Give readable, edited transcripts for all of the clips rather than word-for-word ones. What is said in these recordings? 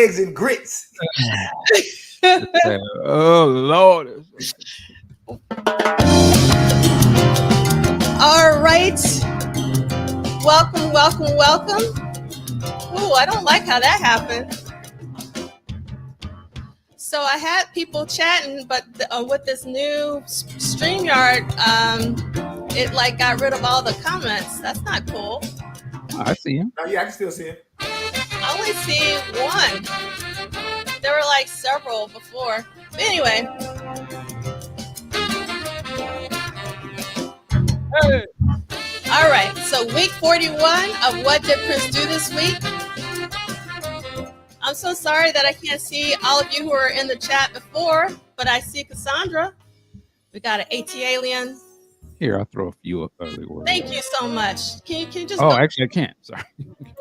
eggs and grits. Oh Lord. All right. Welcome. Ooh, I don't like how that happened. So I had people chatting, but with this new StreamYard, it like got rid of all the comments. That's not cool. Oh, I see him. Oh, yeah, I can still see him. I only see one. There were like several before. But anyway. Hey. All right. So week 41 of What Did Prince Do This Week? I'm so sorry that I can't see all of you who were in the chat before, but I see Cassandra. We got an AT alien. Here, I'll throw a few up early. Thank you so much. Can you just? Oh, actually, I can't. Sorry.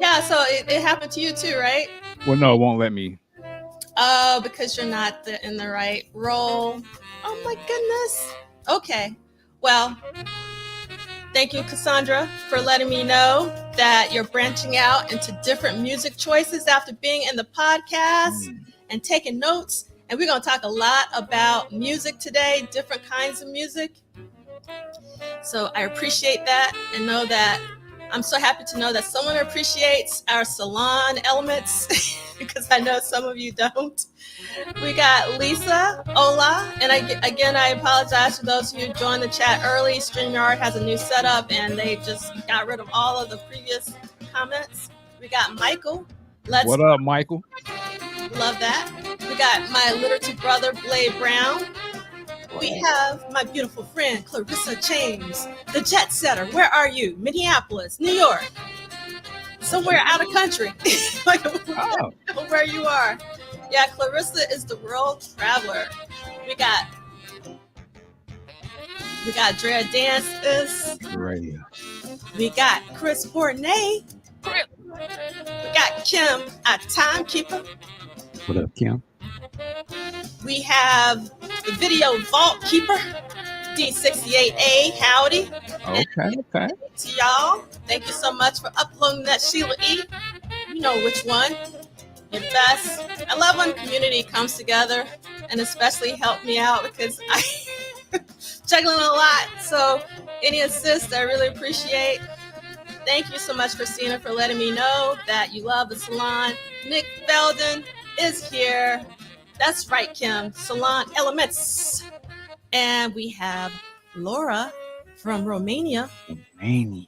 Yeah, so it happened to you too, right? Well, no, it won't let me. Oh, because you're not in the right role. Oh my goodness. Okay. Well, thank you, Cassandra, for letting me know that you're branching out into different music choices after being in the podcast and taking notes. And we're going to talk a lot about music today, different kinds of music. So I appreciate that and know that I'm so happy to know that someone appreciates our salon elements because I know some of you don't. We got Lisa, Ola, and I apologize for those who joined the chat early. StreamYard has a new setup and they just got rid of all of the previous comments. We got Michael. What up, Michael? Love that. We got my literature brother, Blade Brown. We have my beautiful friend, Clarissa James, the jet setter. Where are you? Minneapolis, New York. Somewhere out of country. Where you are. Yeah, Clarissa is the world traveler. We got Drea Dances. Radio. We got Chris Bournay. We got Kim, our timekeeper. What up, Kim? We have the video vault keeper, D68A. Howdy. Okay. To y'all, thank you so much for uploading that, Sheila E. You know which one. Your best. I love when community comes together and especially help me out because I'm juggling a lot. So any assist, I really appreciate. Thank you so much, Christina, for letting me know that you love the salon. Nick Belden is here. That's right, Kim. Salon Elements. And we have Laura from Romania. And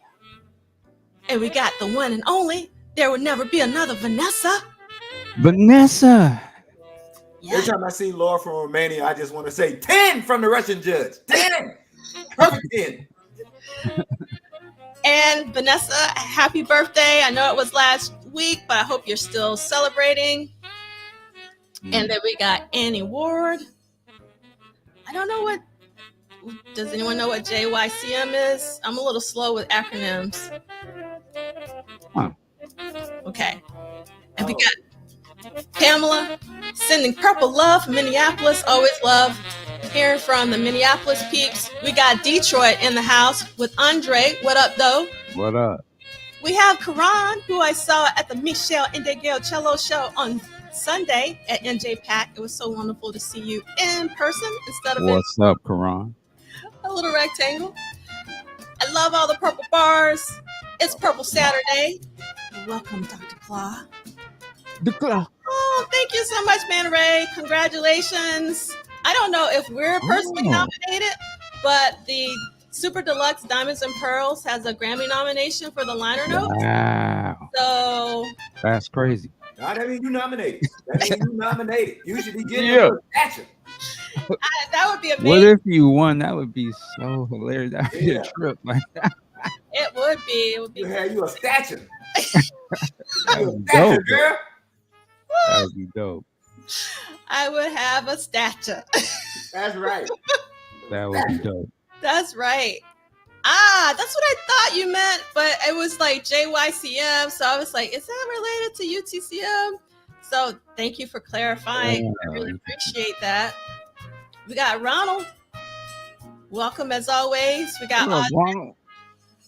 we got the one and only. There would never be another Vanessa. Yeah. Every time I see Laura from Romania, I just want to say 10 from the Russian judge. 10. Perfect 10. And Vanessa, happy birthday. I know it was last week, but I hope you're still celebrating. And then we got Annie Ward. I don't know what. Does anyone know what JYCM is? I'm a little slow with acronyms. Huh. Okay. And we got Pamela sending purple love from Minneapolis. Always love hearing from the Minneapolis peeps. We got Detroit in the house with Andre. What up, though? What up? We have Karan, who I saw at the Michelle Indegail Cello show on Sunday at NJ Pack. It was so wonderful to see you in person instead of What's up, Karan? A little rectangle. I love all the purple bars. It's Purple Saturday. Welcome, Dr. Claw. Oh, thank you so much, Man Ray. Congratulations. I don't know if we're personally nominated, but the Super Deluxe Diamonds and Pearls has a Grammy nomination for the liner notes. Wow. So that's crazy. That means you nominated. You should be getting a statue. That would be amazing. What if you won? That would be so hilarious. That would be a trip like that. It would be. It would be. You have you a statue. That would be dope, girl. That would be dope. I would have a statue. That's right. That would be dope. That's right. That's what I thought you meant, but it was like JYCM. So I was like, is that related to UTCM? So thank you for clarifying. I really appreciate that. We got Ronald. Welcome as always. We got Ronald.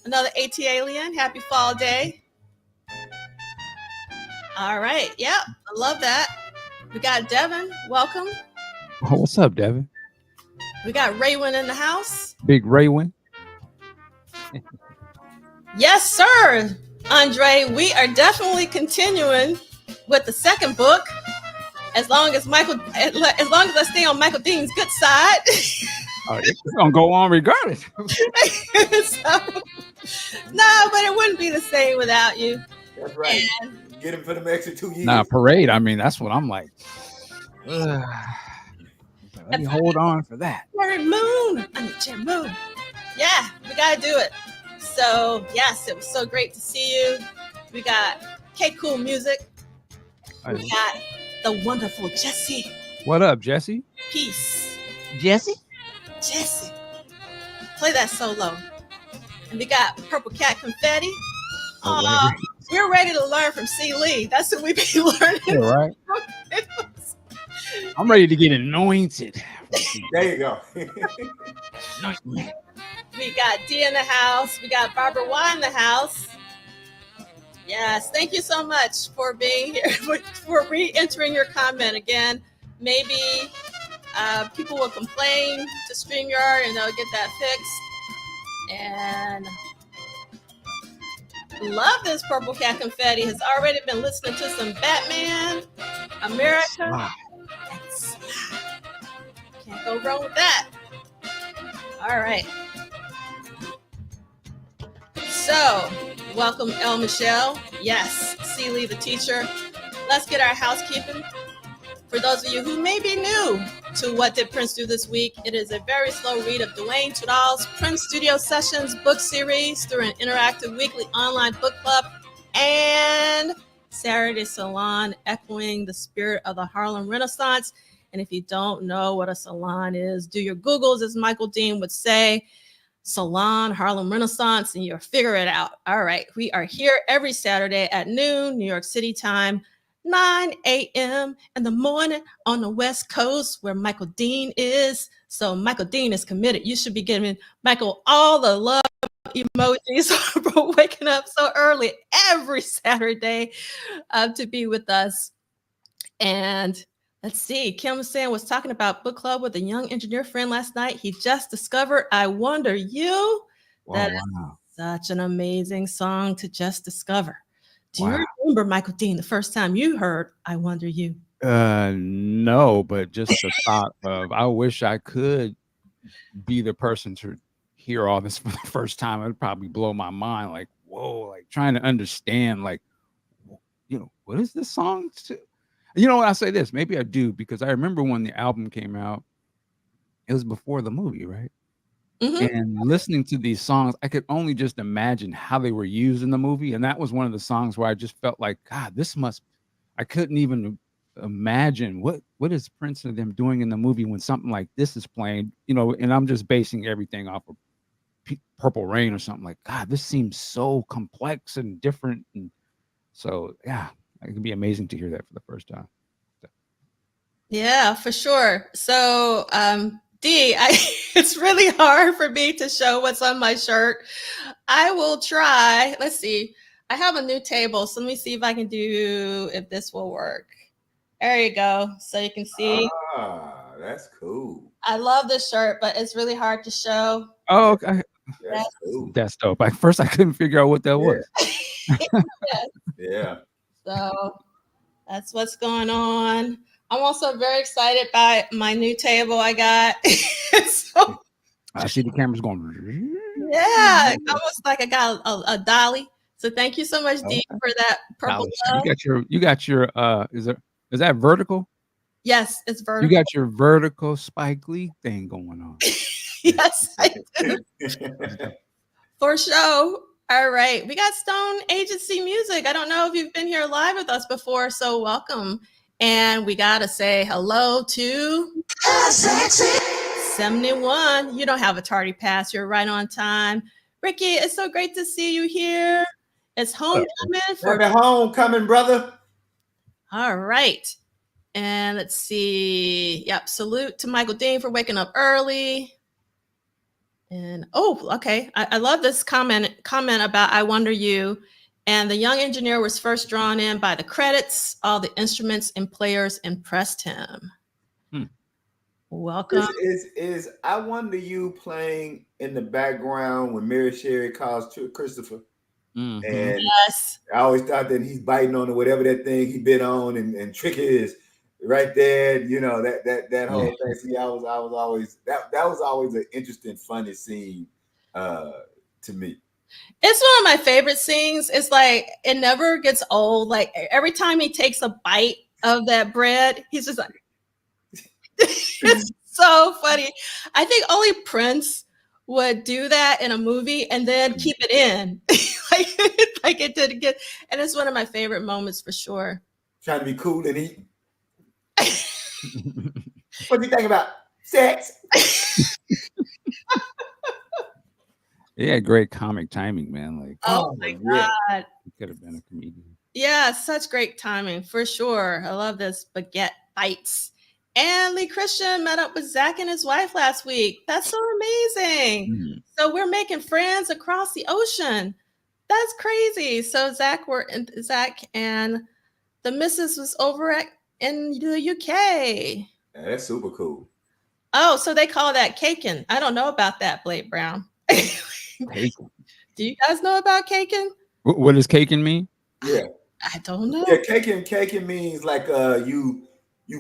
Another AT alien. Happy fall day. All right. Yep. I love that. We got Devin. Welcome. Oh, what's up, Devin? We got Raywin in the house. Big Raywin. Yes, sir. Andre, we are definitely continuing with the second book. As long as I stay on Michael Dean's good side. It's gonna go on regardless. So, no, but it wouldn't be the same without you. That's right. And get him for the extra 2 years. Nah, parade. I mean, that's what I'm like. Let me hold on for that. Moon. Moon. Yeah, we gotta do it. So yes, it was so great to see you. We got K-Cool Music. We got the wonderful Jesse. What up, Jesse? Peace. Jesse. Play that solo. And we got Purple Cat Confetti. We're ready to learn from C. Liegh. That's what we be learning. Yeah, right. I'm ready to get anointed. There you go. We got D in the house. We got Barbara Y in the house. Yes, thank you so much for being here, for re-entering your comment again. Maybe people will complain to StreamYard and they'll get that fixed. And love this Purple Cat Confetti. Has already been listening to some Batman, America. Wow. Can't go wrong with that. All right. So, welcome, El Michelle. Yes, C. Liegh, the teacher. Let's get our housekeeping. For those of you who may be new to What Did Prince Do This Week, it is a very slow read of Duane Tudahl's Prince Studio Sessions book series through an interactive weekly online book club and Saturday Salon, echoing the spirit of the Harlem Renaissance. And if you don't know what a salon is, do your Googles, as Michael Dean would say. Salon, Harlem Renaissance, and you'll figure it out. All right. We are here every Saturday at noon, New York City time, 9 a.m. in the morning on the West Coast where Michael Dean is. So Michael Dean is committed. You should be giving Michael all the love emojis for waking up so early every Saturday to be with us. And let's see. Kim was talking about book club with a young engineer friend last night. He just discovered I Wonder You. That is such an amazing song to just discover. Do you remember, Michael Dean, the first time you heard I Wonder You? No, but just the thought of I wish I could be the person to hear all this for the first time. It would probably blow my mind. Like, whoa, like trying to understand, like, what is this song to? You know what? I say this, maybe I do, because I remember when the album came out, it was before the movie, right? Mm-hmm. And listening to these songs, I could only just imagine how they were used in the movie. And that was one of the songs where I just felt like, God, I couldn't even imagine what is Prince and them doing in the movie when something like this is playing, and I'm just basing everything off of Purple Rain or something. Like, God, this seems so complex and different. And so, yeah. It can be amazing to hear that for the first time. Yeah, for sure. So, D, it's really hard for me to show what's on my shirt. I will try. Let's see. I have a new table, so let me see if this will work. There you go. So you can see. Ah, that's cool. I love this shirt, but it's really hard to show. Oh, okay. That's cool. That's dope. At first, I couldn't figure out what that was. Yes. Yeah. So that's what's going on. I'm also very excited by my new table I got. So, I see the cameras going. Yeah, almost like I got a dolly. So thank you so much, Dee, for that purple glove. You got your is that vertical? Yes, it's vertical. You got your vertical Spike Lee thing going on. Yes, I do. For sure. All right, we got Stone Agency Music. I don't know if you've been here live with us before, so welcome. And we got to say hello to 71. You don't have a tardy pass. You're right on time. Ricky, it's so great to see you here. It's homecoming. Happy homecoming, brother. All right. And let's see. Yep, salute to Michael Dean for waking up early. And okay. I love this comment about I Wonder You. And the young engineer was first drawn in by the credits. All the instruments and players impressed him. Welcome. Is I wonder you playing in the background when Mary Sherry calls Christopher? Mm-hmm. And yes, I always thought that he's biting on whatever that thing he bit on, and Tricky is right there. You know, that whole thing. See, I was always that was always an interesting, funny scene to me. it's one of my favorite scenes. It's like it never gets old. Like every time he takes a bite of that bread, he's just like, it's so funny. I think only Prince would do that in a movie and then keep it in, like it didn't get. And it's one of my favorite moments for sure. Trying to be cool and eat. What do you think about sex? Yeah, great comic timing, man. Like, oh my God, he could have been a comedian. Yeah, such great timing for sure. I love this baguette bites. And Lee Christian met up with Zach and his wife last week. That's so amazing. Mm-hmm. So we're making friends across the ocean. That's crazy. So Zach and the missus was over in the UK. Yeah, that's super cool. Oh, so they call that caking. I don't know about that, Blake Brown. Do you guys know about caking? What does caking mean? Yeah, I don't know. Yeah, caking means like you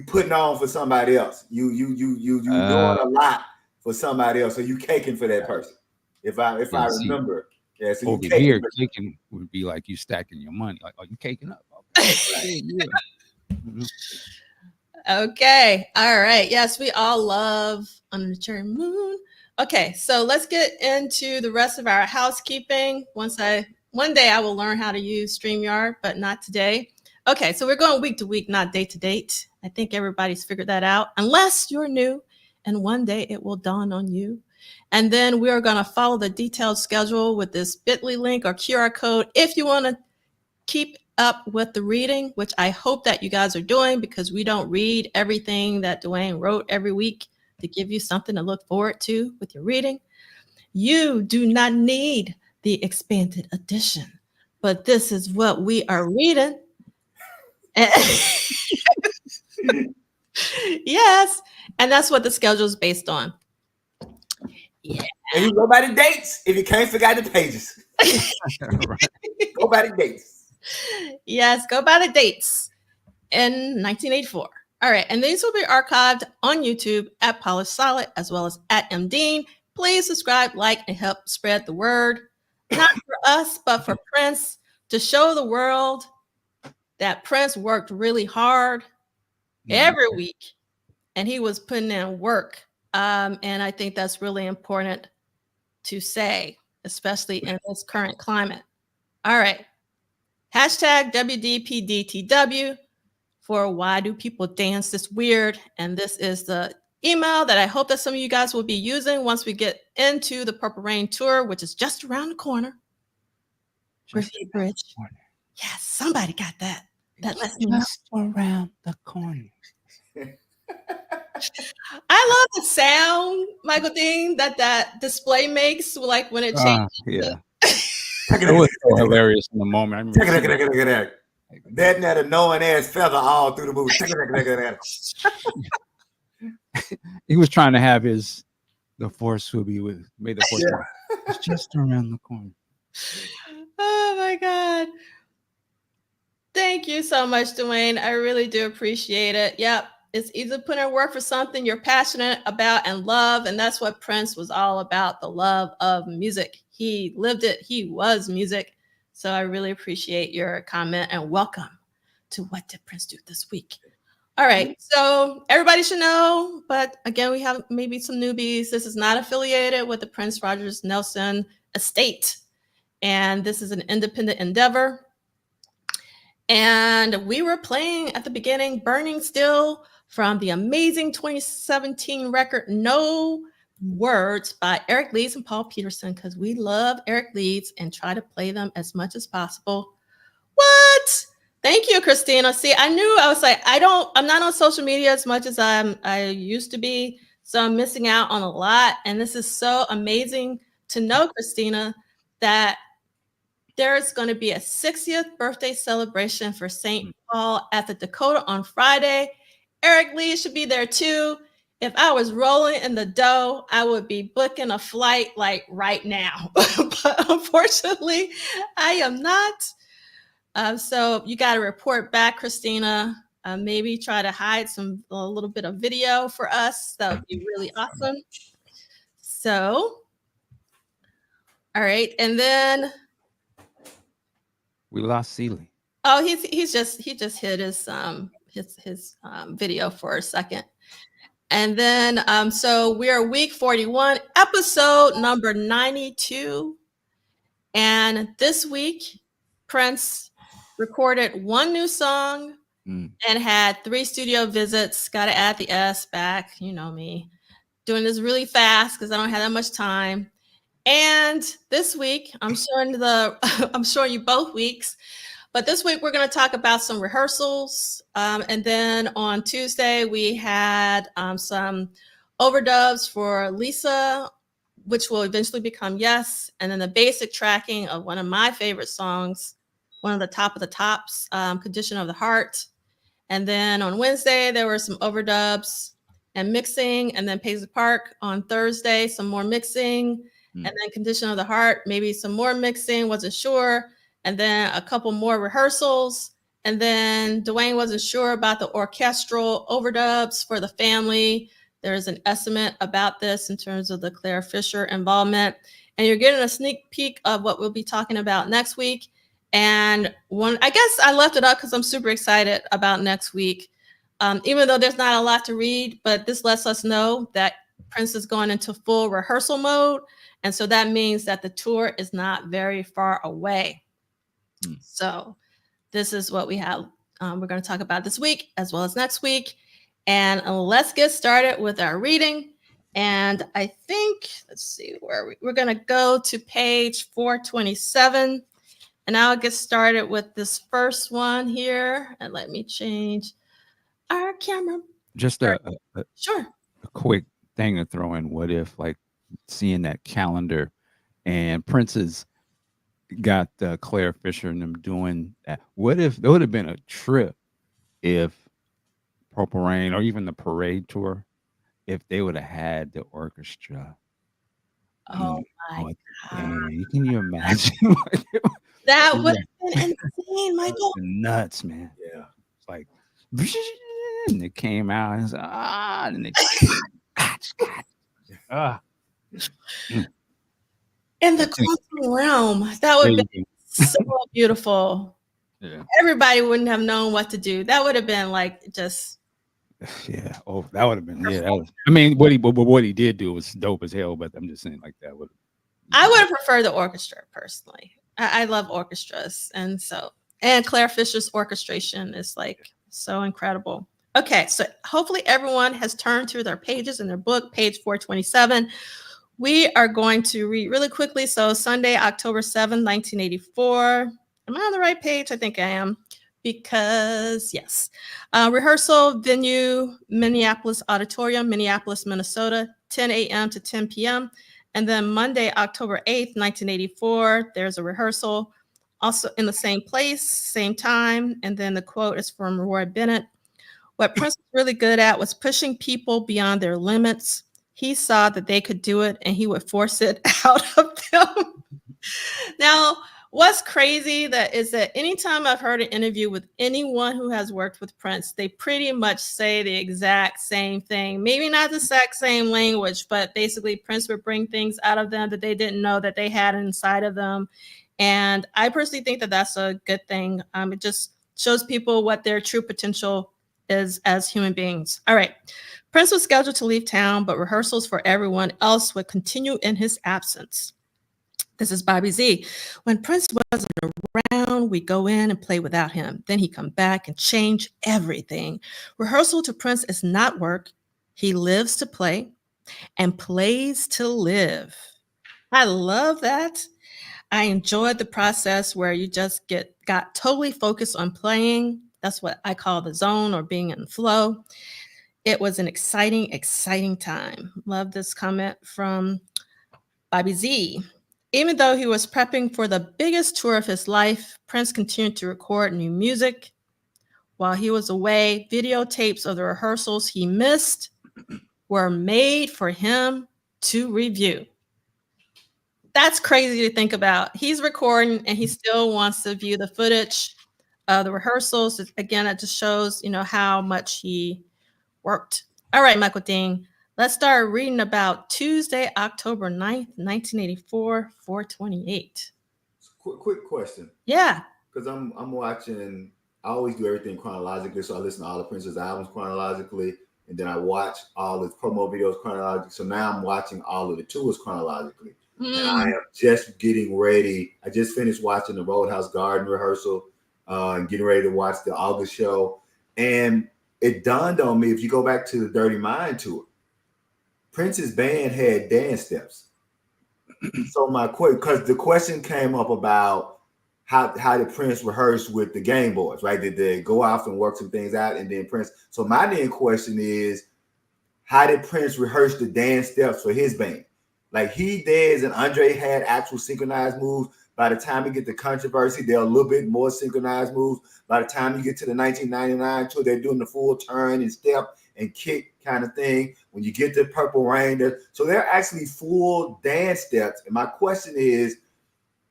putting on for somebody else. You doing a lot for somebody else. So you caking for that person. If I remember. Yeah, so over here, caking would be like you stacking your money. Like, are you caking up? Okay. Yeah. Okay. All right. Yes, we all love Under the Cherry Moon. Okay, so let's get into the rest of our housekeeping. One day I will learn how to use StreamYard, but not today. Okay, so we're going week to week, not date to date. I think everybody's figured that out, unless you're new, and one day it will dawn on you. And then we are going to follow the detailed schedule with this bit.ly link or QR code if you want to keep up with the reading, which I hope that you guys are doing, because we don't read everything that Duane wrote every week to give you something to look forward to with your reading. You do not need the expanded edition, but this is what we are reading. Yes, and that's what the schedule is based on. Yeah. And you go by the dates if you can't figure out the pages. Right. Go by the dates. Yes, go by the dates in 1984. All right, and these will be archived on YouTube at Polished Solid as well as at MDean. Please subscribe, like, and help spread the word. Not for us, but for Prince, to show the world that Prince worked really hard every week, and he was putting in work. And I think that's really important to say, especially in this current climate. All right. Hashtag WDPDTW for Why Do People Dance This Weird? And this is the email that I hope that some of you guys will be using once we get into the Purple Rain tour, which is just around the corner. Griffith Bridge. Yes, somebody got that. That lets me know. Just around the corner. I love the sound, Michael Dean, that display makes, like when it changes. Yeah. It was so hilarious in the moment. That and that annoying ass feather all through the movie. He was trying to have the force will be with. May the force it's just around the corner. Oh my God. Thank you so much, Duane. I really do appreciate it. Yep. It's easy to put in work for something you're passionate about and love. And that's what Prince was all about, the love of music. He lived it. He was music. So I really appreciate your comment and welcome to What Did Prince Do This Week? All right. So everybody should know, but again, we have maybe some newbies. This is not affiliated with the Prince Rogers Nelson estate. And this is an independent endeavor. And we were playing at the beginning, Burning Still, from the amazing 2017 record, No Words by Eric Leeds and Paul Peterson, because we love Eric Leeds and try to play them as much as possible. What? Thank you, Christina. See, I was like, I'm not on social media as much as I used to be. So I'm missing out on a lot. And this is so amazing to know, Christina, that there's going to be a 60th birthday celebration for St. Paul at the Dakota on Friday. Eric Liegh should be there too. If I was rolling in the dough, I would be booking a flight like right now. But unfortunately, I am not. So you got to report back, Christina. Maybe try to hide a little bit of video for us. That would be really awesome. So, all right, and then we lost Seeley. Oh, he just hit his video for a second. And then so we are week 41, episode number 92. And this week, Prince recorded one new song and had 3 studio visits. Got to add the S back. You know me. Doing this really fast because I don't have that much time. And this week, I'm showing you both weeks. But this week, we're going to talk about some rehearsals. And then on Tuesday, we had some overdubs for Lisa, which will eventually become Yes. And then the basic tracking of one of my favorite songs, one of the top of the tops, Condition of the Heart. And then on Wednesday, there were some overdubs and mixing. And then Paisley Park on Thursday, some more mixing. And then Condition of the Heart, maybe some more mixing, wasn't sure. And then a couple more rehearsals. And then Duane wasn't sure about the orchestral overdubs for the family. There's an estimate about this in terms of the Claire Fisher involvement. And you're getting a sneak peek of what we'll be talking about next week. And I guess I left it up because I'm super excited about next week. Even though there's not a lot to read, but this lets us know that Prince is going into full rehearsal mode. And so that means that the tour is not very far away. So this is what we have. We're going to talk about this week as well as next week. And let's get started with our reading. And I think, let's see where we're going to go to page 427. And I'll get started with this first one here. And let me change our camera. Just sure. A quick thing to throw in. What if, like, seeing that calendar and Prince's got Claire Fisher and them doing that? What if there would have been a trip if Purple Rain or even the Parade tour, if they would have had the orchestra? Oh my God. Can you imagine? That would have been insane, Michael. Nuts, man. Yeah. It's like, and it came out and it's and they in the quantum realm, that would have been so beautiful. Yeah. Everybody wouldn't have known what to do. That would have been like just. Yeah. Oh, that would have been. Yeah. That was, I mean, what he did do was dope as hell. But I'm just saying, like that would. I would have preferred the orchestra personally. I love orchestras, and Claire Fisher's orchestration is like so incredible. Okay, so hopefully everyone has turned through their pages in their book, page 427. We are going to read really quickly. So Sunday, October 7th, 1984. Am I on the right page? I think I am. Because, yes. Rehearsal venue, Minneapolis Auditorium, Minneapolis, Minnesota, 10 a.m. to 10 p.m. And then Monday, October 8th, 1984, there's a rehearsal. Also in the same place, same time. And then the quote is from Roy Bennett. What Prince was really good at was pushing people beyond their limits. He saw that they could do it and he would force it out of them. Now, what's crazy is that anytime I've heard an interview with anyone who has worked with Prince, they pretty much say the exact same thing. Maybe not the exact same language, but basically Prince would bring things out of them that they didn't know that they had inside of them. And I personally think that that's a good thing. It just shows people what their true potential is as human beings. All right. Prince was scheduled to leave town, but rehearsals for everyone else would continue in his absence. This is Bobby Z. When Prince wasn't around, we go in and play without him. Then he'd come back and change everything. Rehearsal to Prince is not work. He lives to play and plays to live. I love that. I enjoyed the process where you just got totally focused on playing. That's what I call the zone or being in flow. It was an exciting, exciting time. Love this comment from Bobby Z. Even though he was prepping for the biggest tour of his life, Prince continued to record new music. While he was away, videotapes of the rehearsals he missed were made for him to review. That's crazy to think about. He's recording and he still wants to view the footage of the rehearsals. Again, it just shows, how much he worked. All right, Michael Dean, let's start reading about Tuesday, October 9th, 1984, 428. Quick question. Yeah. Because I'm watching, I always do everything chronologically. So I listen to all the Prince's albums chronologically. And then I watch all the promo videos chronologically. So now I'm watching all of the tours chronologically. And I am just getting ready. I just finished watching the Roadhouse Garden rehearsal and getting ready to watch the August show. And it dawned on me, if you go back to the Dirty Mind tour, Prince's band had dance steps. So because the question came up about how did Prince rehearse with the Game Boys, right? Did they go off and work some things out and then Prince? So my main question is, how did Prince rehearse the dance steps for his band? Like he, Dez, and Andre had actual synchronized moves. By the time you get to Controversy, they're a little bit more synchronized moves. By the time you get to the 1999 tour, they're doing the full turn and step and kick kind of thing. When you get to Purple Rain, so they're actually full dance steps. And my question is,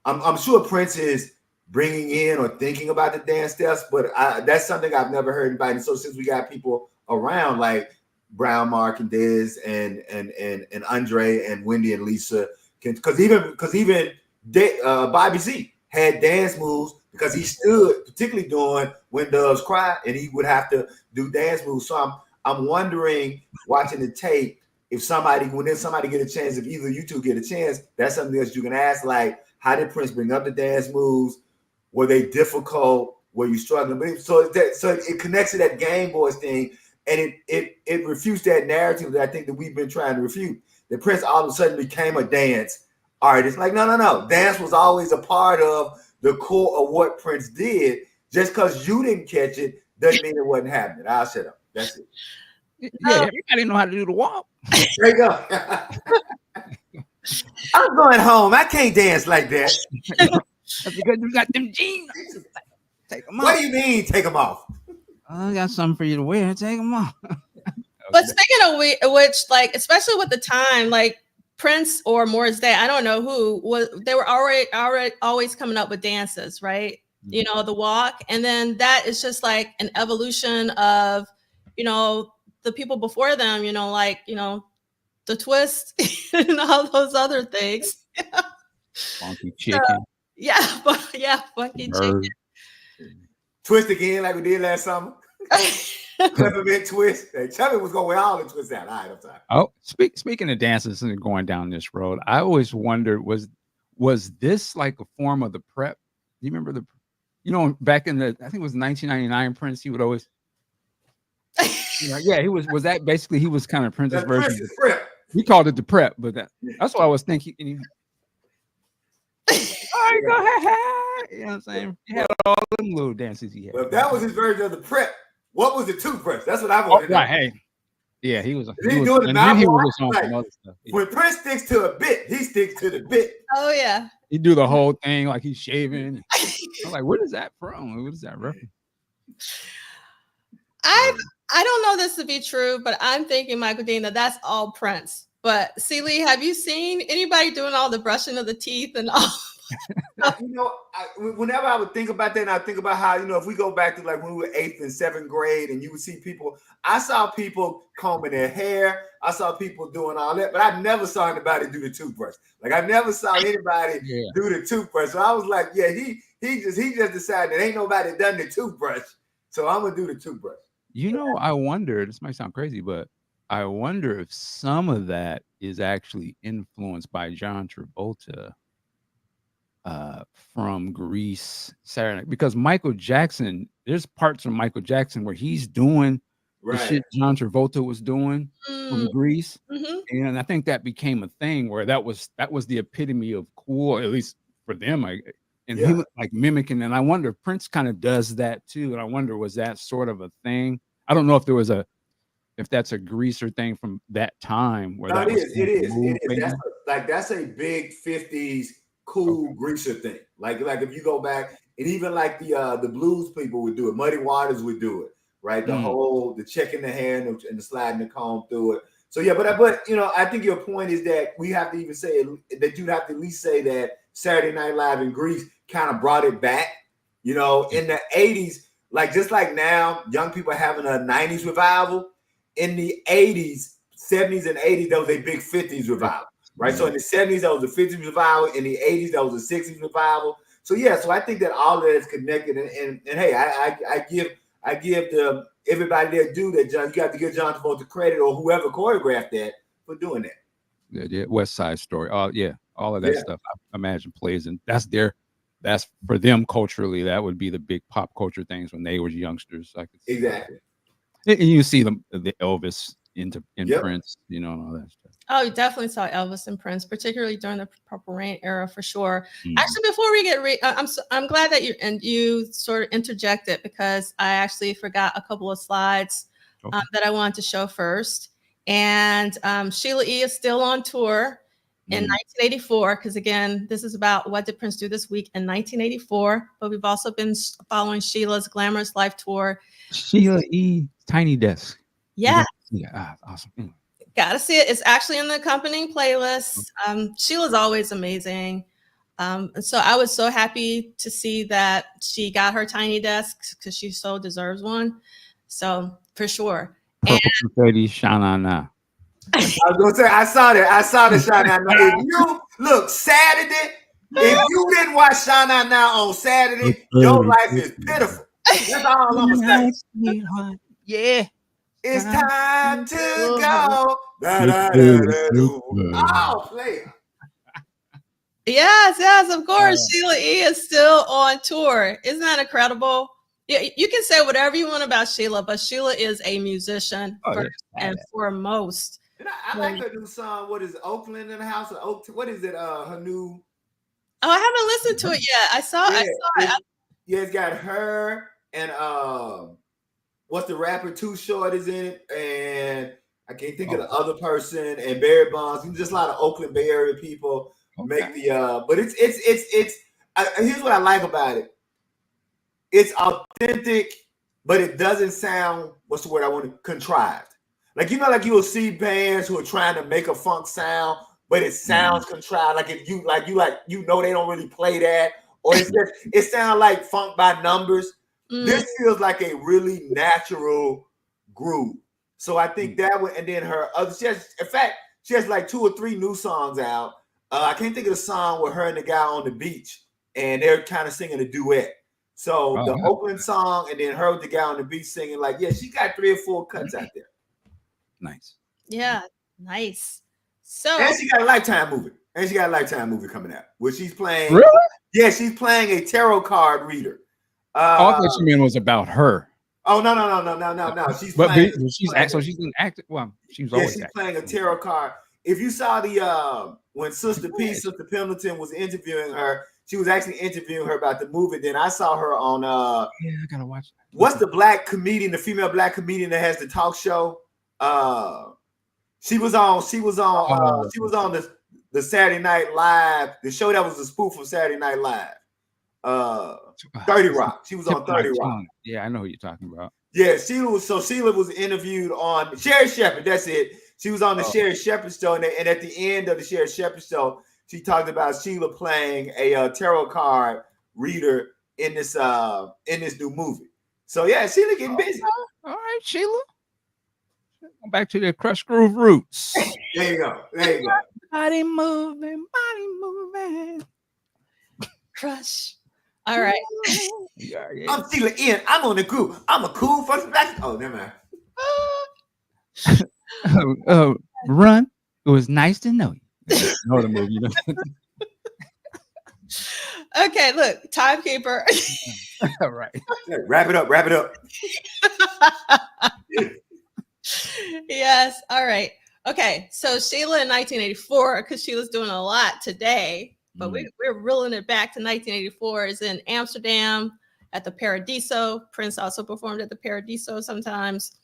I'm sure Prince is bringing in or thinking about the dance steps, but that's something I've never heard anybody. And so since we got people around like Brown, Mark, and Dez, and Andre, and Wendy, and Lisa, because even Bobby Z had dance moves because he stood, particularly doing When Doves Cry, and he would have to do dance moves. So I'm wondering, watching the tape, if somebody get a chance, if either you two get a chance, that's something else you can ask, like, how did Prince bring up the dance moves? Were they difficult? Were you struggling? But so it connects to that Game Boys thing, and it refutes that narrative that I think that we've been trying to refute. That Prince all of a sudden became a dance artist. Like, no. Dance was always a part of the core of what Prince did. Just because you didn't catch it doesn't mean it wasn't happening. I'll shut up. That's it. Yeah, everybody know how to do the walk. There you go. I'm going home. I can't dance like that. That's because you got them jeans. Take them off. What do you mean, take them off? I got something for you to wear. Take them off. But speaking of which, like, especially with the time, like Prince or Morris Day, I don't know who was, they were already always coming up with dances, right? Mm-hmm. The walk. And then that is just like an evolution of, the people before them, the twist and all those other things. Funky chicken. Funky chicken. Twist again like we did last summer. Peppermint twist. Hey, tell me what's going on all the twists out. All right, I'm sorry. Oh, speaking of dances and going down this road, I always wondered, was this like a form of the prep? Do you remember back in I think it was 1999 Prince, he would always he was that basically he was kind of Prince's version. Prince's prep. We called it the prep, but that's what I was thinking. All right, go ahead. You know what I'm saying? He had all them little dances he had. Well, if that was his version of the prep, what was the toothbrush? That's what I wanted to know. Right, hey. Yeah, he was doing the mouth on some other stuff. Yeah. When Prince sticks to a bit, he sticks to the bit. Oh, yeah. He do the whole thing like he's shaving. I'm like, where is that from? What is that reference? I don't know this to be true, but I'm thinking, Michael Dean, that's all Prince. But Liegh, have you seen anybody doing all the brushing of the teeth and all? Whenever I would think about that, and I think about how, if we go back to like when we were 8th and 7th grade and you would see people, I saw people combing their hair. I saw people doing all that, but I never saw anybody do the toothbrush. Like I never saw anybody do the toothbrush. So I was like, yeah, he just decided that ain't nobody done the toothbrush. So I'm going to do the toothbrush. I wonder, this might sound crazy, but I wonder if some of that is actually influenced by John Travolta from Grease, Saturday Night, because Michael Jackson, there's parts of Michael Jackson where he's doing the shit John Travolta was doing from Grease, and I think that became a thing where that was the epitome of cool, at least for them. He was like mimicking, and I wonder if Prince kind of does that too. And I wonder, was that sort of a thing? I don't know if that's a Greaser thing from that time where it is. That's a big 50s cool greaser thing. Like if you go back, and even like the blues people would do it. Muddy Waters would do it, right? The checking the hand and the sliding the comb through it. So yeah, but I think your point is that we have to even say that you'd have to at least say that Saturday Night Live in Grease kind of brought it back. In the 80s, like just like now, young people having a 90s revival. In the 80s, 70s, and 80s, that was a big 50s revival, right? So in the 70s, that was the 50s revival. In the 80s, that was the 60s revival. So yeah, so I think that all of that is connected. And hey, I give everybody their due that John. You got to give John Travolta credit or whoever choreographed that for doing that. Yeah, West Side Story. All of that stuff. I imagine plays, and that's for them culturally. That would be the big pop culture things when they were youngsters. Exactly. And you see the Elvis in Prince, and all that stuff. Oh, you definitely saw Elvis and Prince, particularly during the Purple Rain era, for sure. Actually, before we get, I'm glad that you sort of interjected, because I actually forgot a couple of slides that I wanted to show first. And Sheila E. is still on tour in 1984, because again, this is about what did Prince do this week in 1984. But we've also been following Sheila's Glamorous Life tour. Sheila E. Tiny Desk. Yeah. Yeah, awesome. Gotta see it. It's actually in the accompanying playlist. Sheila's always amazing. So I was so happy to see that she got her tiny desk, because she so deserves one. So for sure. Purple confetti, Sha-na-na. I was gonna say I saw the Sha-na-na. If you look Saturday, if you didn't watch Sha-na-na on Saturday, your life is pitiful. That's all I'm gonna say. Yeah. It's time to go. Oh, player. Yes, of course. Sheila E. is still on tour. Isn't that incredible? You can say whatever you want about Sheila, but Sheila is a musician first and foremost. And I like her new song. What is it? Oakland in the House? What is it? Her new. Oh, I haven't listened to it yet. I saw it. It's got her and what's the rapper? Too Short is in it, and I can't think of the other person. And Barry Bonds. Just a lot of Oakland Bay Area people make the. But it's. Here's what I like about it. It's authentic, but it doesn't sound. What's the word I want to contrived? Like you will see bands who are trying to make a funk sound, but it sounds contrived. Like if you they don't really play that, or it sounds like funk by numbers. This feels like a really natural groove. So I think that one, and then her other. She has like 2 or 3 new songs out. I can't think of the song with her and the guy on the beach, and they're kind of singing a duet. So the Oakland song, and then her with the guy on the beach singing, she got 3 or 4 cuts out there. Nice. Yeah, nice. So and she got a Lifetime movie coming out where she's playing. Really? Yeah, she's playing a tarot card reader. I thought you meant was about her. Oh no! She's playing. She's an actor. Well, she's always playing a tarot card. If you saw the when Sister Pendleton was interviewing her, she was actually interviewing her about the movie. Then I saw her on I gotta watch that. What's the black comedian, the female black comedian that has the talk show? She was on the Saturday Night Live, the show that was a spoof of Saturday Night Live. 30 Rock. She was on 30 Rock. Yeah, I know who you're talking about. Yeah, Sheila was interviewed on Sherry Shepherd. That's it. She was on the Sherry Shepherd show, and at the end of the Sherry Shepherd show, she talked about Sheila playing a tarot card reader in this new movie. So yeah, Sheila getting busy. All right, Sheila. Back to the Crush Groove roots. There you go. Body moving. Crush. All right. Yeah. I'm Sheila N. I'm on the groove. I'm a cool first black. Oh, never mind. Run. It was nice to know you. Know the movie. Okay, look, timekeeper. All right. Wrap it up. Yes. All right. Okay. So Sheila in 1984, because Sheila's doing a lot today, but we're reeling it back to 1984, is in Amsterdam at the Paradiso. Prince also performed at the Paradiso sometimes.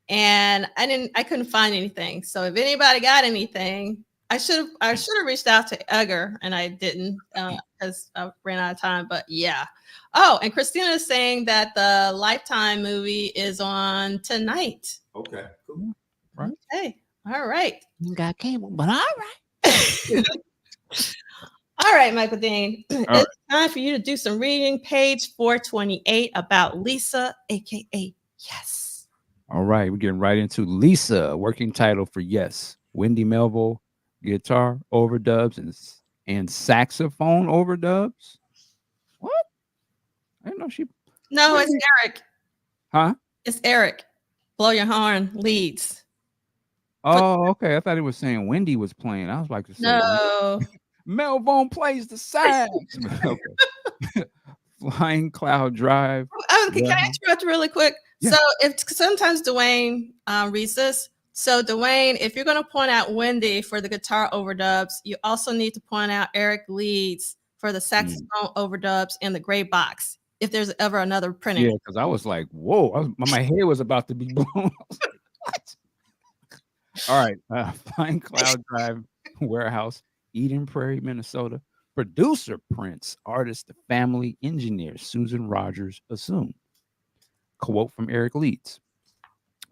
And I couldn't find anything. So if anybody got anything, I should have reached out to Edgar, and I didn't because I ran out of time. But yeah. Oh, and Christina is saying that the Lifetime movie is on tonight. Okay, cool. Right. Okay, all right. You got cable, but all right. All right, Michael Dean. All It's time for you to do some reading. Page 428 about Lisa, aka Yes. All right, we're getting right into Lisa, working title for Yes. Wendy Melville, guitar overdubs and saxophone overdubs. What? I didn't know she. No, it's Eric. Huh? It's Eric. Blow your horn leads. Oh, okay. I thought it was saying Wendy was playing. I was like to say, No. Melville plays the sax. Okay. Flying Cloud Drive. Can I interrupt really quick? Yeah. So if sometimes Duane reads this. So Duane, if you're going to point out Wendy for the guitar overdubs, you also need to point out Eric Leeds for the saxophone overdubs in the gray box. If there's ever another printing. Yeah, because I was like, whoa, my head was about to be blown. I was like, what? All right. Flying Cloud Drive Warehouse, Eden Prairie, Minnesota. Producer Prince, artist, the family, engineer Susan Rogers assumed. Quote from Eric Leeds.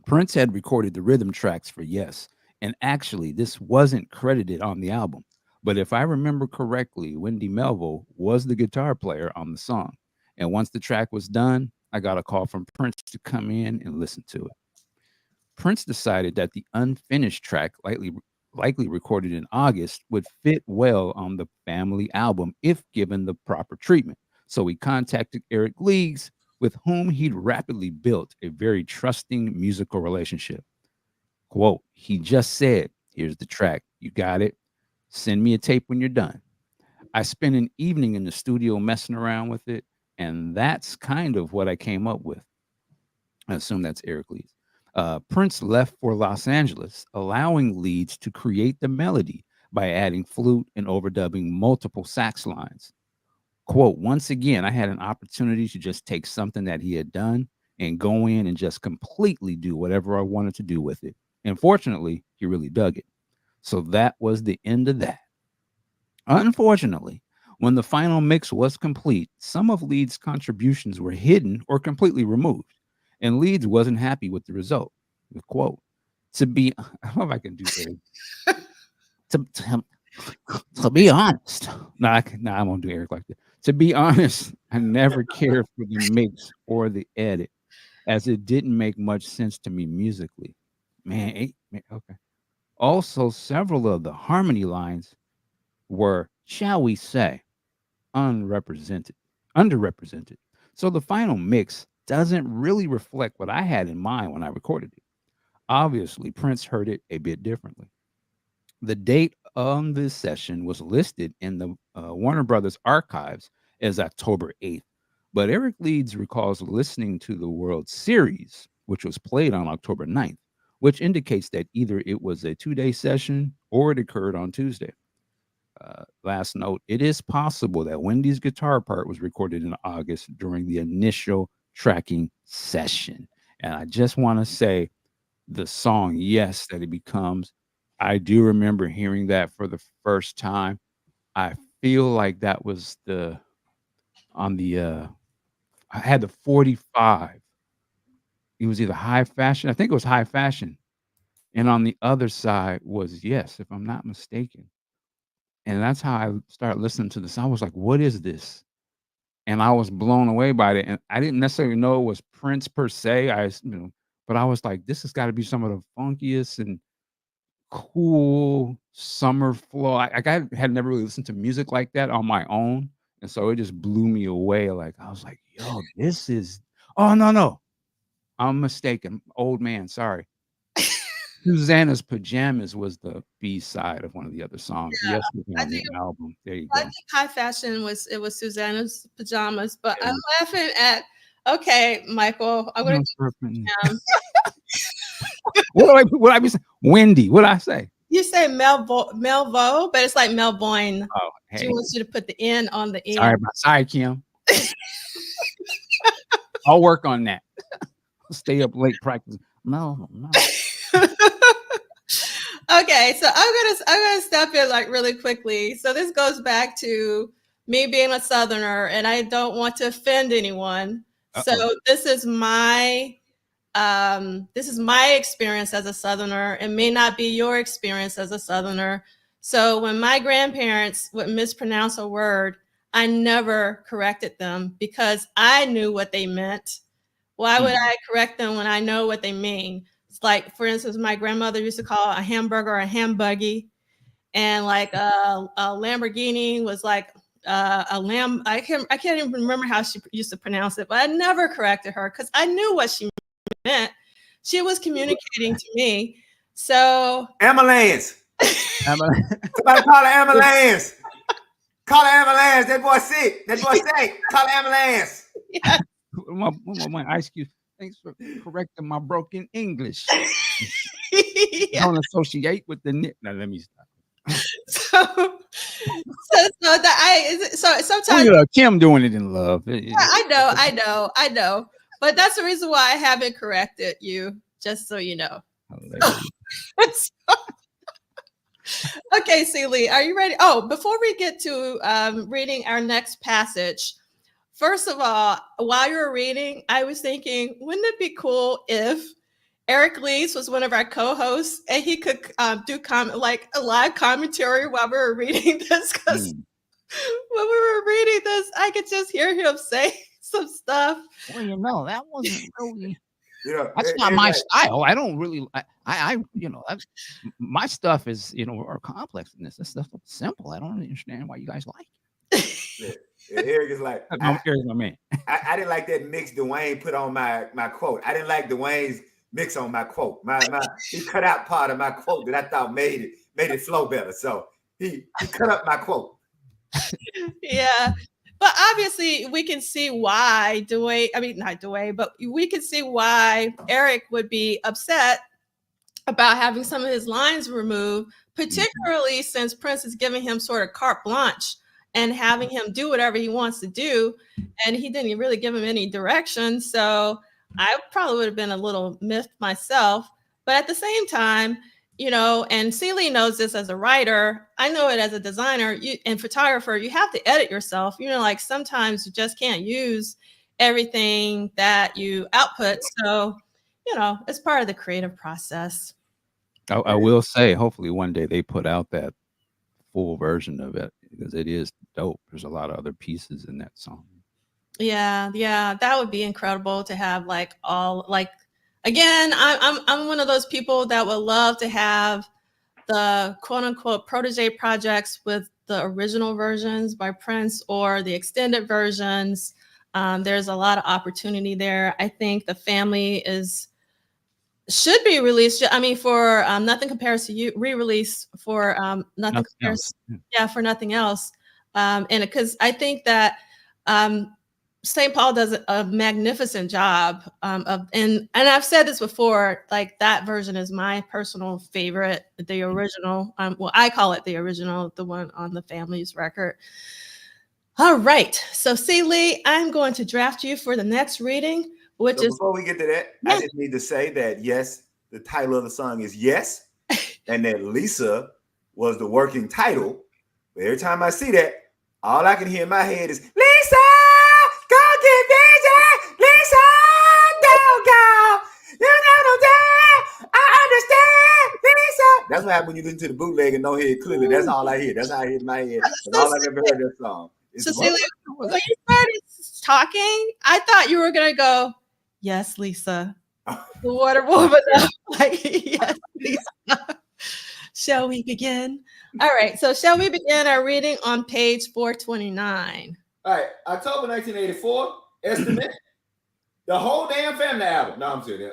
Prince had recorded the rhythm tracks for Yes, and actually this wasn't credited on the album. But if I remember correctly, Wendy Melville was the guitar player on the song. And once the track was done, I got a call from Prince to come in and listen to it. Prince decided that the unfinished track, likely recorded in August, would fit well on the family album if given the proper treatment. So he contacted Eric Leeds, with whom he'd rapidly built a very trusting musical relationship. Quote, he just said, here's the track. You got it. Send me a tape when you're done. I spent an evening in the studio messing around with it, and that's kind of what I came up with. I assume that's Eric Leeds. Prince left for Los Angeles, allowing Leeds to create the melody by adding flute and overdubbing multiple sax lines. Quote, once again, I had an opportunity to just take something that he had done and go in and just completely do whatever I wanted to do with it. And fortunately, he really dug it. So that was the end of that. Unfortunately, when the final mix was complete, some of Leeds' contributions were hidden or completely removed, and Leeds wasn't happy with the result. The quote, to be, I don't know if I can do Eric. To be honest, I won't do Eric like that. To be honest, I never cared for the mix or the edit, as it didn't make much sense to me musically. Man, okay. Also, several of the harmony lines were, shall we say, underrepresented. So the final mix doesn't really reflect what I had in mind when I recorded it. Obviously, Prince heard it a bit differently. The date on this session was listed in the Warner Brothers archives as October 8th, but Eric Leeds recalls listening to the World Series, which was played on October 9th, which indicates that either it was a 2-day session or it occurred on Tuesday. Last note, it is possible that Wendy's guitar part was recorded in August during the initial tracking session. And I just want to say the song, Yes, that it becomes, I do remember hearing that for the first time. I feel like that was I had the 45. It was either High Fashion. I think it was High Fashion. And on the other side was Yes, if I'm not mistaken. And that's how I started listening to this. I was like, what is this? And I was blown away by it. And I didn't necessarily know it was Prince per se. But I was like, this has got to be some of the funkiest and cool summer flow. I had never really listened to music like that on my own. And so it just blew me away. Like, I was like, yo, this is, oh, no. I'm mistaken. Old man, sorry. Susanna's Pajamas was the B side of one of the other songs. Yeah, Yes, on the album. There you I go. think High Fashion was Susanna's Pajamas, but I'm laughing at. Okay, Michael, I'm going to. What I be saying? Wendy. What I say? You say Melvo, but it's like Melbourne. Oh, hey. She wants you to put the N on the Sorry, end. sorry, Kim. I'll work on that. Stay up late practicing. No. Okay, Okay, so I'm gonna step in like really quickly. So this goes back to me being a Southerner, and I don't want to offend anyone. So this is my experience as a Southerner. It may not be your experience as a Southerner. So when my grandparents would mispronounce a word, I never corrected them because I knew what they meant. Why would I correct them when I know what they mean? It's like, for instance, my grandmother used to call a hamburger a hambuggy, and like a Lamborghini was like a lamb. I can't even remember how she used to pronounce it, but I never corrected her because I knew what she meant. She was communicating to me. So ambulance. Somebody call an ambulance. Call an ambulance. That boy sick. That boy sick. Call an ambulance. Yeah. My ice cube. Thanks for correcting my broken English. Yeah. Don't associate with the nip. Now let me stop. So sometimes Kim doing it in love. Yeah, I know. But that's the reason why I haven't corrected you, just so you know. Okay, Liegh, are you ready? Oh, before we get to reading our next passage, first of all, while you were reading, I was thinking, wouldn't it be cool if Eric Liegh was one of our co-hosts and he could do like a live commentary while we were reading this? Because when we were reading this, I could just hear him say some stuff. Well, you know, that wasn't really. That's not my style. I don't really. I my stuff is more complex than this. This stuff is simple. I don't understand why you guys like it. Eric is like, Eric's my man. I didn't like that mix Duane put on my quote. I didn't like Duane's mix on my quote. He cut out part of my quote that I thought made it flow better. So he cut up my quote. Yeah. But obviously we can see why we can see why Eric would be upset about having some of his lines removed, particularly since Prince is giving him sort of carte blanche and having him do whatever he wants to do. And he didn't really give him any direction. So I probably would have been a little miffed myself. But at the same time, and Liegh knows this as a writer. I know it as a designer and photographer. You have to edit yourself. Like sometimes you just can't use everything that you output. So, it's part of the creative process. I will say, hopefully one day they put out that full version of it because it is dope. There's a lot of other pieces in that song. Yeah, that would be incredible to have again, I'm one of those people that would love to have the quote unquote protege projects with the original versions by Prince or the extended versions. There's a lot of opportunity there. I think the family should be released. I mean, for Nothing Compares to You, re-release for Nothing Compares. Yeah, for Nothing Else. And because I think that St. Paul does a magnificent job and I've said this before, like that version is my personal favorite, the original. Well, I call it the original, the one on the family's record. All right. So Liegh, I'm going to draft you for the next reading, which is. Before we get to that, I just need to say that, yes, the title of the song is Yes, and that Lisa was the working title. But every time I see that, all I can hear in my head is, Lisa! Go get busy, Lisa. Don't go. You know that. I understand, Lisa. That's what happens when you listen to the bootleg and don't hear it clearly. That's all I hear. That's how I hear in my head. That's all I've ever heard that song. So Liegh, when you started talking, I thought you were gonna go, yes, Lisa. The water woman. Like, yes, Lisa. Shall we begin? All right. So shall we begin our reading on page 429? All right, October 1984, estimate, the whole damn family album. No, I'm kidding.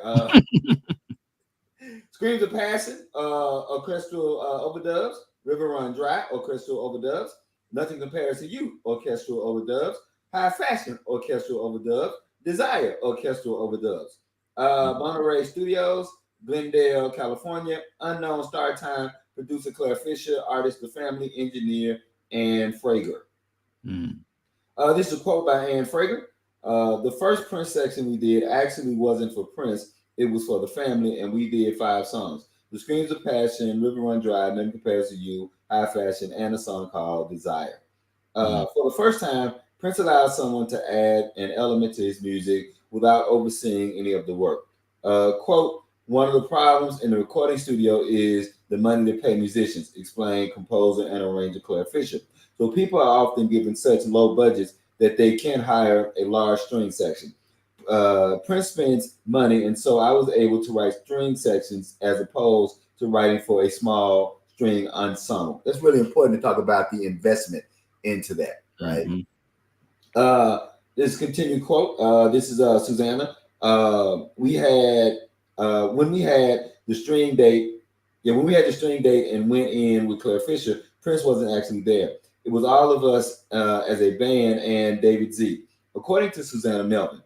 Screams of Passion, orchestral overdubs. River Run Dry, orchestral overdubs. Nothing Compares to You, orchestral overdubs. High Fashion, orchestral overdubs. Desire, orchestral overdubs. Monterey Studios, Glendale, California. Unknown start time, producer Claire Fisher, artist The Family, engineer Ann Frager. This is a quote by Ann Frager. The first Prince section we did actually wasn't for Prince. It was for the family, and we did 5 songs. The Screams of Passion, River Run Dry, Nothing Compares to You, High Fashion, and a song called Desire. For the first time, Prince allowed someone to add an element to his music without overseeing any of the work. Quote, one of the problems in the recording studio is the money they pay musicians, explained composer and arranger Claire Fisher. So people are often given such low budgets that they can't hire a large string section. Prince spends money, and so I was able to write string sections as opposed to writing for a small string ensemble. That's really important to talk about the investment into that, right? This continued quote. This is Susanna. We had when we had the string date. Yeah, when we had the string date and went in with Claire Fisher, Prince wasn't actually there. It was all of us as a band and David Z. According to Susanna Melvin,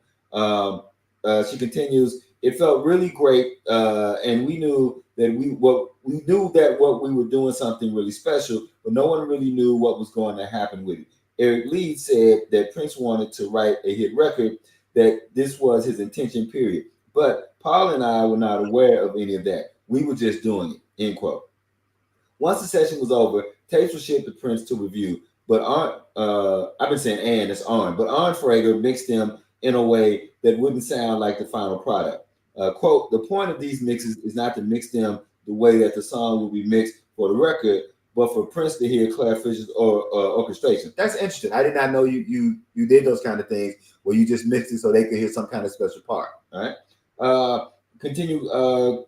she continues. It felt really great, and we knew that what we were doing something really special, but no one really knew what was going to happen with it. Eric Liegh said that Prince wanted to write a hit record, that this was his intention, period. But Paul and I were not aware of any of that. We were just doing it, end quote. Once the session was over, tapes were shipped to Prince to review, but I've been saying it's but Arn Frager mixed them in a way that wouldn't sound like the final product. Quote, the point of these mixes is not to mix them the way that the song will be mixed for the record, but for Prince to hear Claire Fisher's orchestration. That's interesting. I did not know you did those kind of things where you just mixed it so they could hear some kind of special part. All right. Continue.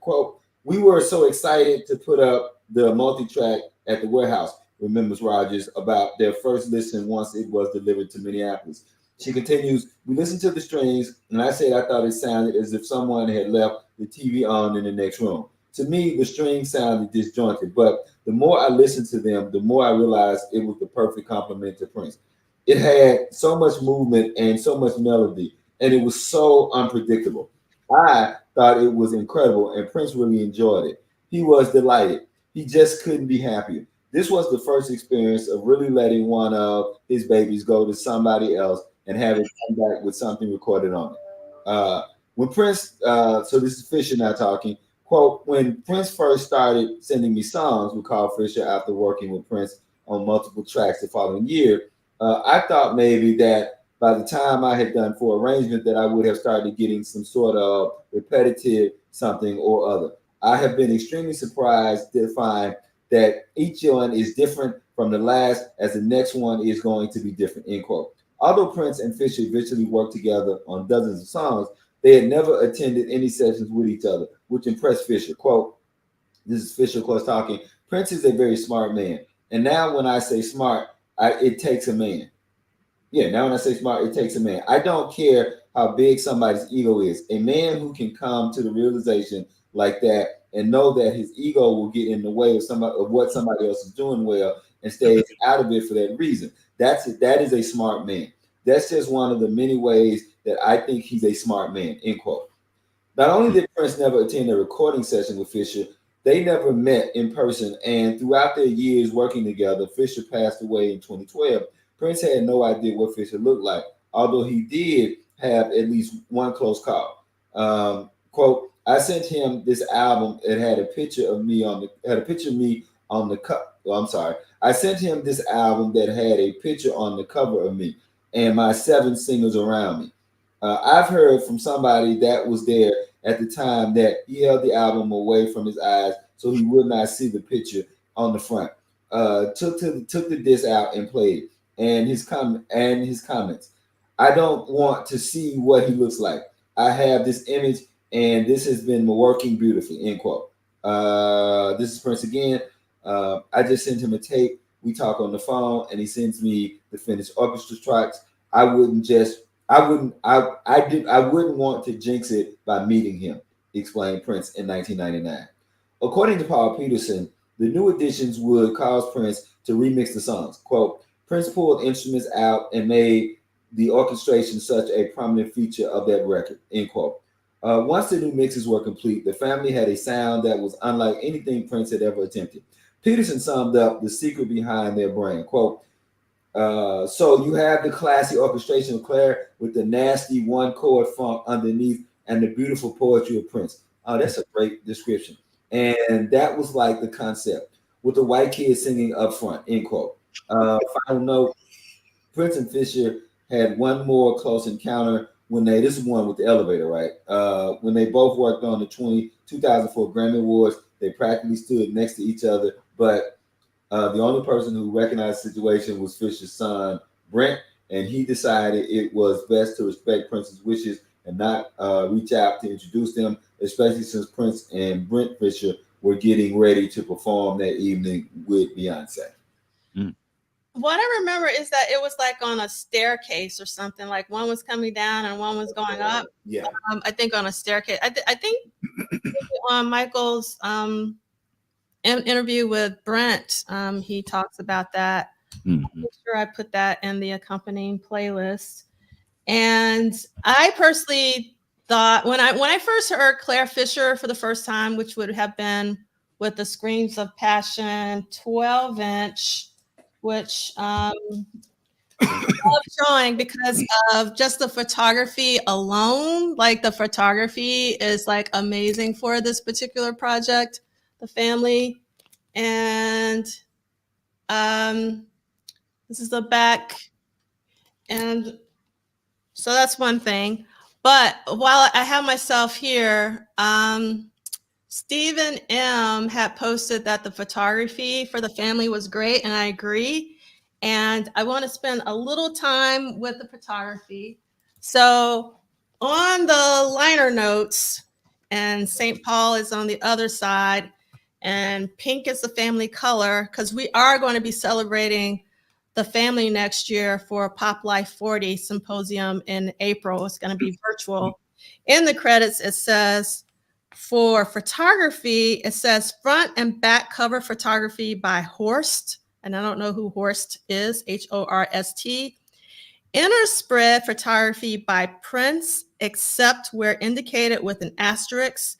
Quote. We were so excited to put up the multi-track at the warehouse, remembers Rogers, about their first listen once it was delivered to Minneapolis. She continues, we listened to the strings, and I said I thought it sounded as if someone had left the TV on in the next room. To me, the strings sounded disjointed, but the more I listened to them, the more I realized it was the perfect complement to Prince. It had so much movement and so much melody, and it was so unpredictable. I thought it was incredible, and Prince really enjoyed it. He was delighted. He just couldn't be happier. This was the first experience of really letting one of his babies go to somebody else and have it come back with something recorded on it. When Prince, so this is Fisher now talking, quote, when Prince first started sending me songs with Carl Fisher after working with Prince on multiple tracks the following year, I thought maybe that by the time I had done 4 arrangements that I would have started getting some sort of repetitive something or other. I have been extremely surprised to find that each one is different from the last, as the next one is going to be different, end quote. Although Prince and Fisher eventually worked together on dozens of songs, they had never attended any sessions with each other, which impressed Fisher. Quote, this is Fisher, of course, talking. Prince is a very smart man. And now when I say smart, it takes a man. Yeah, now when I say smart, it takes a man. I don't care how big somebody's ego is. A man who can come to the realization like that and know that his ego will get in the way of what somebody else is doing well and stays out of it for that reason. That is a smart man. That's just one of the many ways that I think he's a smart man, end quote. Not only did Prince never attend a recording session with Fisher, they never met in person. And throughout their years working together, Fisher passed away in 2012. Prince had no idea what Fisher looked like, although he did have at least one close call. Quote, I sent him this album. It had a picture of me on the cover. Well, I'm sorry. I sent him this album that had a picture on the cover of me and my 7 singers around me. I've heard from somebody that was there at the time that he held the album away from his eyes so he would not see the picture on the front. Took the disc out and played it. And his comments. I don't want to see what he looks like. I have this image, and this has been working beautifully, end quote. This is Prince again. I just sent him a tape. We talk on the phone, and he sends me the finished orchestra tracks. I wouldn't want to jinx it by meeting him, explained Prince in 1999. According to Paul Peterson, the new additions would cause Prince to remix the songs. Quote, Prince pulled instruments out and made the orchestration such a prominent feature of that record, end quote. Once the new mixes were complete, the family had a sound that was unlike anything Prince had ever attempted. Peterson summed up the secret behind their brand. Quote, so you have the classy orchestration of Claire with the nasty 1-chord funk underneath and the beautiful poetry of Prince. That's a great description. And that was like the concept with the white kid singing up front, end quote. Final note, Prince and Fisher had one more close encounter when this is one with the elevator, right? When they both worked on the 2004 Grammy Awards, they practically stood next to each other, but the only person who recognized the situation was Fisher's son, Brent, and he decided it was best to respect Prince's wishes and not reach out to introduce them, especially since Prince and Brent Fisher were getting ready to perform that evening with Beyonce. What I remember is that it was like on a staircase or something. Like one was coming down and one was going up. Yeah. I think on a staircase. I think on Michael's interview with Brent, he talks about that. I'm sure I put that in the accompanying playlist. And I personally thought when I first heard Claire Fisher for the first time, which would have been with the Screams of Passion 12-inch, which I love showing because of just the photography alone. Like the photography is like amazing for this particular project, the family. And this is the back. And so that's one thing. But while I have myself here, Stephen M. had posted that the photography for the family was great, and I agree. And I want to spend a little time with the photography. So on the liner notes, and St. Paul is on the other side, and pink is the family color, because we are going to be celebrating the family next year for a Pop Life 40 symposium in April. It's going to be virtual. In the credits, it says, for photography, it says front and back cover photography by Horst. And I don't know who Horst is, Horst. Inner spread photography by Prince, except where indicated with an asterisk,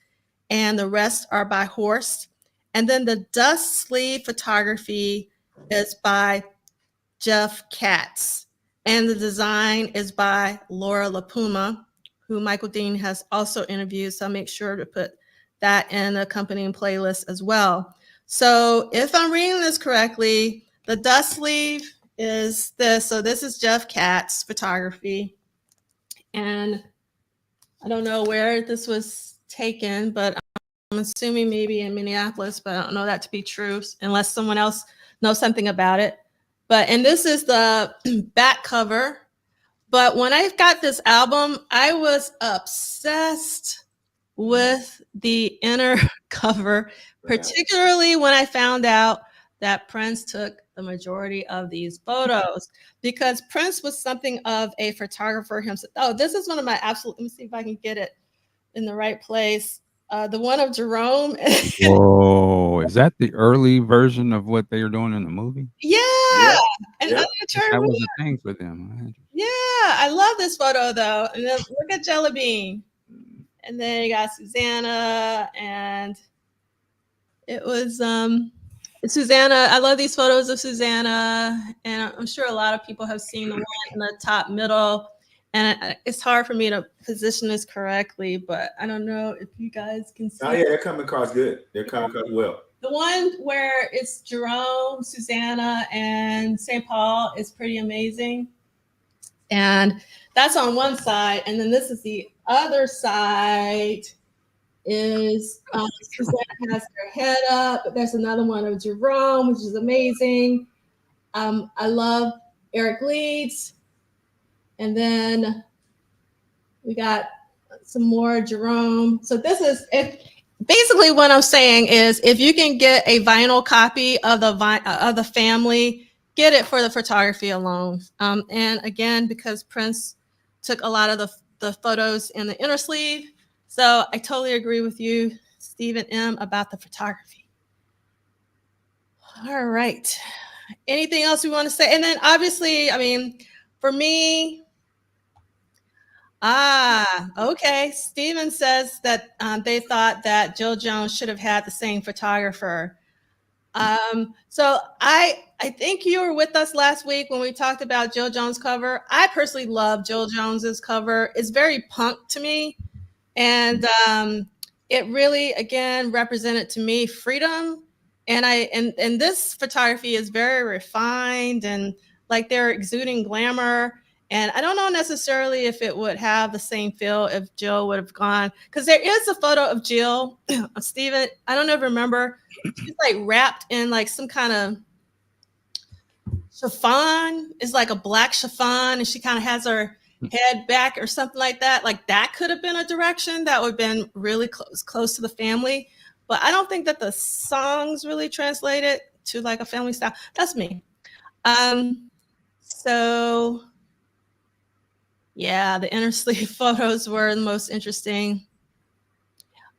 and the rest are by Horst. And then the dust sleeve photography is by Jeff Katz. And the design is by Laura LaPuma, who Michael Dean has also interviewed. So I'll make sure to put that in the accompanying playlist as well. So if I'm reading this correctly, the dust sleeve is this. So this is Jeff Katz photography. And I don't know where this was taken, but I'm assuming maybe in Minneapolis, but I don't know that to be true unless someone else knows something about it. And this is the back cover. But when I got this album, I was obsessed with the inner cover, particularly when I found out that Prince took the majority of these photos, because Prince was something of a photographer himself. Oh, this is one of my absolute, let me see if I can get it in the right place. The one of Jerome. Whoa, is that the early version of what they were doing in the movie? Yeah. And that was a thing for them. Yeah, I love this photo though. And then look at Jelly Bean. And then you got Susanna, and it was Susanna. I love these photos of Susanna, and I'm sure a lot of people have seen the one in the top middle. And it's hard for me to position this correctly, but I don't know if you guys can see. Oh yeah, they're coming across good. They're coming across well. The one where it's Jerome, Susanna, and St. Paul is pretty amazing. And that's on one side. And then this is the other side is Susanna has her head up. There's another one of Jerome, which is amazing. I love Eric Leeds. And then we got some more Jerome. So this is basically what I'm saying is if you can get a vinyl copy of the family, get it for the photography alone. And again, because Prince took a lot of the photos in the inner sleeve. So I totally agree with you, Stephen M., about the photography. All right. Anything else we want to say? And then obviously, I mean, for me, okay. Stephen says that they thought that Jill Jones should have had the same photographer. So I think you were with us last week when we talked about Jill Jones' cover. I personally love Jill Jones's cover. It's very punk to me. And it really, again, represented to me freedom. And this photography is very refined and like they're exuding glamour. And I don't know necessarily if it would have the same feel if Jill would have gone, because there is a photo of Jill, Stephen. I don't know if you remember. She's like wrapped in like some kind of chiffon. It's like a black chiffon, and she kind of has her head back or something like that. Like that could have been a direction that would have been really close to the family. But I don't think that the songs really translated to like a family style. That's me. So yeah, the inner sleeve photos were the most interesting.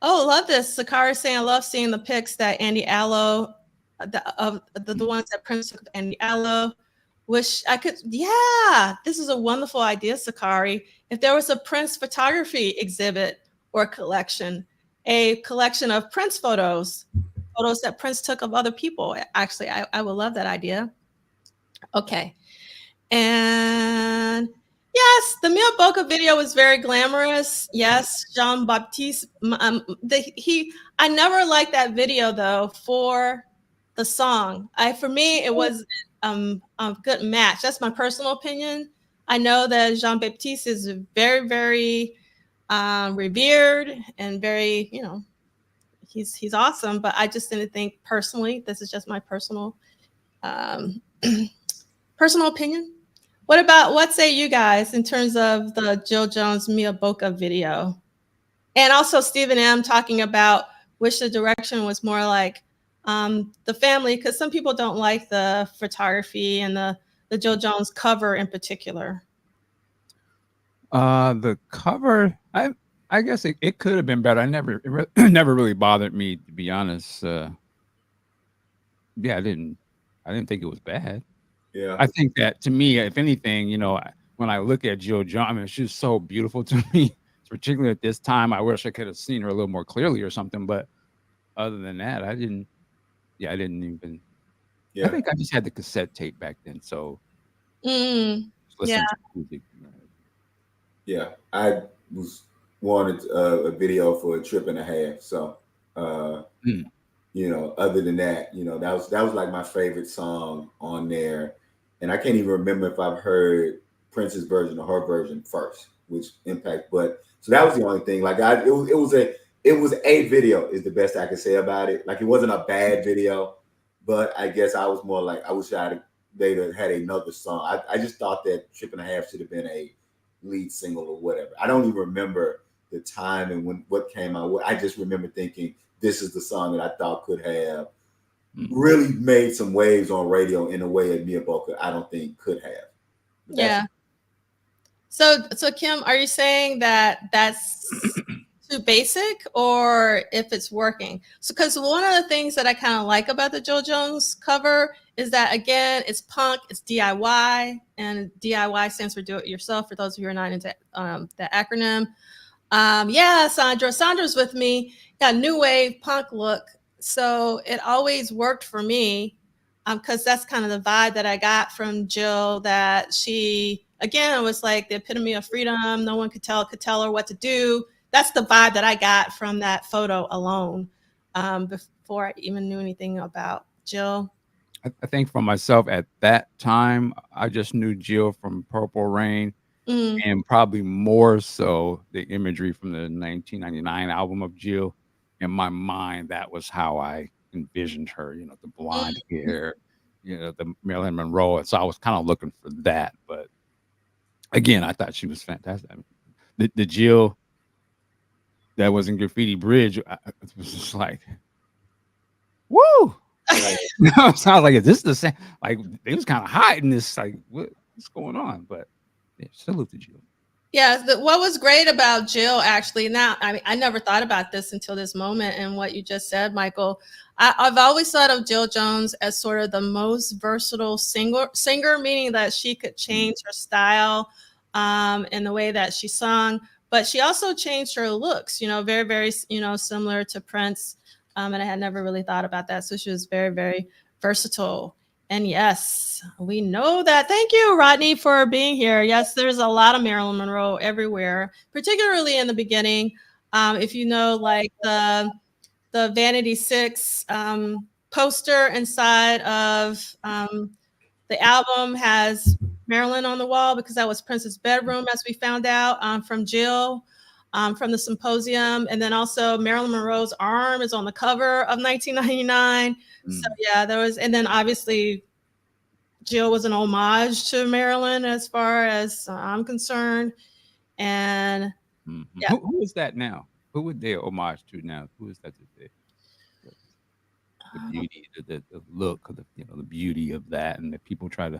Oh, love this. Sakara saying, I love seeing the pics that Andy Allo, the ones that Prince took of Andy Allo. Wish I could, yeah, this is a wonderful idea, Sakari. If there was a Prince photography exhibit or collection, a collection of Prince photos that Prince took of other people, actually, I would love that idea. Okay. And yes, the Mia Boca video was very glamorous. Yes, Jean-Baptiste. I never liked that video though for the song. For me, it was a good match. That's my personal opinion. I know that Jean-Baptiste is very, very revered and very, he's awesome. But I just didn't think personally. This is just my personal personal opinion. What say you guys in terms of the Jill Jones Mia Boca video? And also Stephen M talking about wish the direction was more like the family, because some people don't like the photography and the Jill Jones cover in particular. The cover, I guess it could have been better. It never really bothered me, to be honest. Yeah, I didn't think it was bad. Yeah, I think that to me, if anything, when I look at Jill Jones, I mean, she's so beautiful to me, particularly at this time. I wish I could have seen her a little more clearly or something. But other than that, I didn't even. Yeah. I think I just had the cassette tape back then, so yeah. To music. Yeah, I wanted a video for a trip and a half. So, other than that, that was like my favorite song on there. And I can't even remember if I've heard Prince's version or her version first, which impact. But so that was the only thing. Like it was a video is the best I could say about it. Like it wasn't a bad video, but I guess I was more like I wish they'd had another song. I just thought that Trip and a Half should have been a lead single or whatever. I don't even remember the time and what came out. I just remember thinking this is the song that I thought could have really made some waves on radio in a way that Mia Boca I don't think could have. Yeah. So Kim, are you saying that that's too basic, or if it's working? So because one of the things that I kind of like about the Jill Jones cover is that, again, it's punk, it's DIY, and DIY stands for do it yourself, for those of you who are not into the acronym. Yeah, Sandra's with me. Got new wave punk look. So it always worked for me because that's kind of the vibe that I got from Jill, that she, again, was like the epitome of freedom. No one could tell her what to do. That's the vibe that I got from that photo alone before I even knew anything about Jill. I think for myself at that time, I just knew Jill from Purple Rain and probably more so the imagery from the 1999 album of Jill. In my mind, that was how I envisioned her, the blonde hair, the Marilyn Monroe. And so I was kind of looking for that. But again, I thought she was fantastic. I mean, the Jill that was in Graffiti Bridge, it was just like, woo! I was like, is this the same? Like, it was kind of hiding this, like, what's going on? But yeah, salute to Jill. Yeah, what was great about Jill, actually, now, I mean, I never thought about this until this moment and what you just said, Michael. I've always thought of Jill Jones as sort of the most versatile singer, meaning that she could change her style in the way that she sung, but she also changed her looks, very, very, similar to Prince. And I had never really thought about that. So she was very, very versatile. And yes, we know that. Thank you, Rodney, for being here. Yes, there's a lot of Marilyn Monroe everywhere, particularly in the beginning. If you know, like the Vanity 6 poster inside of the album has Marilyn on the wall because that was Prince's bedroom, as we found out from Jill from the symposium. And then also Marilyn Monroe's arm is on the cover of 1999. So yeah, there was, and then obviously Jill was an homage to Marilyn as far as I'm concerned. And yeah. Who is that now? Who would they homage to now? Who is that today? The beauty, the look, of the the beauty of that, and that people try to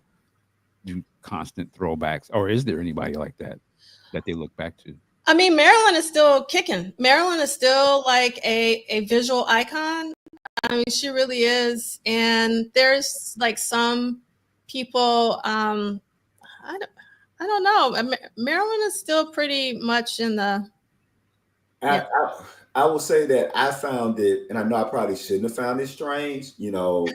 do constant throwbacks. Or is there anybody like that they look back to? I mean, Marilyn is still kicking. Marilyn is still like a visual icon. I mean, she really is. And there's like some people, I don't know. Marilyn is still pretty much in the. Yeah. I will say that I found it, and I know I probably shouldn't have found it strange, So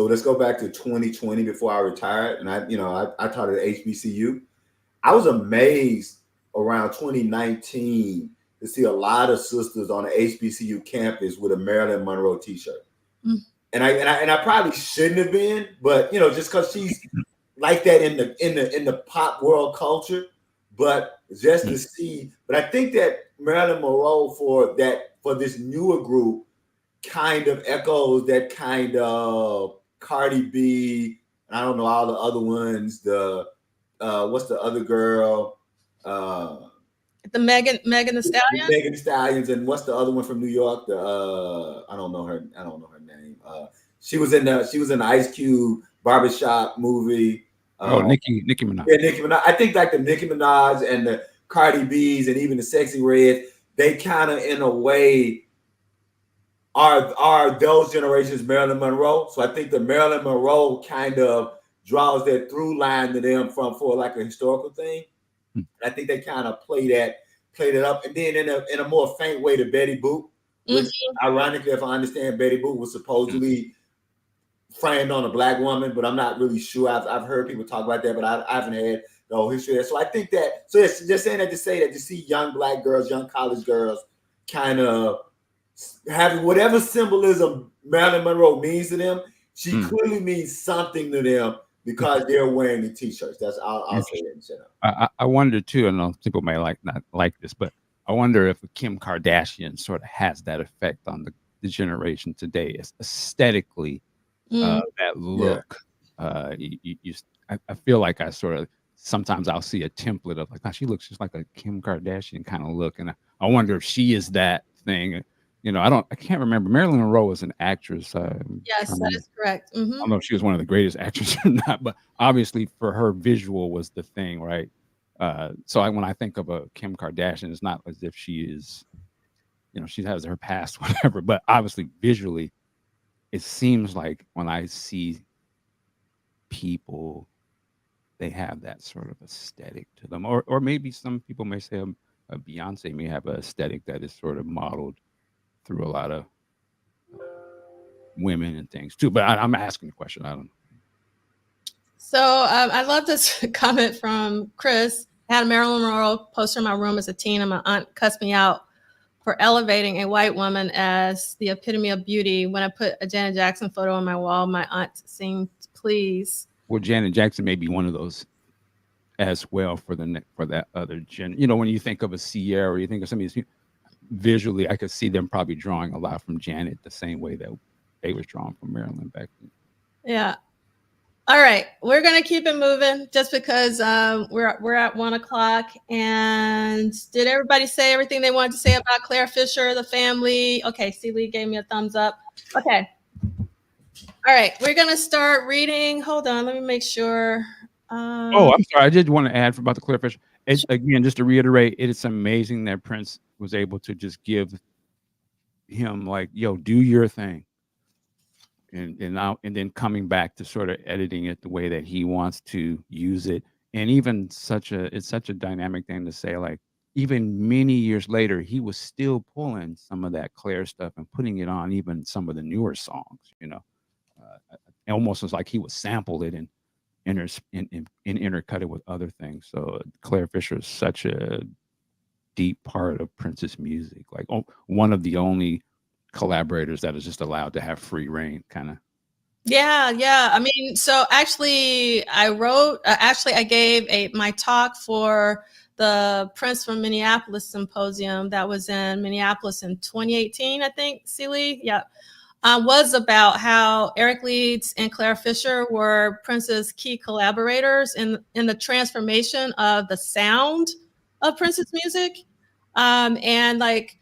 let's go back to 2020 before I retired, and I taught at HBCU. I was amazed around 2019 to see a lot of sisters on the HBCU campus with a Marilyn Monroe T-shirt, and I probably shouldn't have been, but just because she's like that in the pop world culture, but just to see. But I think that Marilyn Monroe for this newer group kind of echoes that kind of Cardi B. I don't know all the other ones. The what's the other girl? The Megan Thee Stallion. Megan Thee Stallions, and what's the other one from New York? The I don't know her name. She was in the Ice Cube barbershop movie. Nicki Minaj. Yeah, Nicki Minaj. I think like the Nicki Minaj and the Cardi B's and even the Sexy Reds, they kind of in a way are those generations Marilyn Monroe. So I think the Marilyn Monroe kind of draws that through line to them for like a historical thing. I think they kind of played it up, and then in a more faint way to Betty Boop, which ironically, if I understand, Betty Boop was supposedly framed on a black woman, but I'm not really sure. I've heard people talk about that, but I haven't had the whole history there. So I think that, so it's just saying that to say that to see young black girls, young college girls kind of having whatever symbolism Marilyn Monroe means to them, she clearly means something to them because they're wearing the T-shirts. That's I'll say that. I wonder too, and people may not like this, but I wonder if Kim Kardashian sort of has that effect on the generation today, aesthetically. That look, I feel like I sort of sometimes I'll see a template of like, oh, she looks just like a Kim Kardashian kind of look, and I wonder if she is that thing. I can't remember. Marilyn Monroe was an actress. Yes, that is correct. I don't know if she was one of the greatest actresses or not, but obviously for her, visual was the thing, right? So when I think of a Kim Kardashian, it's not as if she is, she has her past, whatever, but obviously visually, it seems like when I see people, they have that sort of aesthetic to them, or maybe some people may say a Beyonce may have an aesthetic that is sort of modeled through a lot of women and things too. But I'm asking the question. I don't know. So I love this comment from Chris. I had a Marilyn Monroe poster in my room as a teen, and my aunt cussed me out for elevating a white woman as the epitome of beauty. When I put a Janet Jackson photo on my wall, my aunt seemed pleased. Well, Janet Jackson may be one of those as well for that other gen. When you think of a Sierra, or you think of some of these people, visually, I could see them probably drawing a lot from Janet the same way that they was drawn from Marilyn back then. Yeah. All right, we're gonna keep it moving just because we're at 1 o'clock. And did everybody say everything they wanted to say about Claire Fisher, the family? Okay, see, Liegh gave me a thumbs up. Okay. All right, we're gonna start reading. Hold on, let me make sure. Oh, I'm sorry. I did want to add about the Claire Fisher. Again, just to reiterate, it's amazing that Prince was able to just give him like, yo, do your thing. And then coming back to sort of editing it the way that he wants to use it. And even it's such a dynamic thing to say, like, even many years later, he was still pulling some of that Claire stuff and putting it on even some of the newer songs, almost as like he would sample it and intercut it with other things. So Claire Fisher is such a deep part of Prince's music. Like one of the only collaborators that is just allowed to have free reign, kind of. Yeah. I mean, so actually, I gave my talk for the Prince from Minneapolis symposium that was in Minneapolis in 2018, I think, Liegh? Yeah. Was about how Eric Leeds and Claire Fisher were Prince's key collaborators in the transformation of the sound of Prince's music. And like,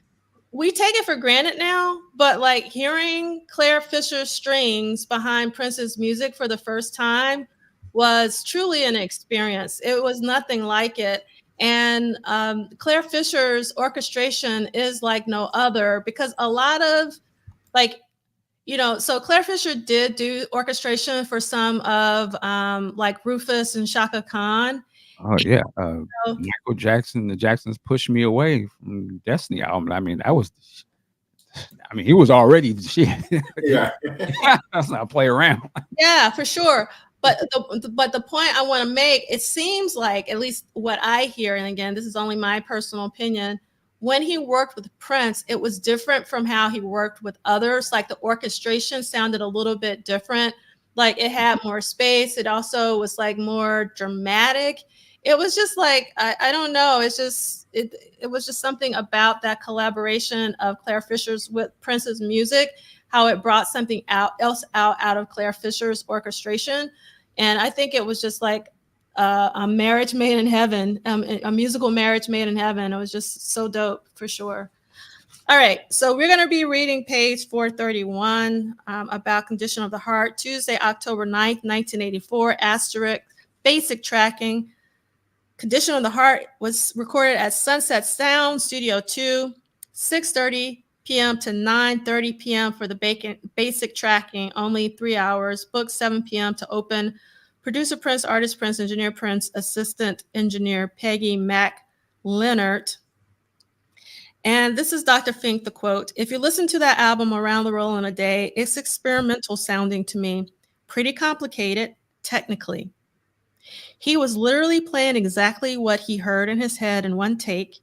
we take it for granted now, but like hearing Claire Fisher's strings behind Prince's music for the first time was truly an experience. It was nothing like it. And Claire Fisher's orchestration is like no other, because a lot of like, so Claire Fisher did do orchestration for some of like Rufus and Shaka Khan. Oh yeah, Michael Jackson. The Jacksons pushed me away from Destiny album. I mean, he was already the shit. Yeah, let's not play around. Yeah, for sure. But the point I want to make, it seems like, at least what I hear, and again, this is only my personal opinion, when he worked with Prince, it was different from how he worked with others. Like the orchestration sounded a little bit different. Like it had more space. It also was like more dramatic. It was just like, I don't know. It's just, it was just something about that collaboration of Claire Fisher's with Prince's music, how it brought something else out of Claire Fisher's orchestration. And I think it was just like a marriage made in heaven, a musical marriage made in heaven. It was just so dope, for sure. All right, so we're going to be reading page 431 about Condition of the Heart, Tuesday, October 9th, 1984, asterisk, basic tracking. Condition of the Heart was recorded at Sunset Sound, Studio 2, 6:30 p.m. to 9:30 p.m. for the basic tracking, only 3 hours. Booked 7 p.m. to open. Producer Prince, artist Prince, engineer Prince, assistant engineer Peggy Mac Leonard. And this is Dr. Fink, the quote: "If you listen to that album Around the World in a Day, it's experimental sounding to me, pretty complicated, technically. He was literally playing exactly what he heard in his head in one take,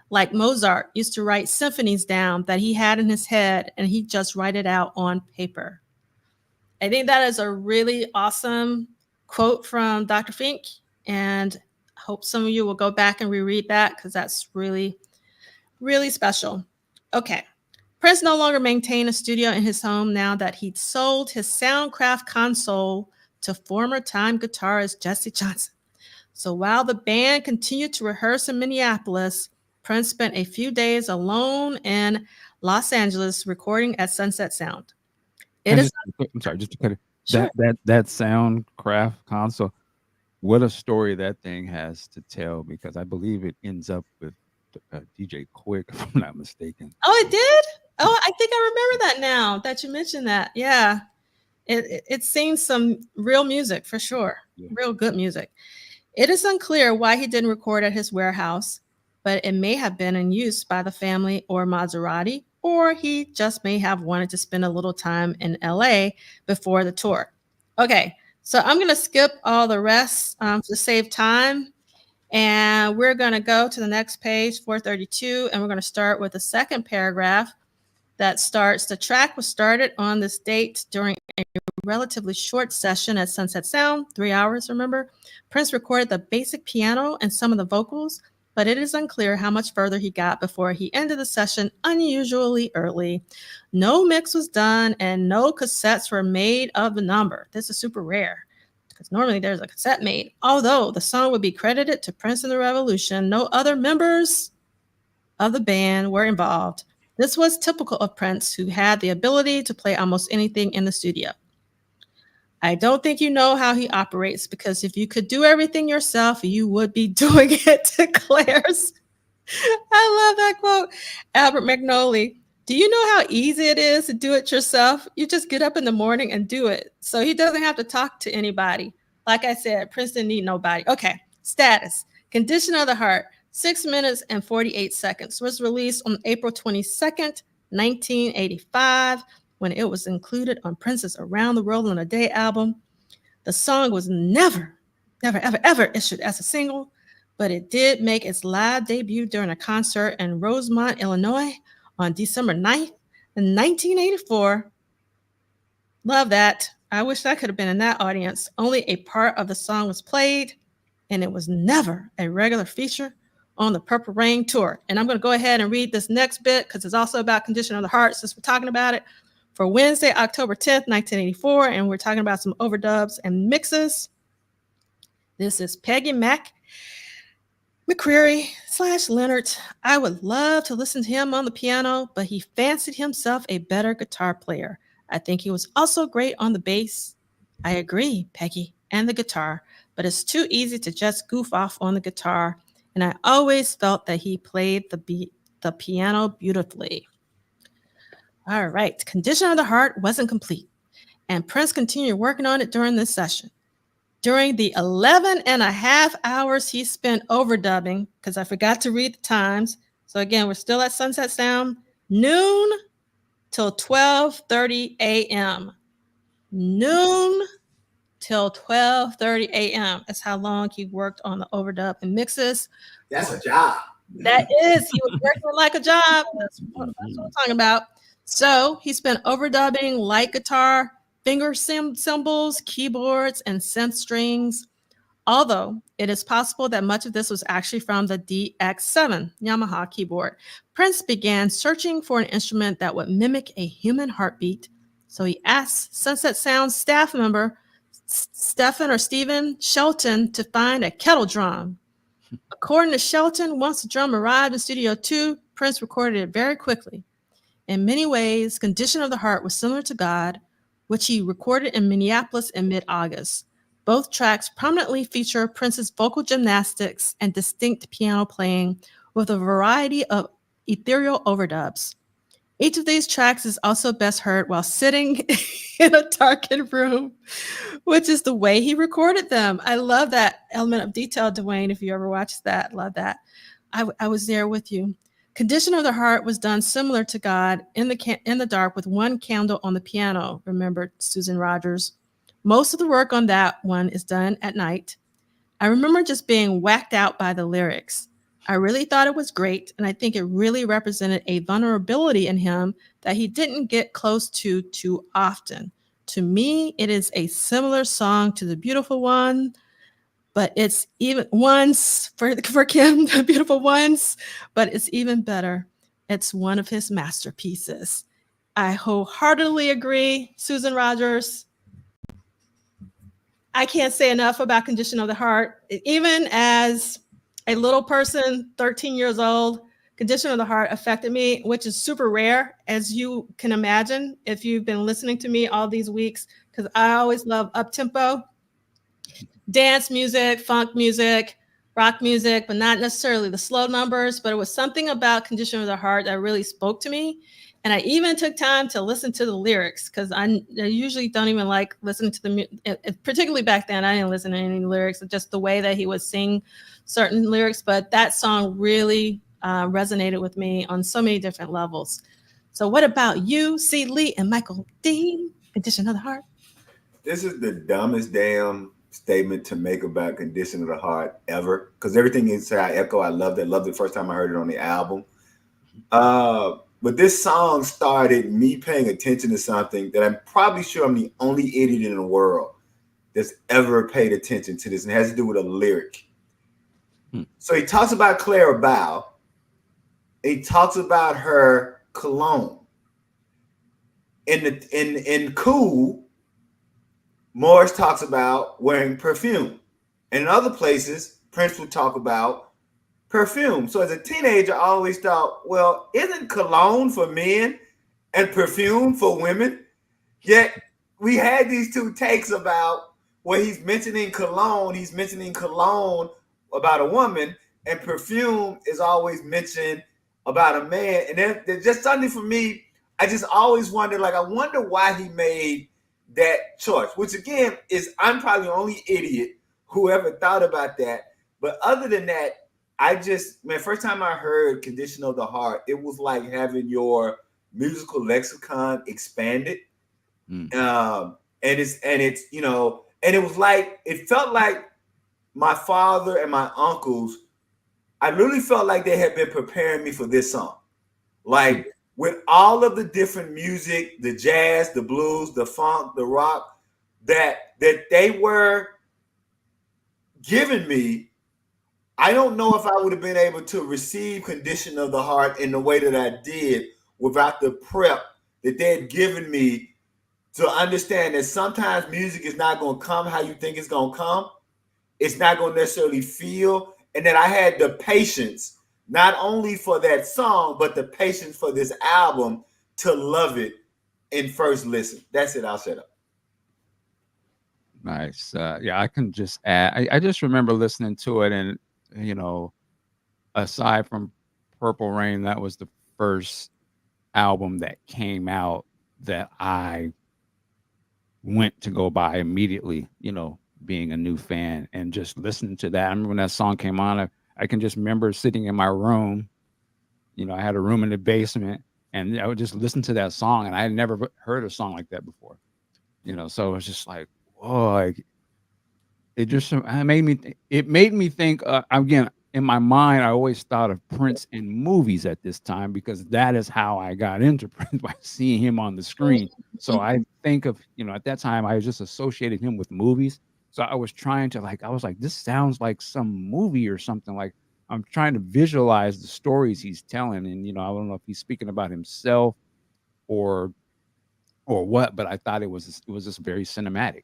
like Mozart used to write symphonies down that he had in his head, and he'd just write it out on paper." I think that is a really awesome quote from Dr. Fink, and I hope some of you will go back and reread that, because that's really, really special. Okay. Prince no longer maintained a studio in his home now that he'd sold his Soundcraft console to former Time guitarist Jesse Johnson. So while the band continued to rehearse in Minneapolis, Prince spent a few days alone in Los Angeles recording at Sunset Sound. I'm sorry, just to cut it. Sure. That Soundcraft console, what a story that thing has to tell, because I believe it ends up with DJ Quick, if I'm not mistaken. Oh, it did? Oh, I think I remember that now that you mentioned that. Yeah. It's seen some real music, for sure. Yeah. Real good music. It is unclear why he didn't record at his warehouse, but it may have been in use by the family or Maserati, or he just may have wanted to spend a little time in LA before the tour. Okay, so I'm going to skip all the rest to save time. And we're going to go to the next page, 432, and we're going to start with the second paragraph that starts: "The track was started on this date during a relatively short session at Sunset Sound, 3 hours, remember? Prince recorded the basic piano and some of the vocals, but it is unclear how much further he got before he ended the session unusually early. No mix was done and no cassettes were made of the number." This is super rare, because normally there's a cassette made. "Although the song would be credited to Prince and the Revolution, no other members of the band were involved. This was typical of Prince, who had the ability to play almost anything in the studio. I don't think you know how he operates, because if you could do everything yourself, you would be doing it," declares. I love that quote. Albert McNolly: "Do you know how easy it is to do it yourself? You just get up in the morning and do it. So he doesn't have to talk to anybody. Like I said, Prince didn't need nobody." Okay, status. Condition of the Heart, 6 minutes and 48 seconds, was released on April 22nd, 1985, when it was included on Prince's Around the World in a Day album. The song was never, ever issued as a single, but it did make its live debut during a concert in Rosemont, Illinois on December 9th, 1984. Love that. I wish I could have been in that audience. Only a part of the song was played, and it was never a regular feature on the Purple Rain tour. And I'm going to go ahead and read this next bit because it's also about Condition of the Heart since we're talking about it. For Wednesday, October 10th, 1984, and we're talking about some overdubs and mixes. This is Peggy McCreary / Leonard. I would love to listen to him on the piano, but he fancied himself a better guitar player. I think he was also great on the bass. I agree, Peggy, and the guitar, but it's too easy to just goof off on the guitar, and I always felt that he played the piano beautifully. All right, Condition of the Heart wasn't complete, and Prince continued working on it during this session. During the 11 and a half hours he spent overdubbing, because I forgot to read the times. So again, we're still at Sunset Sound, noon till 12:30 a.m. Noon till 12:30 a.m. That's how long he worked on the overdub and mixes. That's a job. That is, he was working like a job. That's what I'm talking about. So he spent overdubbing light guitar, finger cymbals, keyboards, and synth strings. Although it is possible that much of this was actually from the DX7 Yamaha keyboard, Prince began searching for an instrument that would mimic a human heartbeat. So he asked Sunset Sound staff member Stephen Shelton to find a kettle drum. According to Shelton, once the drum arrived in Studio 2, Prince recorded it very quickly. In many ways, Condition of the Heart was similar to God, which he recorded in Minneapolis in mid-August. Both tracks prominently feature Prince's vocal gymnastics and distinct piano playing with a variety of ethereal overdubs. Each of these tracks is also best heard while sitting in a darkened room, which is the way he recorded them. I love that element of detail, Duane, if you ever watched that. Love that. I was there with you. Condition of the Heart was done similar to God in the dark with one candle on the piano. Remember Susan Rogers? Most of the work on that one is done at night. I remember just being whacked out by the lyrics. I really thought it was great, and I think it really represented a vulnerability in him that he didn't get close to too often. To me, it is a similar song to The Beautiful One, but it's even once for Kim, The Beautiful Ones, but it's even better. It's one of his masterpieces. I wholeheartedly agree, Susan Rogers. I can't say enough about Condition of the Heart. Even as a little person, 13 years old, Condition of the Heart affected me, which is super rare, as you can imagine, if you've been listening to me all these weeks, because I always love up-tempo, dance music, funk music, rock music, but not necessarily the slow numbers. But it was something about Condition of the Heart that really spoke to me. And I even took time to listen to the lyrics because I usually don't even like listening to the particularly back then. I didn't listen to any lyrics, just the way that he would sing certain lyrics. But that song really resonated with me on so many different levels. So what about you, C. Liegh and Michael D. Condition of the Heart? This is the dumbest damn statement to make about Condition of the Heart ever, because everything inside I echo. I loved it. Loved it the first time I heard it on the album. But this song started me paying attention to something that I'm probably sure I'm the only idiot in the world that's ever paid attention to this, and it has to do with a lyric. So he talks about Clara Bow. He talks about her cologne. In Cool, Morris talks about wearing perfume. And in other places, Prince would talk about perfume. So as a teenager, I always thought, well, isn't cologne for men and perfume for women? Yet we had these two takes about where he's mentioning cologne about a woman, and perfume is always mentioned about a man. And then there's just something for me, I just always wondered, like, I wonder why he made that choice, which again is, I'm probably the only idiot who ever thought about that. But other than that, first time I heard Condition of the Heart, it was like having your musical lexicon expanded. And it felt like my father and my uncles, I really felt like they had been preparing me for this song. Like with all of the different music, the jazz, the blues, the funk, the rock, that they were giving me, I don't know if I would have been able to receive Condition of the Heart in the way that I did without the prep that they had given me to understand that sometimes music is not going to come how you think it's going to come. It's not going to necessarily feel. And that I had the patience, not only for that song, but the patience for this album to love it in first listen. That's it. I'll shut up. Nice. Yeah, I can just add. I just remember listening to it, and aside from Purple Rain, that was the first album that came out that I went to go buy immediately. Being a new fan and just listening to that. I remember when that song came on. I can just remember sitting in my room. I had a room in the basement, and I would just listen to that song, and I had never heard a song like that before. So it was just like, whoa, like it made me think again. In my mind, I always thought of Prince in movies at this time because that is how I got into Prince, by seeing him on the screen. So I think of, at that time I just associated him with movies. So I was trying to I was like, this sounds like some movie or something. Like I'm trying to visualize the stories he's telling. And, I don't know if he's speaking about himself or what, but I thought it was just very cinematic.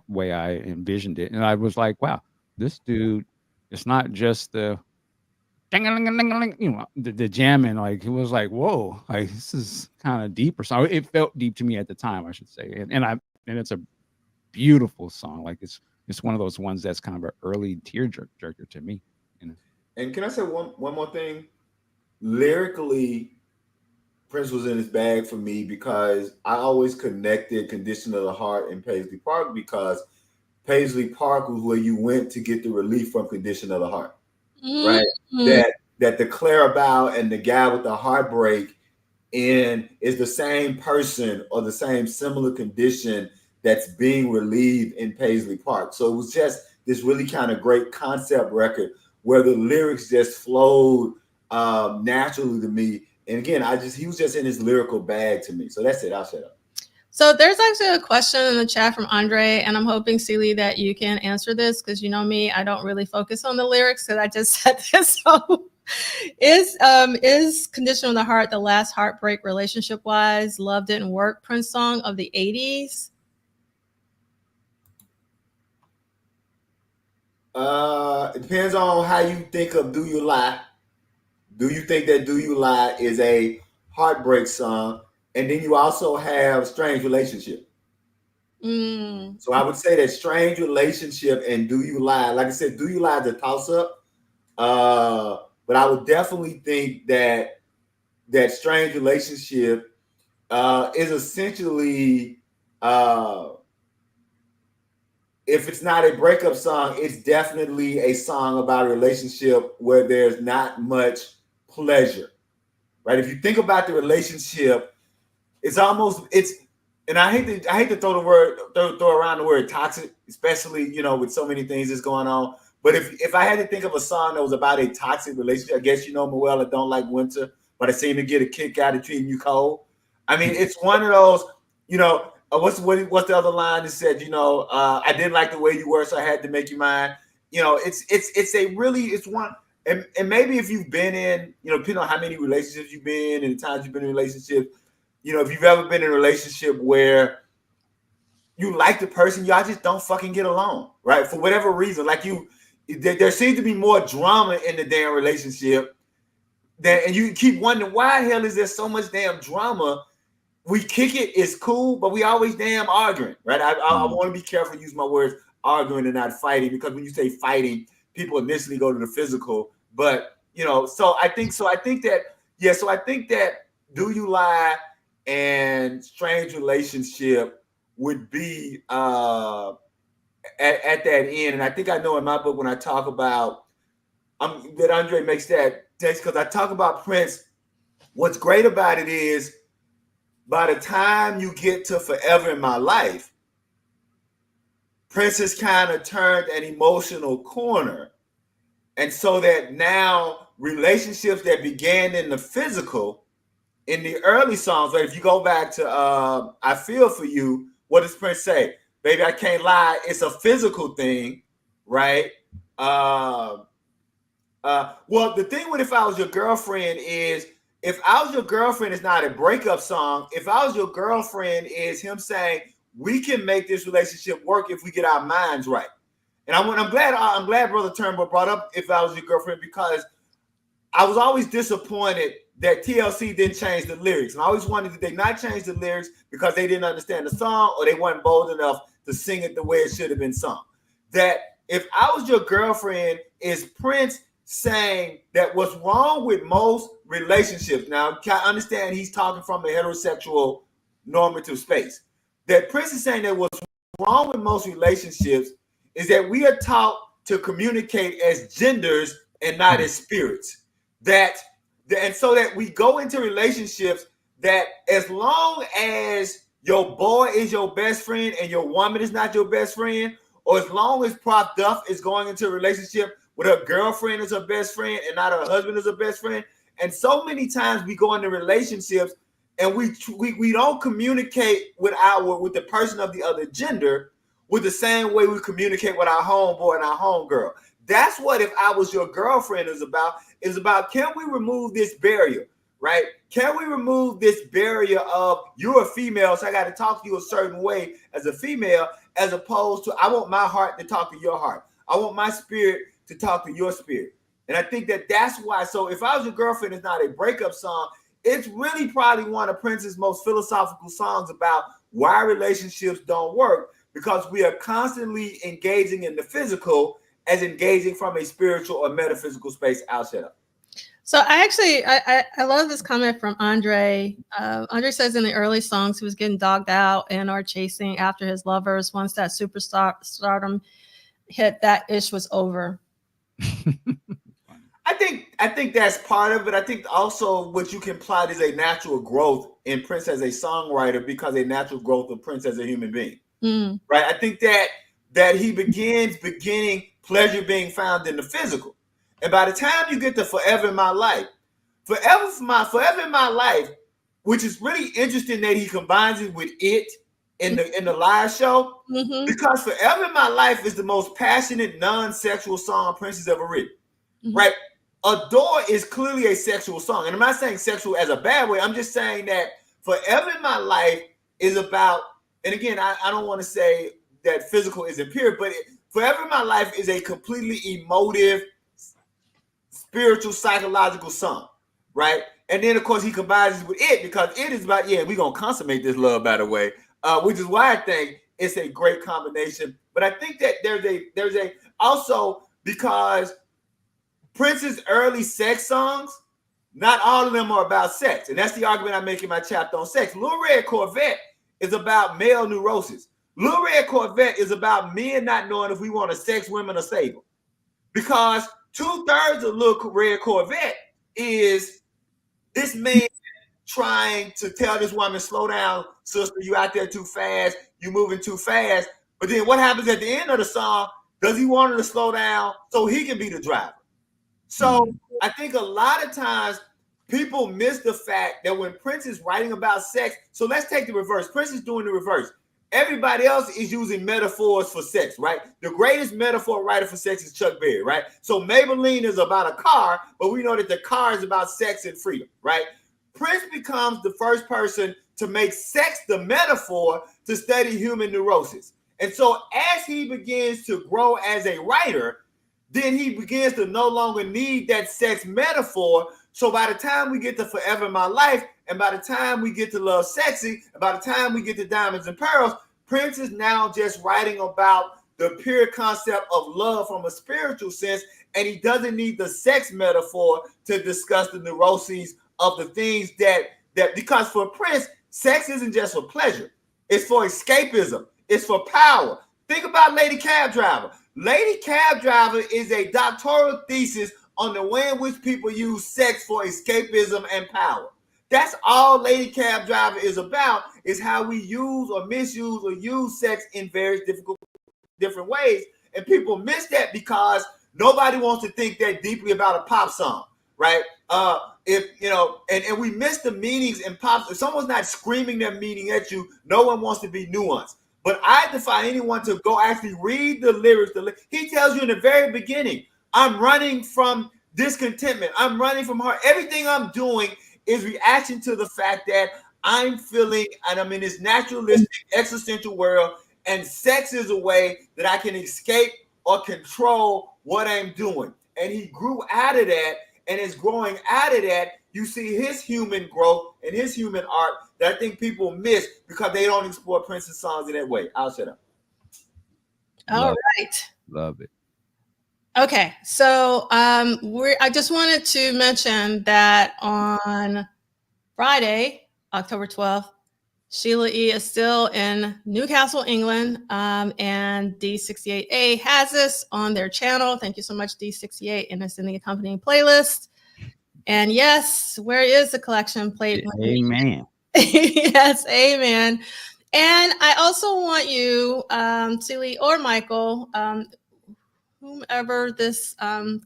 Way I envisioned it, and I was like, "Wow, this dude! It's not just the the jamming. Like it was like, whoa, like this is kind of deep or something. It felt deep to me at the time, I should say, and it's a beautiful song. Like it's one of those ones that's kind of an early tearjerker to me. And can I say one more thing? Lyrically, Prince was in his bag for me because I always connected Condition of the Heart and Paisley Park because Paisley Park was where you went to get the relief from Condition of the Heart, right? That the Clarabelle and the guy with the heartbreak in is the same person or the same similar condition that's being relieved in Paisley Park. So it was just this really kind of great concept record where the lyrics just flowed naturally to me. And again, he was just in his lyrical bag to me. So that's it. I'll shut up. So there's actually a question in the chat from Andre, and I'm hoping, Celie, that you can answer this because you know me, I don't really focus on the lyrics because I just said this. So is Condition of the Heart the last heartbreak relationship-wise, Love Didn't Work Prince song of the 80s? It depends on how you think of Do You Lie. Do you think that Do You Lie is a heartbreak song? And then you also have Strange Relationship. So I would say that Strange Relationship and Do You Lie, like I said, Do You Lie is a toss-up. But I would definitely think that Strange Relationship is essentially, if it's not a breakup song, it's definitely a song about a relationship where there's not much pleasure, right? If you think about the relationship, and I hate to throw around the word toxic, especially with so many things that's going on. But if I had to think of a song that was about a toxic relationship, I guess me well, I don't like winter, but I seem to get a kick out of treating you cold. I mean, it's one of those, what's the other line that said, I didn't like the way you were, so I had to make you mine. It's one, and maybe if you've been in, depending on how many relationships you've been in and the times you've been in relationships, if you've ever been in a relationship where you like the person, y'all just don't fucking get along, right? For whatever reason, there seems to be more drama in the damn relationship and you keep wondering why the hell is there so much damn drama? We kick it's cool, but we always damn arguing, right? I want to be careful, use my words, arguing and not fighting, because when you say fighting, people initially go to the physical. But so I think that Do You Lie and Strange Relationship would be at that end. And I think I know in my book when I talk about that Andre makes that text, because I talk about Prince. What's great about it is by the time you get to Forever in My Life, Prince has kind of turned an emotional corner. And so that now relationships that began in the physical, in the early songs, right? If you go back to I Feel For You, what does Prince say? Baby, I can't lie, it's a physical thing, right? Well, the thing with If I Was Your Girlfriend is, If I Was Your Girlfriend is not a breakup song. If I Was Your Girlfriend is him saying, we can make this relationship work if we get our minds right. And I'm glad Brother Turnbull brought up If I Was Your Girlfriend, because I was always disappointed that TLC didn't change the lyrics. And I always wondered, did they not change the lyrics because they didn't understand the song, or they weren't bold enough to sing it the way it should have been sung? That If I Was Your Girlfriend is Prince saying that what's wrong with most relationships, now I understand he's talking from a heterosexual normative space, that Prince is saying that what's wrong with most relationships is that we are taught to communicate as genders and not as spirits. And so that we go into relationships that as long as your boy is your best friend and your woman is not your best friend, or as long as Prof Duff is going into a relationship with her girlfriend as her best friend and not her husband as her best friend. And so many times we go into relationships and we don't communicate with the person of the other gender with the same way we communicate with our homeboy and our homegirl. That's what If I Was Your Girlfriend is about. Is about, can we remove this barrier, right? Can we remove this barrier of, you're a female, so I got to talk to you a certain way as a female, as opposed to, I want my heart to talk to your heart. I want my spirit to talk to your spirit. And I think that that's why. So If I Was Your Girlfriend is not a breakup song. It's really probably one of Prince's most philosophical songs about why relationships don't work, because we are constantly engaging in the physical as engaging from a spiritual or metaphysical space. I'll shut up. So I love this comment from Andre. Andre says in the early songs he was getting dogged out and or chasing after his lovers. Once that stardom hit, that ish was over. I think that's part of it. I think also what you can plot is a natural growth in Prince as a songwriter, because a natural growth of Prince as a human being. Right? I think that he beginning pleasure being found in the physical. And by the time you get to Forever in My Life, Forever in My Life, which is really interesting that he combines it with It in the live show, because Forever in My Life is the most passionate non-sexual song Prince has ever written. Right? Adore is clearly a sexual song. And I'm not saying sexual as a bad way. I'm just saying that Forever in My Life is about, and again, I don't want to say that physical is impure, but Forever in My Life is a completely emotive, spiritual, psychological song, right? And then, of course, he combines it with It, because It is about, we're going to consummate this love, by the way, which is why I think it's a great combination. But I think that there's a also, because Prince's early sex songs, not all of them are about sex. And that's the argument I make in my chapter on sex. Little Red Corvette is about male neurosis. Little Red Corvette is about men not knowing if we want to sex women or save them. Because 2/3 of Little Red Corvette is this man trying to tell this woman, slow down, sister, you out there too fast, you moving too fast. But then what happens at the end of the song? Does he want her to slow down so he can be the driver? So I think a lot of times people miss the fact that when Prince is writing about sex, so let's take the reverse. Prince is doing the reverse. Everybody else is using metaphors for sex, right? The greatest metaphor writer for sex is Chuck Berry, right? So Maybelline is about a car, but we know that the car is about sex and freedom, right? Prince becomes the first person to make sex the metaphor to study human neurosis. And so as he begins to grow as a writer, then he begins to no longer need that sex metaphor. So by the time we get to Forever in My Life, and by the time we get to Love Sexy, and by the time we get to Diamonds and Pearls, Prince is now just writing about the pure concept of love from a spiritual sense, and he doesn't need the sex metaphor to discuss the neuroses of the things that because for Prince, sex isn't just for pleasure. It's for escapism. It's for power. Think about Lady Cab Driver. Lady Cab Driver is a doctoral thesis on the way in which people use sex for escapism and power. That's all Lady Cab Driver is about, is how we use or misuse or use sex in various difficult different ways. And people miss that because nobody wants to think that deeply about a pop song, right? If you know, and we miss the meanings in pop. If someone's not screaming their meaning at you, no one wants to be nuanced. But I defy anyone to go actually read the lyrics. He tells you in the very beginning, I'm running from discontentment. I'm running from heart. Everything I'm doing is reaction to the fact that I'm feeling, and I'm in this naturalistic existential world, and sex is a way that I can escape or control what I'm doing. And he grew out of that, and is growing out of that. You see his human growth and his human art that I think people miss because they don't explore Prince's songs in that way. I'll shut up. All right. Love it. Okay, so I just wanted to mention that on Friday, October 12th, Sheila E. is still in Newcastle, England, and D68A has this on their channel. Thank you so much, D68, and it's in the accompanying playlist. And yes, where is the collection plate? Amen. Yes, amen. And I also want you, Celie or Michael, whomever this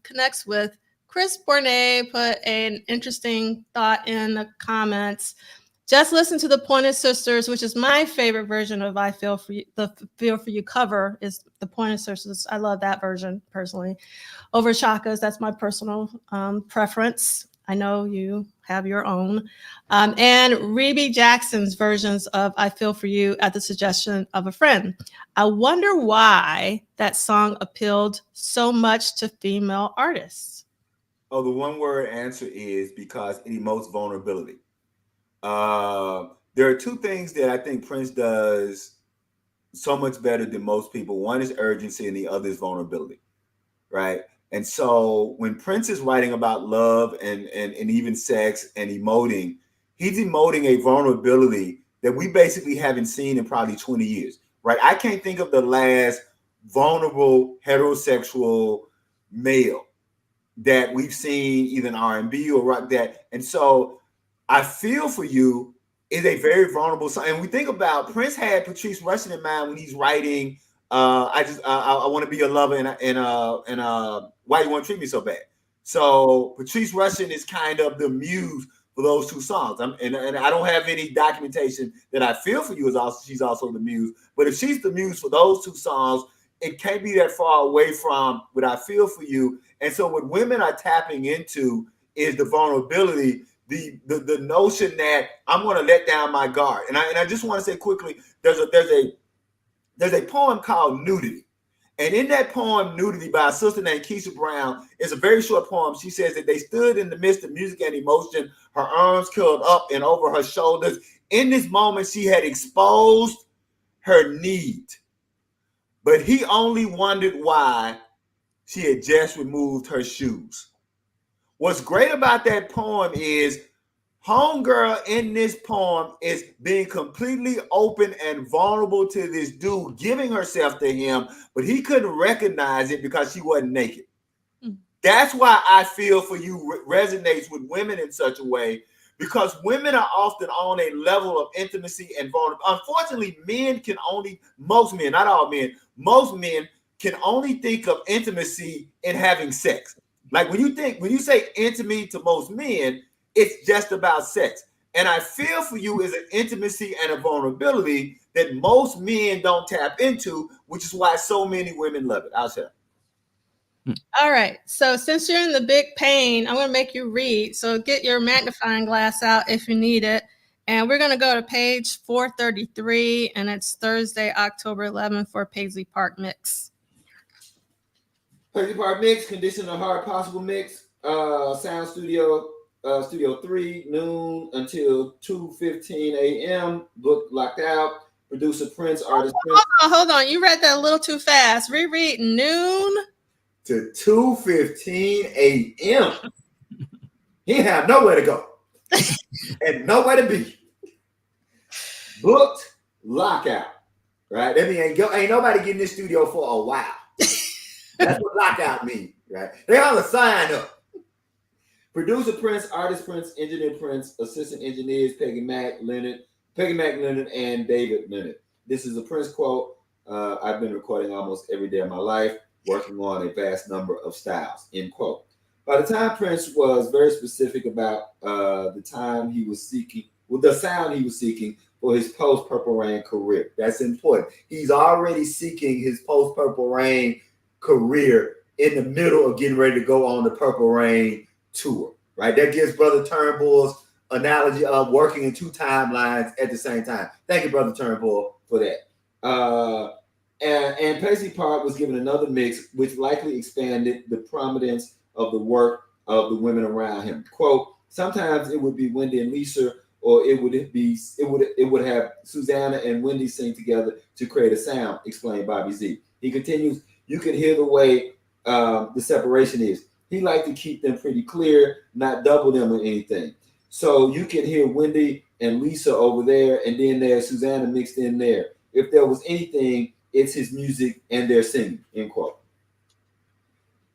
connects with, Chris Bournet put an interesting thought in the comments. Just listen to the Pointed Sisters, which is my favorite version of I Feel For You. The Feel For You cover is the Pointed Sisters. I love that version personally. Over Chaka's, that's my personal preference. I know you have your own. And Rebe Jackson's versions of I Feel For You at the suggestion of a friend. I wonder why that song appealed so much to female artists. Oh, the one word answer is because it emotes vulnerability. There are two things that I think Prince does so much better than most people. One is urgency and the other is vulnerability, right? And so when Prince is writing about love and even sex and emoting, he's emoting a vulnerability that we basically haven't seen in probably 20 years, right? I can't think of the last vulnerable heterosexual male that we've seen either in R&B or rock that. And so I Feel For You is a very vulnerable song. And we think about Prince had Patrice Rushen in mind when he's writing I Want to Be Your Lover and Why You Want to Treat Me So Bad. So Patrice Rushen is kind of the muse for those two songs. And I don't have any documentation that I Feel For You is also, she's also the muse. But if she's the muse for those two songs, it can't be that far away from what I Feel For You. And so what women are tapping into is the vulnerability, the notion that I'm going to let down my guard. And I just want to say quickly, there's a poem called Nudity. And in that poem, Nudity, by a sister named Keisha Brown, is a very short poem. She says that they stood in the midst of music and emotion, her arms curled up and over her shoulders. In this moment, she had exposed her need. But he only wondered why she had just removed her shoes. What's great about that poem is homegirl in this poem is being completely open and vulnerable to this dude, giving herself to him, but he couldn't recognize it because she wasn't naked. That's why I Feel For You resonates with women in such a way, because women are often on a level of intimacy and vulnerability. Unfortunately, most men, not all men, most men can only think of intimacy in having sex. Like when you say intimate to most men, it's just about sex. And I Feel For You is an intimacy and a vulnerability that most men don't tap into, which is why so many women love it. I'll share. All right. So since you're in the big pain, I'm going to make you read. So get your magnifying glass out if you need it. And we're going to go to page 433, and it's Thursday, October 11th for Paisley Park Mix. Paisley Park Mix, condition of hard possible mix, sound studio. Studio 3, noon until 2:15 a.m. Book locked out. Producer Prince, artist Prince. Hold on. You read that a little too fast. Reread noon to 2:15 a.m. He have nowhere to go and nowhere to be. Booked lockout. Right? That means ain't nobody getting in this studio for a while. That's what lockout means, right? They all sign up. Producer Prince, artist Prince, engineer Prince, assistant engineers Peggy Mac, Leonard, and David Leonard. This is a Prince quote. I've been recording almost every day of my life, working on a vast number of styles, end quote. By the time Prince was very specific about the time he was seeking, well, the sound he was seeking for his post Purple Rain career. That's important. He's already seeking his post Purple Rain career in the middle of getting ready to go on the Purple Rain tour, right? That gives Brother Turnbull's analogy of working in two timelines at the same time. Thank you, Brother Turnbull, for that. And Paisley Park was given another mix, which likely expanded the prominence of the work of the women around him. Quote, sometimes it would be Wendy and Lisa, or it would have Susanna and Wendy sing together to create a sound, explained Bobby Z. He continues, you can hear the way the separation is. He liked to keep them pretty clear, not double them or anything. So you can hear Wendy and Lisa over there, and then there's Susanna mixed in there. If there was anything, it's his music and their singing, end quote.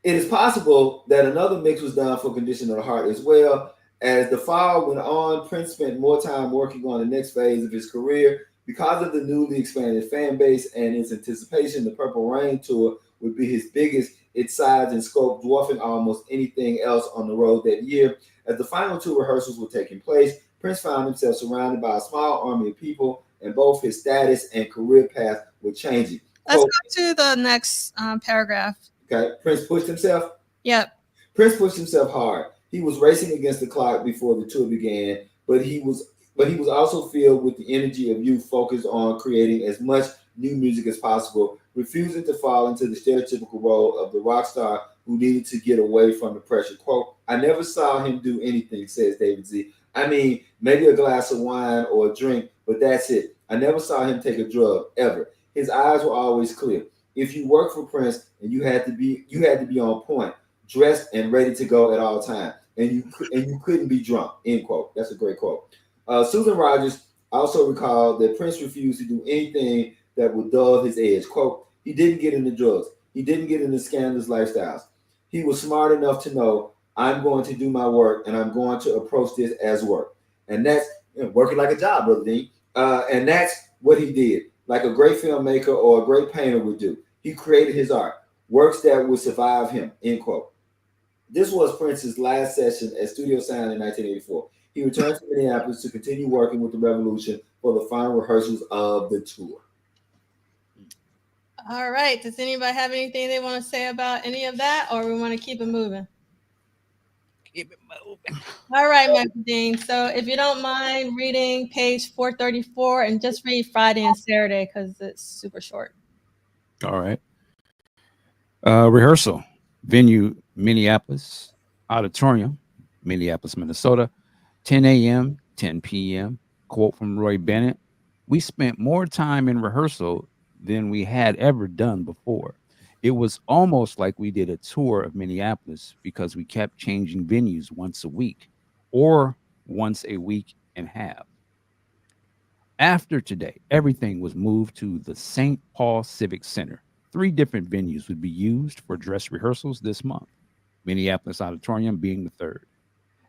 It is possible that another mix was done for Condition of the Heart as well. As the fall went on, Prince spent more time working on the next phase of his career. Because of the newly expanded fan base and its anticipation, the Purple Rain tour would be his biggest, its size and scope dwarfing almost anything else on the road that year. As the final two rehearsals were taking place, Prince found himself surrounded by a small army of people, and both his status and career path were changing. Let's go to the next paragraph. Okay, Prince pushed himself? Yep. Prince pushed himself hard. He was racing against the clock before the tour began, but he was also filled with the energy of youth focused on creating as much new music as possible, refusing to fall into the stereotypical role of the rock star who needed to get away from the pressure. Quote, I never saw him do anything, says David Z. I mean, maybe a glass of wine or a drink, but that's it. I never saw him take a drug, ever. His eyes were always clear. If you worked for Prince, and you had to be on point, dressed and ready to go at all times, and you couldn't be drunk, end quote. That's a great quote. Susan Rogers also recalled that Prince refused to do anything that would dull his edge. Quote, he didn't get into drugs. He didn't get into scandalous lifestyles. He was smart enough to know, I'm going to do my work, and I'm going to approach this as work. And that's working like a job, Brother Dean. And that's what he did, like a great filmmaker or a great painter would do. He created his art, works that would survive him, end quote. This was Prince's last session at Studio Sound in 1984. He returned to Minneapolis to continue working with the Revolution for the final rehearsals of the tour. All right. Does anybody have anything they want to say about any of that, or we want to keep it moving? Keep it moving. All right, Michael Dean. So if you don't mind reading page 434 and just read Friday and Saturday because it's super short. All right. Rehearsal. Venue, Minneapolis. Auditorium, Minneapolis, Minnesota. 10 a.m., 10 p.m. Quote from Roy Bennett. We spent more time in rehearsal than we had ever done before. It was almost like we did a tour of Minneapolis because we kept changing venues once a week or once a week and a half. After today, everything was moved to the St. Paul Civic Center. 3 different venues would be used for dress rehearsals this month, Minneapolis Auditorium being the third.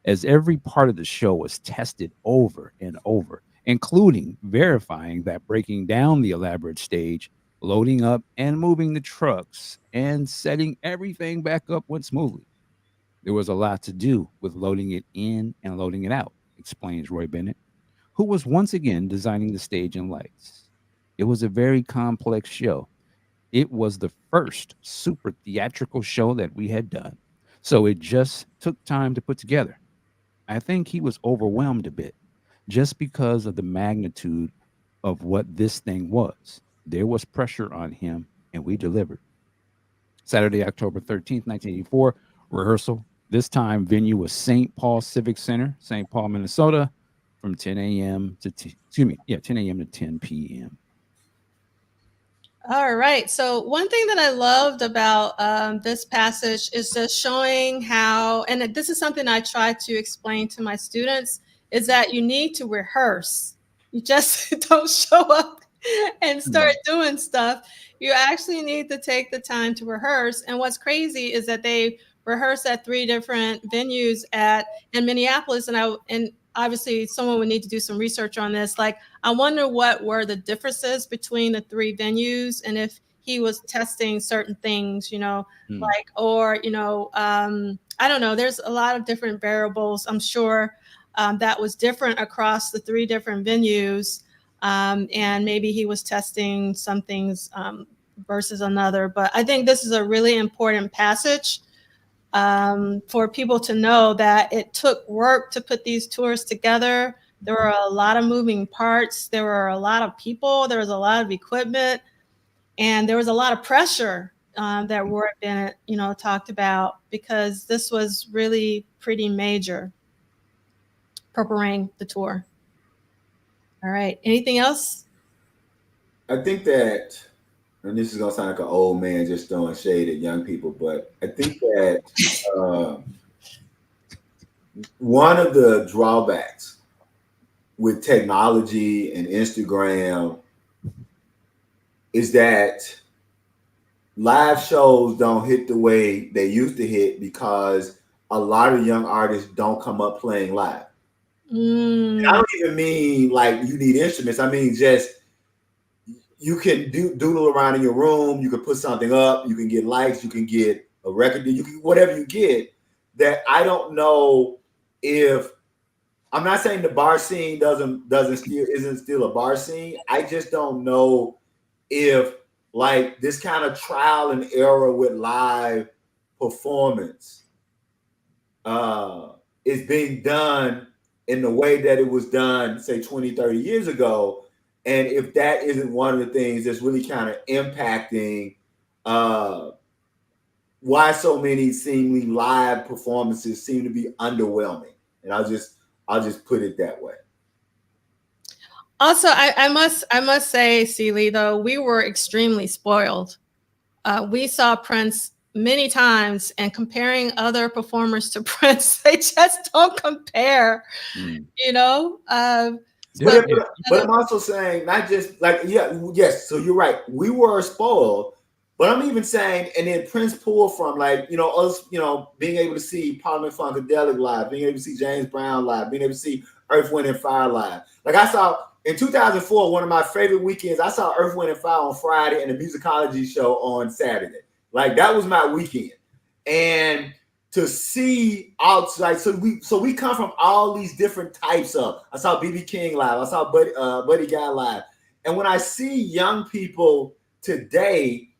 As every part of the show was tested over and over, including verifying that breaking down the elaborate stage, loading up and moving the trucks, and setting everything back up went smoothly. There was a lot to do with loading it in and loading it out, explains Roy Bennett, who was once again designing the stage and lights. It was a very complex show. It was the first super theatrical show that we had done, so it just took time to put together. I think he was overwhelmed a bit just because of the magnitude of what this thing was. There was pressure on him, and we delivered. Saturday, October 13th, 1984, rehearsal. This time, venue was St. Paul Civic Center, St. Paul, Minnesota, from 10 a.m. to 10 a.m. to 10 p.m. All right. So one thing that I loved about this passage is just showing how, and this is something I try to explain to my students, is that you need to rehearse. You just don't show up and start doing stuff. You actually need to take the time to rehearse. And what's crazy is that they rehearse at 3 different venues in Minneapolis, and obviously someone would need to do some research on this. Like, I wonder what were the differences between the three venues, and if he was testing certain things, like, or, I don't know. There's a lot of different variables, I'm sure, that was different across the three different venues. And maybe he was testing some things versus another. But I think this is a really important passage for people to know that it took work to put these tours together. There were a lot of moving parts. There were a lot of people. There was a lot of equipment. And there was a lot of pressure that Roy Bennett, talked about, because this was really pretty major, preparing the tour. All right. Anything else? I think that, and this is gonna sound like an old man just throwing shade at young people, but I think that one of the drawbacks with technology and Instagram is that live shows don't hit the way they used to hit, because a lot of young artists don't come up playing live. I don't even mean like you need instruments. I mean just you can doodle around in your room. You can put something up. You can get likes. You can get a record. You can whatever you get. That I don't know if I'm not saying the bar scene isn't still a bar scene. I just don't know if like this kind of trial and error with live performance is being done in the way that it was done, say 20, 30 years ago. And if that isn't one of the things that's really kind of impacting why so many seemingly live performances seem to be underwhelming. And I'll just put it that way. Also, I must say, Liegh, though, we were extremely spoiled. We saw Prince many times, and comparing other performers to Prince, they just don't compare. But I'm also saying not just like yes. So you're right. We were spoiled, but I'm even saying, and then Prince pulled from like us, being able to see Parliament Funkadelic live, being able to see James Brown live, being able to see Earth, Wind and Fire live. Like I saw in 2004, one of my favorite weekends. I saw Earth, Wind and Fire on Friday and the Musicology show on Saturday. Like that was my weekend, and to see outside, so we come from all these different types of. I saw BB King live. I saw Buddy Guy live, and when I see young people today,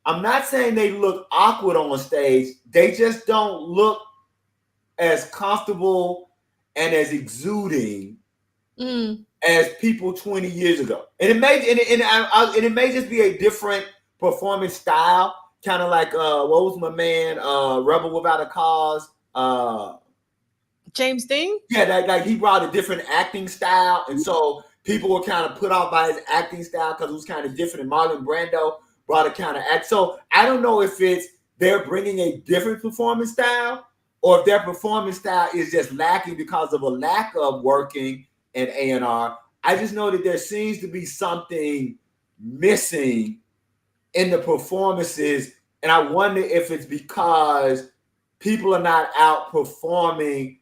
I'm not saying they look awkward on stage. They just don't look as comfortable and as exuding as people 20 years ago. And it may just be a different performance style. Kind of like what was my man Rebel Without a Cause, James Dean? Yeah, like he brought a different acting style, and so people were kind of put off by his acting style because it was kind of different. And Marlon Brando brought a kind of act. So I don't know if it's they're bringing a different performance style, or if their performance style is just lacking because of a lack of working in A&R. I just know that there seems to be something missing in the performances, and I wonder if it's because people are not out performing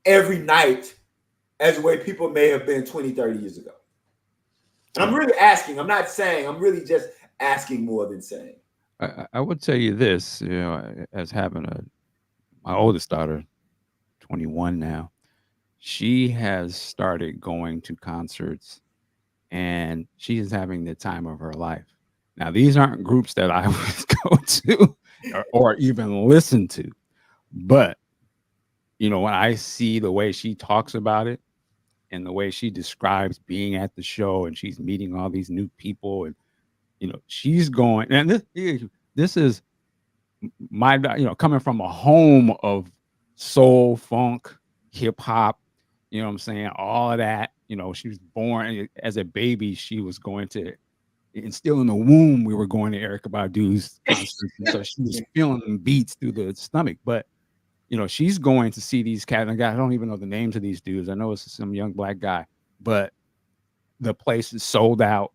every night as the way people may have been 20, 30 years ago. And I'm really asking, I'm not saying, I'm really just asking more than saying. I would tell you this, as having my oldest daughter, 21 now, she has started going to concerts and she is having the time of her life. Now, these aren't groups that I would go to or even listen to, but when I see the way she talks about it and the way she describes being at the show, and she's meeting all these new people, and she's going, and this is my coming from a home of soul, funk, hip hop, what I'm saying, all of that. She was born as a baby. She was going to. And still in the womb, we were going to Erykah Badu's concerts, and so she was feeling beats through the stomach. But she's going to see these cats. And I don't even know the names of these dudes. I know it's some young black guy, but the place is sold out.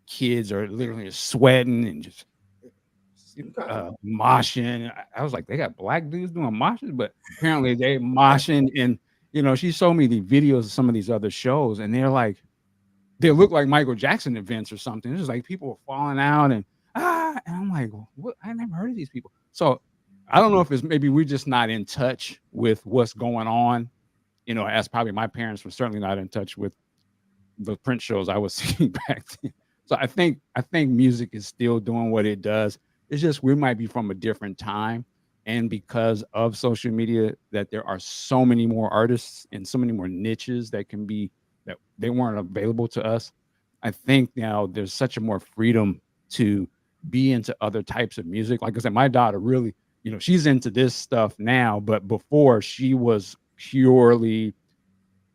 Kids are literally sweating and just moshing. I was like, they got black dudes doing moshes, but apparently they moshing, and you know, she showed me the videos of some of these other shows, and they're like, they look like Michael Jackson events or something. It's just like people are falling out and I'm like, what? I never heard of these people. So I don't know if it's maybe we're just not in touch with what's going on. You know, as probably my parents were certainly not in touch with the print shows I was seeing back then. So I think music is still doing what it does. It's just we might be from a different time. And because of social media, that there are so many more artists and so many more niches that can be that they weren't available to us. I think now there's such a more freedom to be into other types of music. Like I said, my daughter really, you know, she's into this stuff now, but before she was purely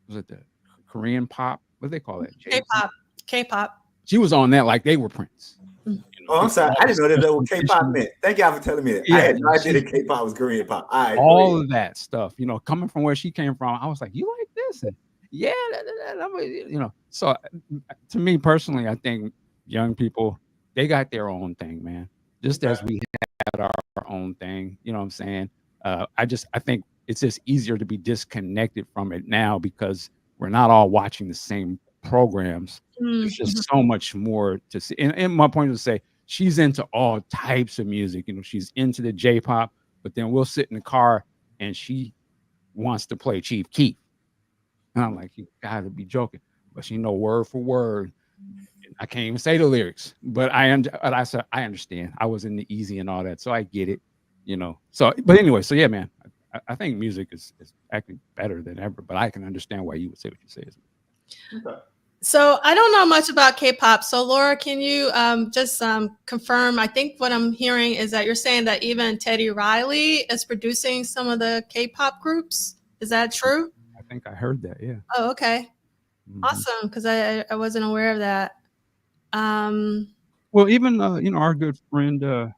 was it the Korean pop? What do they call that? K-pop. K-pop. She was on that like they were Prince. Mm. You know, Oh, I'm sorry. I didn't know that what special K-pop edition. meant. Thank y'all for telling me that. I Yeah, had no idea she- that K-pop was Korean pop. All right, go all ahead. of that stuff, you know, coming from where she came from, I was like, you like this? And yeah, you know. So to me personally, I think young people, they got their own thing, man. Just as we had our own thing, you know what I'm saying? I think it's just easier to be disconnected from it now because we're not all watching the same programs. There's Mhm. just so much more to see. And my point is to say she's into all types of music. You know, she's into the J-pop, but then we'll sit in the car and she wants to play Chief Keef. And I'm like, you gotta be joking. But she know word for word. I can't even say the lyrics, but I said I understand. I was in the easy and all that, so I get it, you know. So, but anyway, so yeah, man, I think music is actually better than ever. But I can understand why you would say what you say. Okay. So I don't know much about K-pop. So Laura, can you just confirm? I think what I'm hearing is that you're saying that even Teddy Riley is producing some of the K-pop groups. Is that true? I think I heard that. Yeah. Oh, okay. Mhm. Awesome. Because I wasn't aware of that. Well, even you know, our good friend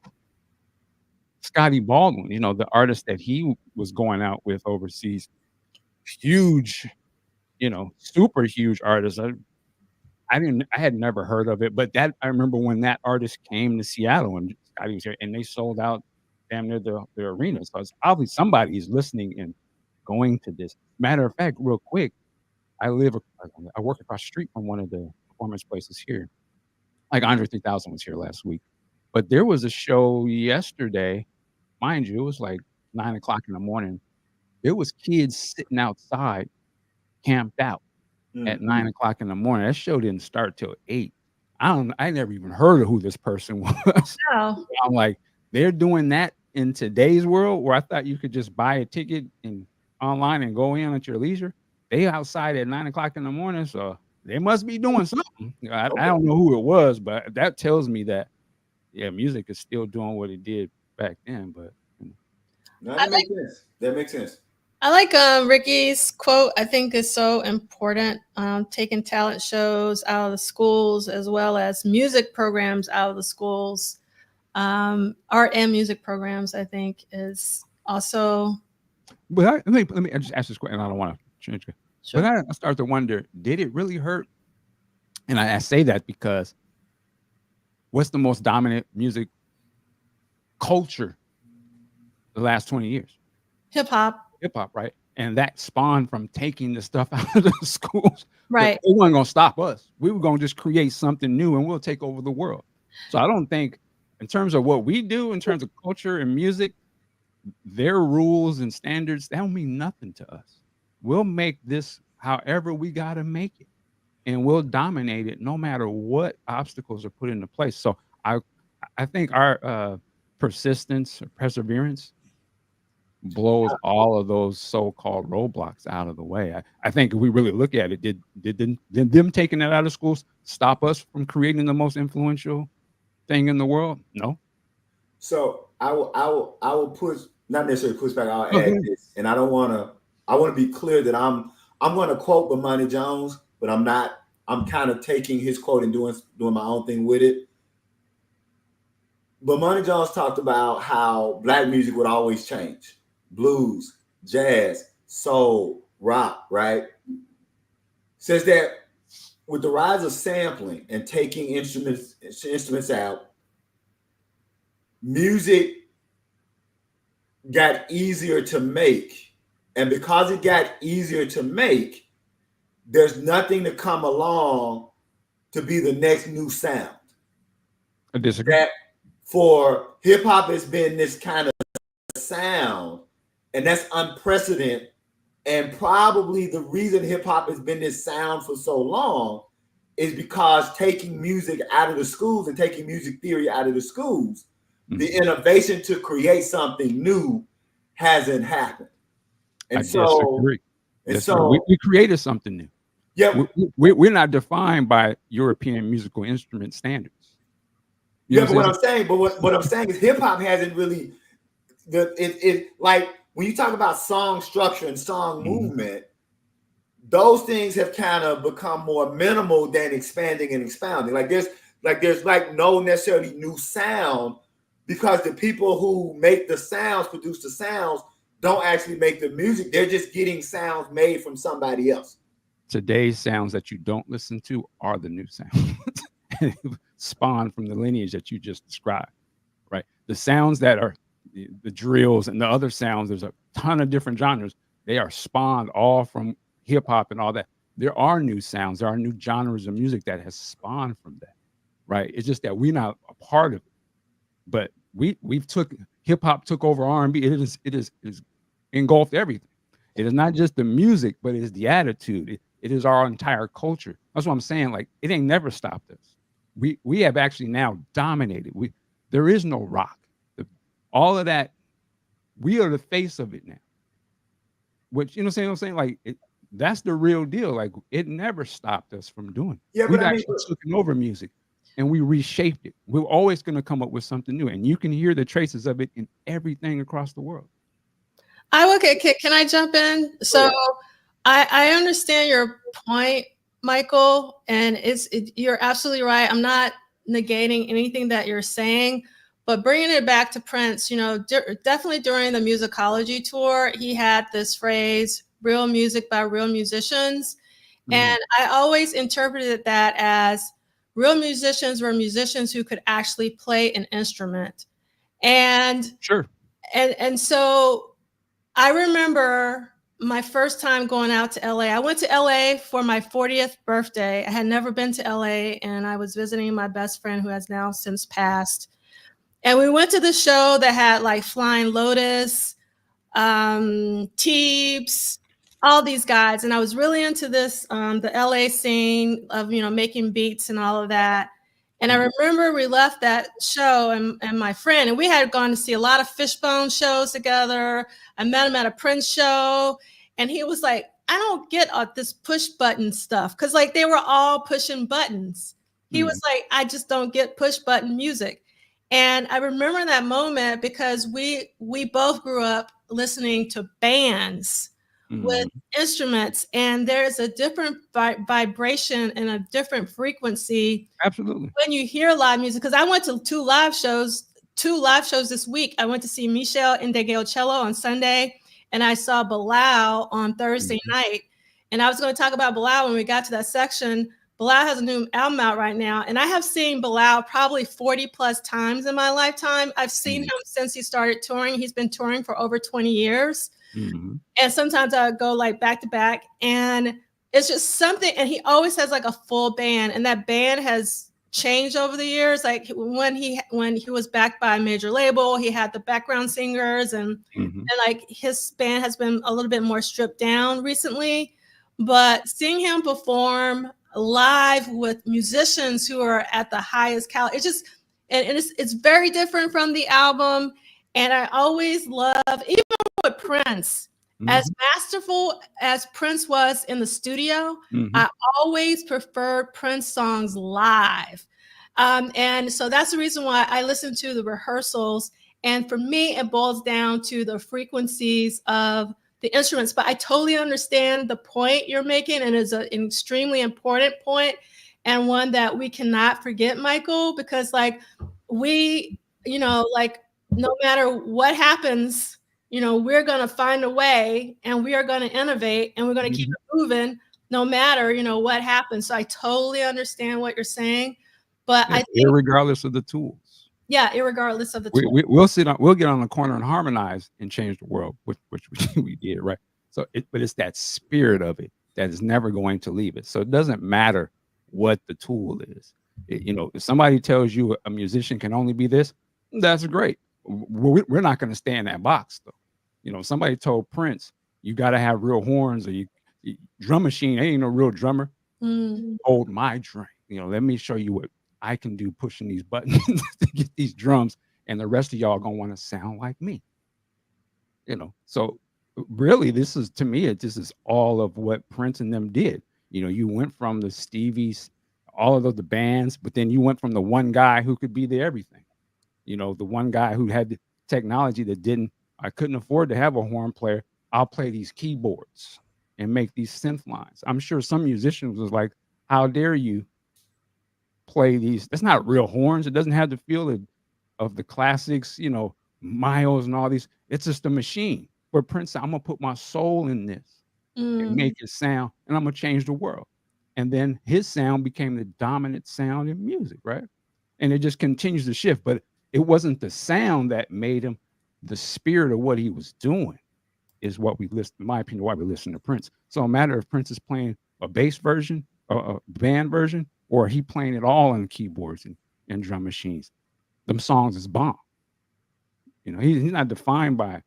Scotty Baldwin, you know, the artist that he was going out with overseas, huge, you know, super huge artist. I had never heard of it, but that I remember when that artist came to Seattle and Scotty was here, and they sold out damn near the arena. So it's obviously somebody is listening and going to this. Matter of fact, real quick, I work across the street from one of the performance places here. Like Andre 3000 was here last week, but there was a show yesterday. Mind you, it was like 9 o'clock in the morning. There was kids sitting outside, camped out at 9 o'clock in the morning. That show didn't start till 8. I never even heard of who this person was. Oh, I'm like, they're doing that in today's world where I thought you could just buy a ticket and online and go in at your leisure. They outside at 9 o'clock in the morning, so they must be doing something. I don't know who it was, but that tells me that yeah, music is still doing what it did back then. But No, that makes sense. That makes sense. I like Ricky's quote. I think is so important. Taking talent shows out of the schools as well as music programs out of the schools. Art and music programs, I think, is also. But let me just ask this question. I don't want to change it. Sure. But I start to wonder, did it really hurt? And I say that because what's the most dominant music culture the last 20 years? Hip hop. Hip hop, right? And that spawned from taking the stuff out of the schools. Right. It wasn't going to stop us. We were going to just create something new and we'll take over the world. So I don't think, in terms of what we do, in terms of culture and music, their rules and standards, that don't mean nothing to us. We'll make this however we got to make it. And we'll dominate it no matter what obstacles are put into place. So I think our persistence or perseverance blows all of those so-called roadblocks out of the way. I think if we really look at it, did them taking that out of schools stop us from creating the most influential thing in the world? No. So I will push, not necessarily push back. I'll add this, and I want to be clear that I'm going to quote Bomani Jones, but I'm not. I'm kind of taking his quote and doing my own thing with it. Bomani Jones talked about how Black music would always change: blues, jazz, soul, rock. Right? Says that with the rise of sampling and taking instruments out, music got easier to make And because it got easier to make, there's nothing to come along to be the next new sound. I disagree. That for hip hop has been this kind of sound, and that's unprecedented. And probably the reason hip hop has been this sound for so long is because taking music out of the schools and taking music theory out of the schools, the innovation to create something new hasn't happened. And I disagree. And we created something new. Yeah, we're not defined by European musical instrument standards. Yeah, but what I'm saying is hip hop hasn't really like when you talk about song structure and song movement, those things have kind of become more minimal than expanding and expounding. There's no necessarily new sound because the people who make the sounds, produce the sounds, don't actually make the music. They're just getting sounds made from somebody else. Today's sounds that you don't listen to are the new sounds. Spawned from the lineage that you just described, right? The sounds that are the drills and the other sounds, there's a ton of different genres. They are spawned all from hip hop and all that. There are new sounds, there are new genres of music that has spawned from that, right? It's just that we're not a part of it. But hip hop took over R&B. It is engulfed everything. It is not just the music, but it is the attitude. It is our entire culture. That's what I'm saying. Like, it ain't never stopped us. We have actually now dominated. There is no rock. All of that, we are the face of it now. Which, you know what I'm saying? Like, that's the real deal. Like, it never stopped us from doing it. Yeah, We've actually taken over music and we reshaped it. We're always going to come up with something new. And you can hear the traces of it in everything across the world. Can I jump in? So I understand your point, Michael, and you're absolutely right. I'm not negating anything that you're saying, but bringing it back to Prince, definitely during the musicology tour, he had this phrase, real music by real musicians. And I always interpreted that as real musicians were musicians who could actually play an instrument. And and so I remember my first time going out to LA. I went to LA for my 40th birthday. I had never been to LA, and I was visiting my best friend who has now since passed. And we went to the show that had like Flying Lotus, Teebs, all these guys. And I was really into this, the LA scene of, making beats and all of that. And I remember we left that show and my friend, and we had gone to see a lot of Fishbone shows together. I met him at a Prince show, and he was like, I don't get this push button stuff. Cause like they were all pushing buttons. He was like, I just don't get push button music. And I remember that moment because we both grew up listening to bands with instruments, and there's a different vibration and a different frequency. Absolutely. When you hear live music, because I went to two live shows this week. I went to see Michel Ndegeocello on Sunday, and I saw Bilal on Thursday night. And I was going to talk about Bilal when we got to that section. Bilal has a new album out right now, and I have seen Bilal probably 40 plus times in my lifetime. I've seen him since he started touring. He's been touring for over 20 years. And sometimes I go like back to back, and it's just something. And he always has like a full band, and that band has changed over the years. Like when he was backed by a major label, he had the background singers, and like his band has been a little bit more stripped down recently. But seeing him perform live with musicians who are at the highest caliber, it's very different from the album. And I always love, even with Prince, as masterful as Prince was in the studio, I always preferred Prince songs live. And so that's the reason why I listen to the rehearsals. And for me, it boils down to the frequencies of the instruments. But I totally understand the point you're making, and it's an extremely important point, and one that we cannot forget, Michael, because like no matter what happens, we're going to find a way, and we are going to innovate, and we're going to keep it moving no matter, what happens. So I totally understand what you're saying, but I think irregardless of the tools. Yeah, irregardless of the tools. We'll get on the corner and harmonize and change the world, which we did, right? So but it's that spirit of it that is never going to leave it. So it doesn't matter what the tool is. If somebody tells you a musician can only be this, that's great. We're not going to stay in that box though. Somebody told Prince, you got to have real horns, or you drum machine ain't no real drummer. Hold my drum. Let me show you what I can do pushing these buttons to get these drums, and the rest of y'all gonna want to sound like me. So really, this is, to me, this is all of what Prince and them did. You went from the Stevies, all of the bands, but then you went from the one guy who could be the everything. The one guy who had the technology that I couldn't afford to have a horn player. I'll play these keyboards and make these synth lines. I'm sure some musicians was like, how dare you play these? That's not real horns. It doesn't have the feel of the classics, Miles and all these. It's just a machine. But Prince said, I'm gonna put my soul in this and make it sound, and I'm gonna change the world. And then his sound became the dominant sound in music, right? And it just continues to shift. But it wasn't the sound that made him. The spirit of what he was doing is what we listen, in my opinion, why we listen to Prince. So no matter if Prince is playing a bass version or a band version, or he playing it all on keyboards and drum machines, them songs is bomb. He's not defined by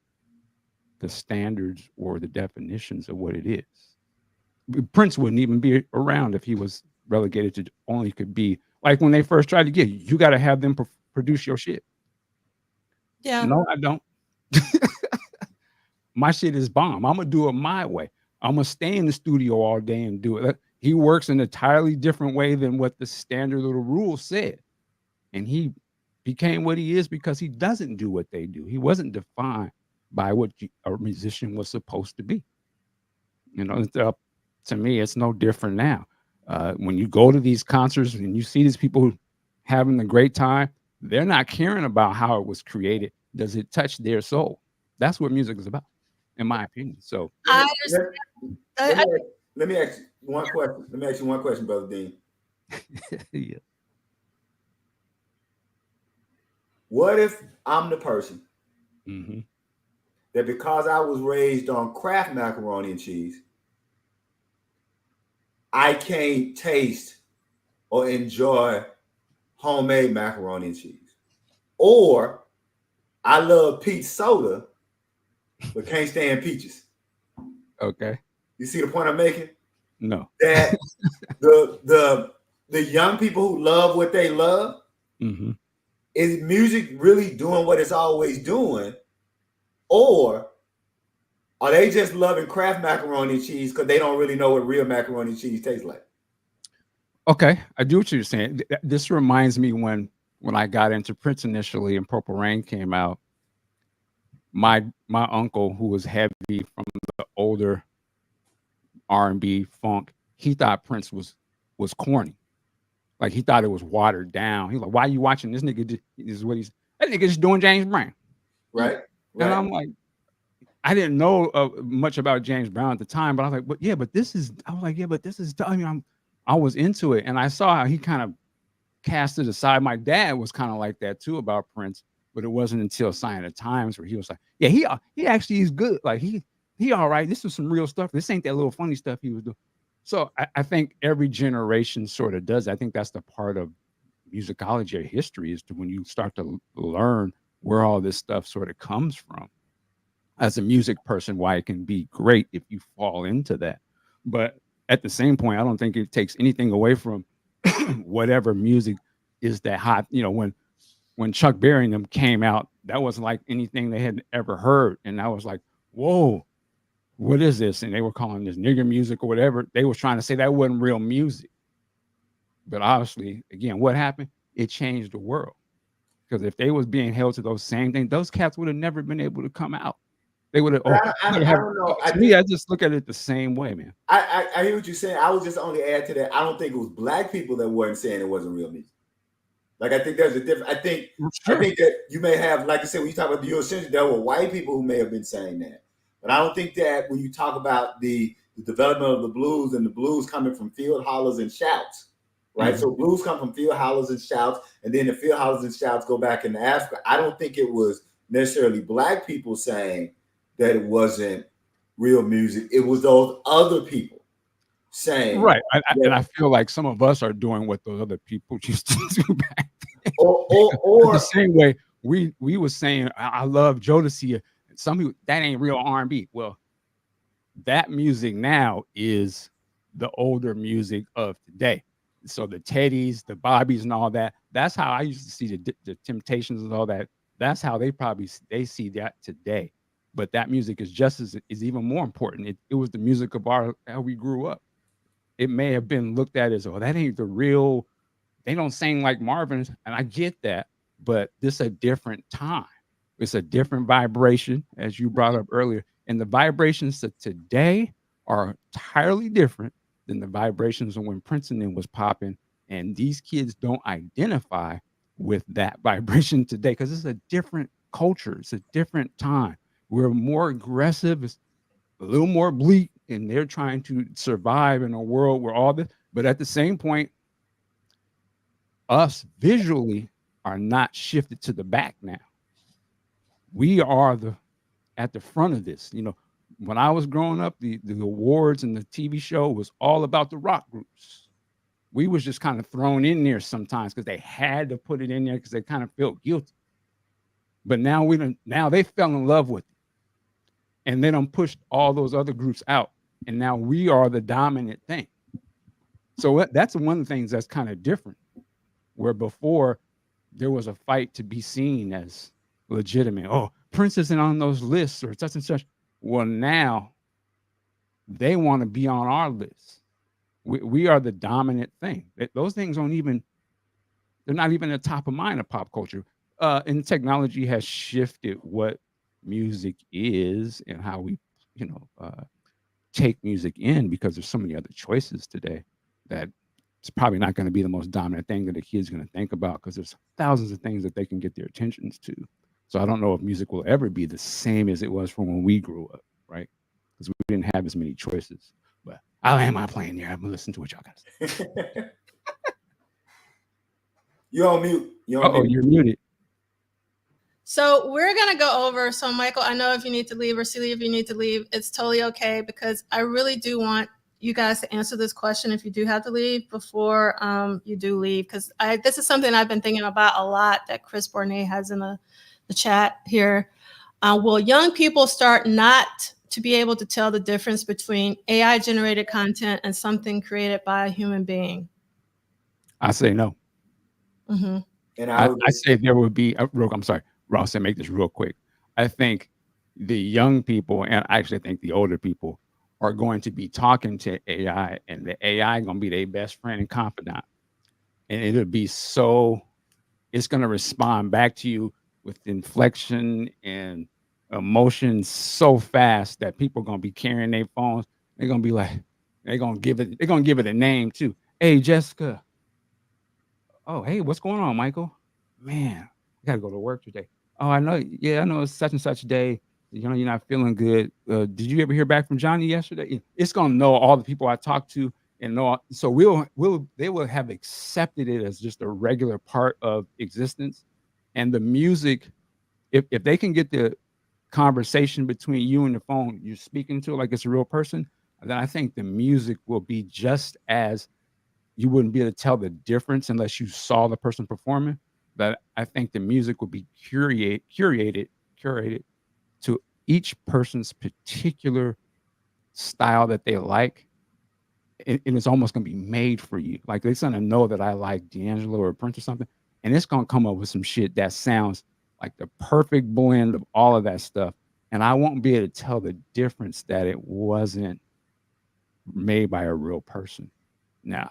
the standards or the definitions of what it is. Prince wouldn't even be around if he was relegated to only could be like when they first tried to get you got to have them produce your shit. Yeah. No, I don't. My shit is bomb. I'm gonna do it my way. I'm gonna stay in the studio all day and do it. He works an entirely different way than what the standard of the rules said, and he became what he is because he doesn't do what they do. He wasn't defined by what a musician was supposed to be. To me, it's no different now. When you go to these concerts and you see these people having a great time, they're not caring about how it was created. Does it touch their soul? That's what music is about, in my opinion. So I understand. Let me ask you one question. Let me ask you one question, Brother Dean. Yeah. What if I'm the person Mm-hmm. that because I was raised on Kraft macaroni and cheese, I can't taste or enjoy homemade macaroni and cheese? Or I love peach soda, but can't stand peaches. Okay. You see the point I'm making? No. That the young people who love what they love, Mm-hmm. is music really doing what it's always doing? Or are they just loving Kraft macaroni and cheese because they don't really know what real macaroni and cheese tastes like? Okay, I do what you're saying. This reminds me when I got into Prince initially and Purple Rain came out. My uncle, who was heavy from the older R&B funk, he thought Prince was corny. Like he thought it was watered down. He's like, "Why are you watching this nigga? This is what that nigga just doing James Brown." Right. And I'm like, I didn't know much about James Brown at the time, but I was like, but this is. I was like, yeah, but this is. I mean, I was into it, and I saw how he kind of cast it aside. My dad was kind of like that too about Prince, but it wasn't until Sign of the Times where he was like, yeah, he actually is good. Like he all right. This is some real stuff. This ain't that little funny stuff he was doing. So I think every generation sort of does. I think that's the part of musicology or history is to when you start to learn where all this stuff sort of comes from. As a music person, why it can be great if you fall into that. But at the same point, I don't think it takes anything away from whatever music is that hot. When Chuck Berry and them came out, that wasn't like anything they had ever heard. And I was like, whoa, what is this? And they were calling this nigger music or whatever. They were trying to say that wasn't real music. But obviously, again, what happened? It changed the world. Because if they was being held to those same things, those cats would have never been able to come out. They would have. I don't know. I just look at it the same way, man. I hear what you're saying. I would just only add to that. I don't think it was black people that weren't saying it wasn't real music. Like I think there's a difference. I think that you may have, like I said, when you talk about the Eurocentric, there were white people who may have been saying that. But I don't think that when you talk about the development of the blues and the blues coming from field hollers and shouts, right? Mm-hmm. So blues come from field hollers and shouts, and then the field hollers and shouts go back into Africa. I don't think it was necessarily black people saying that it wasn't real music. It was those other people saying, right. And I feel like some of us are doing what those other people used to do back then. or the same way we were saying, I love Jodeci. Some people, that ain't real R&B. Well, that music now is the older music of today. So the Teddies, the Bobbies, and all that. That's how I used to see the Temptations and all that. That's how they see that today. But that music is is even more important. It was the music of how we grew up. It may have been looked at as, oh, that ain't the real. They don't sing like Marvin's, and I get that. But this is a different time. It's a different vibration, as you brought up earlier. And the vibrations of today are entirely different than the vibrations of when Princeton was popping. And these kids don't identify with that vibration today because it's a different culture. It's a different time. We're more aggressive. It's a little more bleak, and they're trying to survive in a world where all this, but at the same point, us visually are not shifted to the back now. We are at the front of this. You know, when I was growing up, the awards and the TV show was all about the rock groups. We was just kind of thrown in there sometimes because they had to put it in there because they kind of felt guilty. But now they fell in love with it. And they done pushed all those other groups out. And now we are the dominant thing. So that's one of the things that's kind of different. Where before there was a fight to be seen as legitimate. Oh, Prince isn't on those lists or such and such. Well, now they want to be on our list. We are the dominant thing. Those things they're not even at the top of mind of pop culture. And technology has shifted what music is and how we, take music in, because there's so many other choices today that it's probably not going to be the most dominant thing that the kid's going to think about, because there's thousands of things that they can get their attentions to. So I don't know if music will ever be the same as it was from when we grew up, right? Because we didn't have as many choices. But I am playing here. I'm going to listen to what y'all got to say. You're on mute. You're muted. So we're going to go over. So Michael, I know if you need to leave, or Celia, if you need to leave, it's totally okay, because I really do want you guys to answer this question if you do have to leave before you do leave, because this is something I've been thinking about a lot that Chris Bournet has in the chat here. Will young people start not to be able to tell the difference between AI generated content and something created by a human being? I say no. Mm-hmm. And I say there would be I'm sorry, Ross, I make this real quick. I think the young people, and I actually think the older people, are going to be talking to AI, and the AI going to be their best friend and confidant. And it's going to respond back to you with inflection and emotion so fast that people are going to be carrying their phones. They're going to be like, they're going to give it a name too. Hey, Jessica. Oh, hey, what's going on, Michael? Man, I got to go to work today. Oh, I know. Yeah, I know it's such and such day. You're not feeling good. Did you ever hear back from Johnny yesterday? It's gonna know all the people I talked to, and know. So they will have accepted it as just a regular part of existence. And the music, if they can get the conversation between you and the phone, you're speaking to it like it's a real person, then I think the music will be just as, you wouldn't be able to tell the difference unless you saw the person performing. But I think the music will be curated to each person's particular style that they like. And it's almost going to be made for you. Like, they're going to know that I like D'Angelo or Prince or something. And it's going to come up with some shit that sounds like the perfect blend of all of that stuff. And I won't be able to tell the difference that it wasn't made by a real person. Now,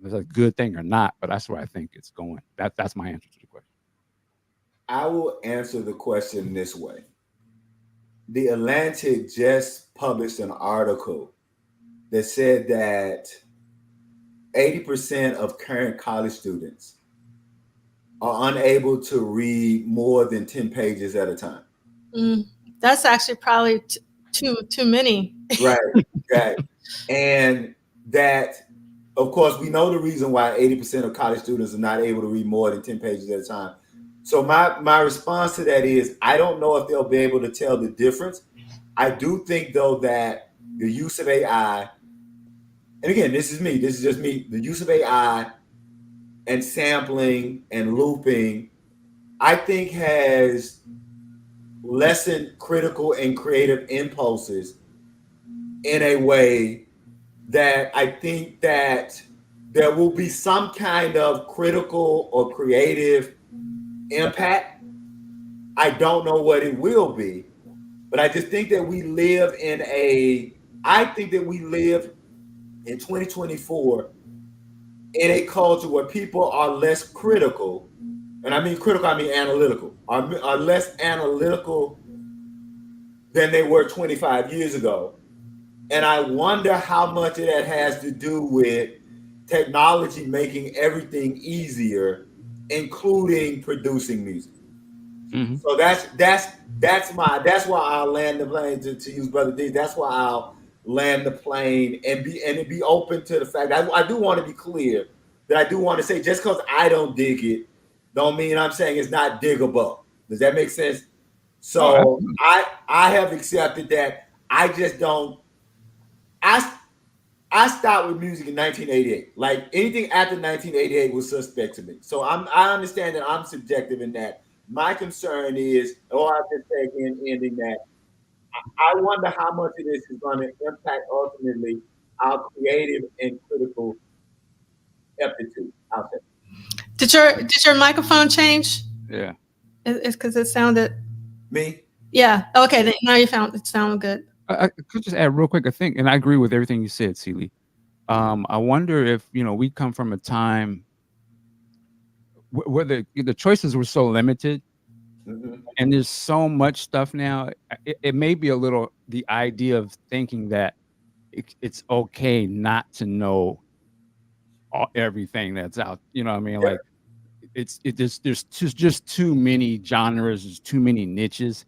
is that a good thing or not? But that's where I think it's going. That's my answer to the question. I will answer the question this way. The Atlantic just published an article that said that 80% of current college students are unable to read more than 10 pages at a time. That's actually probably too many. Right. And that, of course, we know the reason why 80% of college students are not able to read more than 10 pages at a time. So my response to that is, I don't know if they'll be able to tell the difference. I do think though that the use of AI, and again, this is just me, the use of AI and sampling and looping, I think has lessened critical and creative impulses in a way that I think that there will be some kind of critical or creative impact. I don't know what it will be, but I just think that we live in I think that we live in 2024 in a culture where people are less critical. And I mean critical, I mean analytical, are less analytical than they were 25 years ago. And I wonder how much of that has to do with technology making everything easier, including producing music. Mm-hmm. So that's why I'll land the plane to use Brother D. That's why I'll land the plane and be open to the fact. I do want to be clear that I do want to say just because I don't dig it, don't mean I'm saying it's not diggable. Does that make sense? So I have accepted that I just don't. I stopped with music in 1988. Like anything after 1988 was suspect to me. So I understand that I'm subjective in that. My concern is, or I'll just say again, ending that I wonder how much of this is going to impact ultimately our creative and critical aptitude. I'll say. Did your microphone change? Yeah. It's because it sounded. Me? Yeah. Okay. Now it sounded good. I could just add real quick. I think, and I agree with everything you said, Seeley. I wonder if we come from a time where the choices were so limited, and there's so much stuff now. It may be a little the idea of thinking that it's okay not to know everything that's out. You know what I mean? Like there's just too many genres, there's too many niches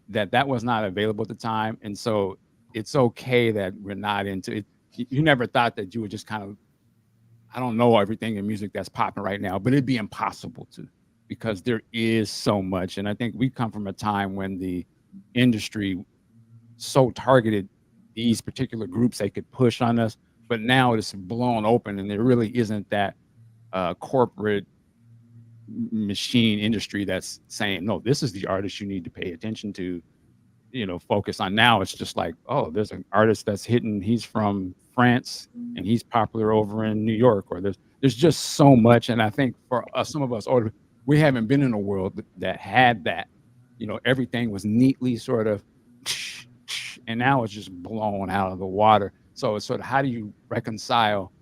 that was not available at the time, and so it's okay that we're not into it. You never thought that you would just kind of, I don't know everything in music that's popping right now, but it'd be impossible to, because there is so much. And I think we come from a time when the industry so targeted these particular groups they could push on us, but now it's blown open and there really isn't that corporate machine industry that's saying, no, this is the artist you need to pay attention to, focus on. Now it's just like, oh, there's an artist that's hitting, he's from France and he's popular over in New York, or there's just so much. And I think for us, some of us older, we haven't been in a world that had that, everything was neatly sort of, and now it's just blown out of the water. So it's sort of, how do you reconcile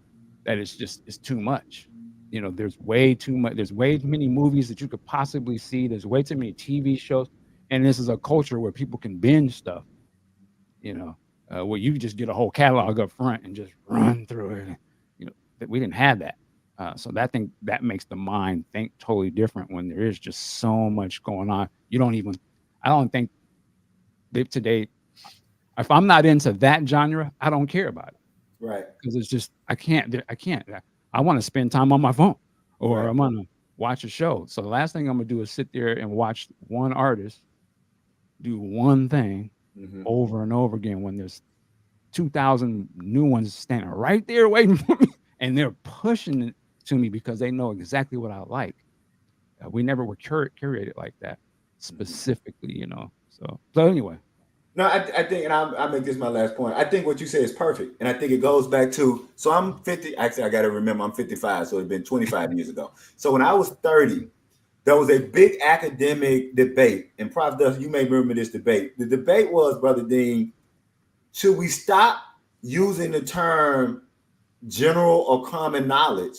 that it's too much? There's way too much, there's way too many movies that you could possibly see, there's way too many TV shows, and this is a culture where people can binge stuff, where you just get a whole catalog up front and just run through it. That we didn't have that. So that makes the mind think totally different when there is just so much going on. I don't think today, if I'm not into that genre, I don't care about it. Right. Because it's just, I can't. I want to spend time on my phone, or right. I'm going to watch a show. So the last thing I'm going to do is sit there and watch one artist do one thing over and over again when there's 2,000 new ones standing right there waiting for me, and they're pushing it to me because they know exactly what I like. We never were curated like that specifically, So anyway. No, I think, and I'll make this my last point. I think what you say is perfect. And I think it goes back to, so I'm 50, actually I got to remember I'm 55, so it's been 25 years ago. So when I was 30, there was a big academic debate, and Prof. Duff, you may remember this debate. The debate was, Brother Dean, should we stop using the term general or common knowledge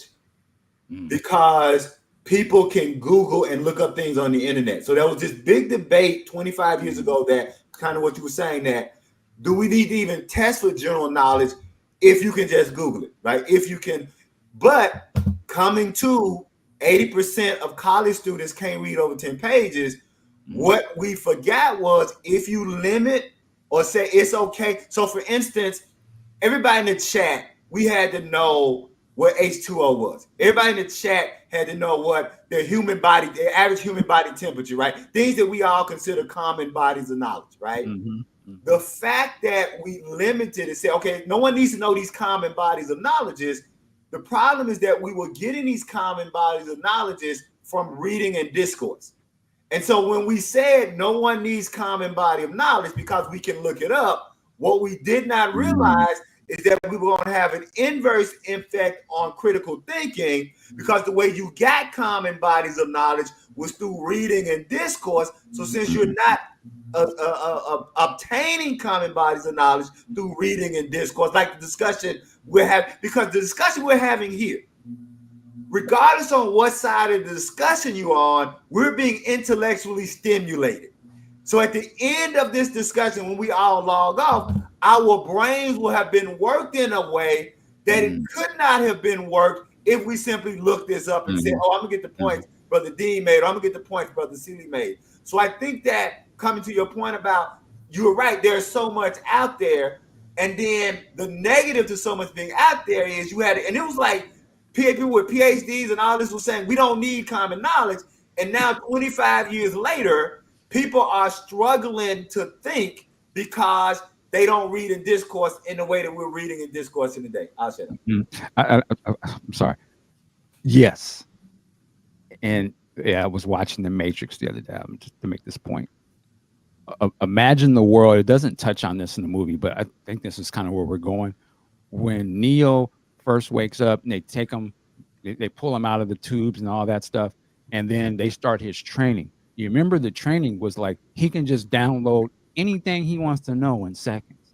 because people can Google and look up things on the internet? So there was this big debate 25 years ago that kind of what you were saying, that do we need to even test for general knowledge if you can just Google it, right? If you can, but coming to 80% of college students can't read over 10 pages. What we forgot was if you limit or say it's okay. So for instance, everybody in the chat, we had to know what H2O was. Everybody in the chat had to know what the average human body temperature, right? Things that we all consider common bodies of knowledge, right? The fact that we limited and said, okay, no one needs to know these common bodies of knowledges. The problem is that we were getting these common bodies of knowledges from reading and discourse. And so when we said no one needs common body of knowledge because we can look it up, what we did not realize is that we were going to have an inverse effect on critical thinking, because the way you got common bodies of knowledge was through reading and discourse. So since you're not obtaining common bodies of knowledge through reading and discourse, like the discussion we're having, because the discussion we're having here, regardless on what side of the discussion you're on, we're being intellectually stimulated. So at the end of this discussion, when we all log off, our brains will have been worked in a way that it could not have been worked if we simply looked this up and said, oh, I'm going to get the points Brother Dean made, or I'm going to get the points Brother Seeley made. So I think that, coming to your point about, you're right, there's so much out there. And then the negative to so much being out there is you had, and it was like people with PhDs and all this was saying, we don't need common knowledge. And now 25 years later, people are struggling to think because they don't read and discourse in the way that we're reading and discourse in the day. I'll shut up. I'm sorry. Yes. And yeah, I was watching The Matrix the other day, just to make this point. Imagine the world, it doesn't touch on this in the movie, but I think this is kind of where we're going. When Neo first wakes up and they take him, they pull him out of the tubes and all that stuff, and then they start his training. You remember the training was like, he can just download anything he wants to know in seconds.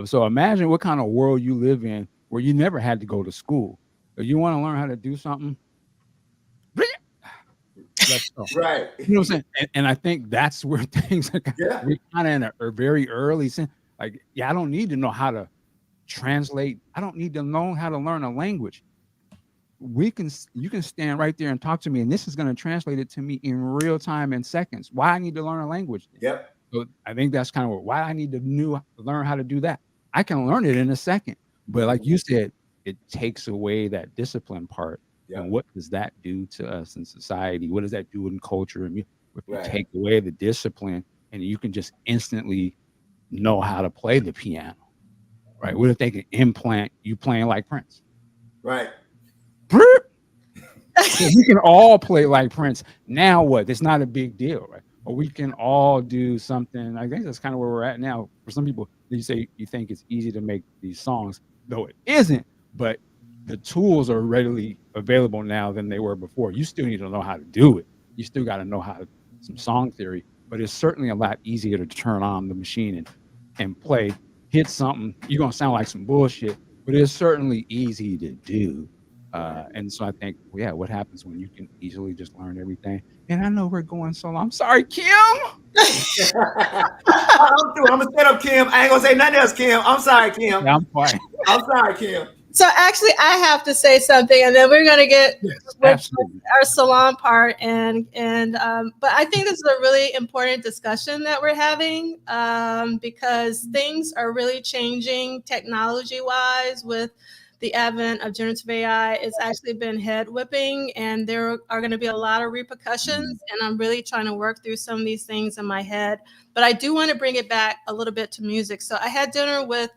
So imagine what kind of world you live in where you never had to go to school. If you want to learn how to do something, right? You know what I'm saying? And I think that's where things are kind of in a very early sense. Like, I don't need to know how to translate. I don't need to know how to learn a language. You can stand right there and talk to me, and this is going to translate it to me in real time in seconds. Why I need to learn a language? Yep. So I think that's kind of why I need to learn how to do that. I can learn it in a second, but like you said, it takes away that discipline part. Yep. And what does that do to us in society? What does that do in culture? And if you take away the discipline, and you can just instantly know how to play the piano, right? What if they can implant you playing like Prince? Right. We can all play like Prince. Now what? It's not a big deal, right? Or we can all do something. I think that's kind of where we're at now. For some people, you say you think it's easy to make these songs, though it isn't. But the tools are readily available now than they were before. You still need to know how to do it. You still got to know some song theory. But it's certainly a lot easier to turn on the machine and play, hit something. You're gonna sound like some bullshit, but it's certainly easy to do. And so I think, what happens when you can easily just learn everything? And I know we're going so long. I'm sorry, Kim. I'm gonna set up Kim. I ain't gonna say nothing else, Kim. I'm sorry, Kim. Yeah, I'm fine. I'm sorry, Kim. So actually, I have to say something, and then we're gonna get with our salon part. But I think this is a really important discussion that we're having because things are really changing technology-wise with the advent of generative AI. It's actually been head whipping, and there are going to be a lot of repercussions. And I'm really trying to work through some of these things in my head. But I do want to bring it back a little bit to music. So I had dinner with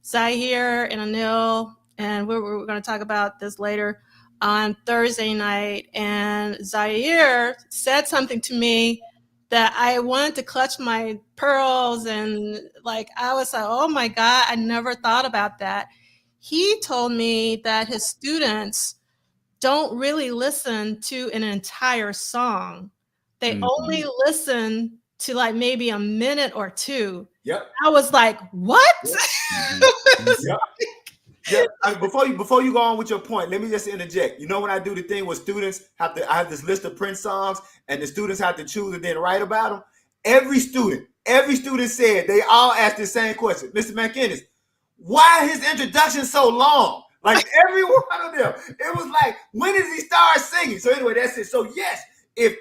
Zahir and Anil, and we're going to talk about this later on Thursday night. And Zahir said something to me that I wanted to clutch my pearls, and I was like, oh my God, I never thought about that. He told me that his students don't really listen to an entire song. They only listen to maybe a minute or two. Yep. I was like, what? Yep. Yep. Before you go on with your point, let me just interject. You know, when I do the thing where students I have this list of Prince songs, and the students have to choose and then write about them. Every student said, they all asked the same question. Mr. McInnis, why his introduction so long? Every one of them. It was like, when does he start singing? So anyway, that's it. So yes, if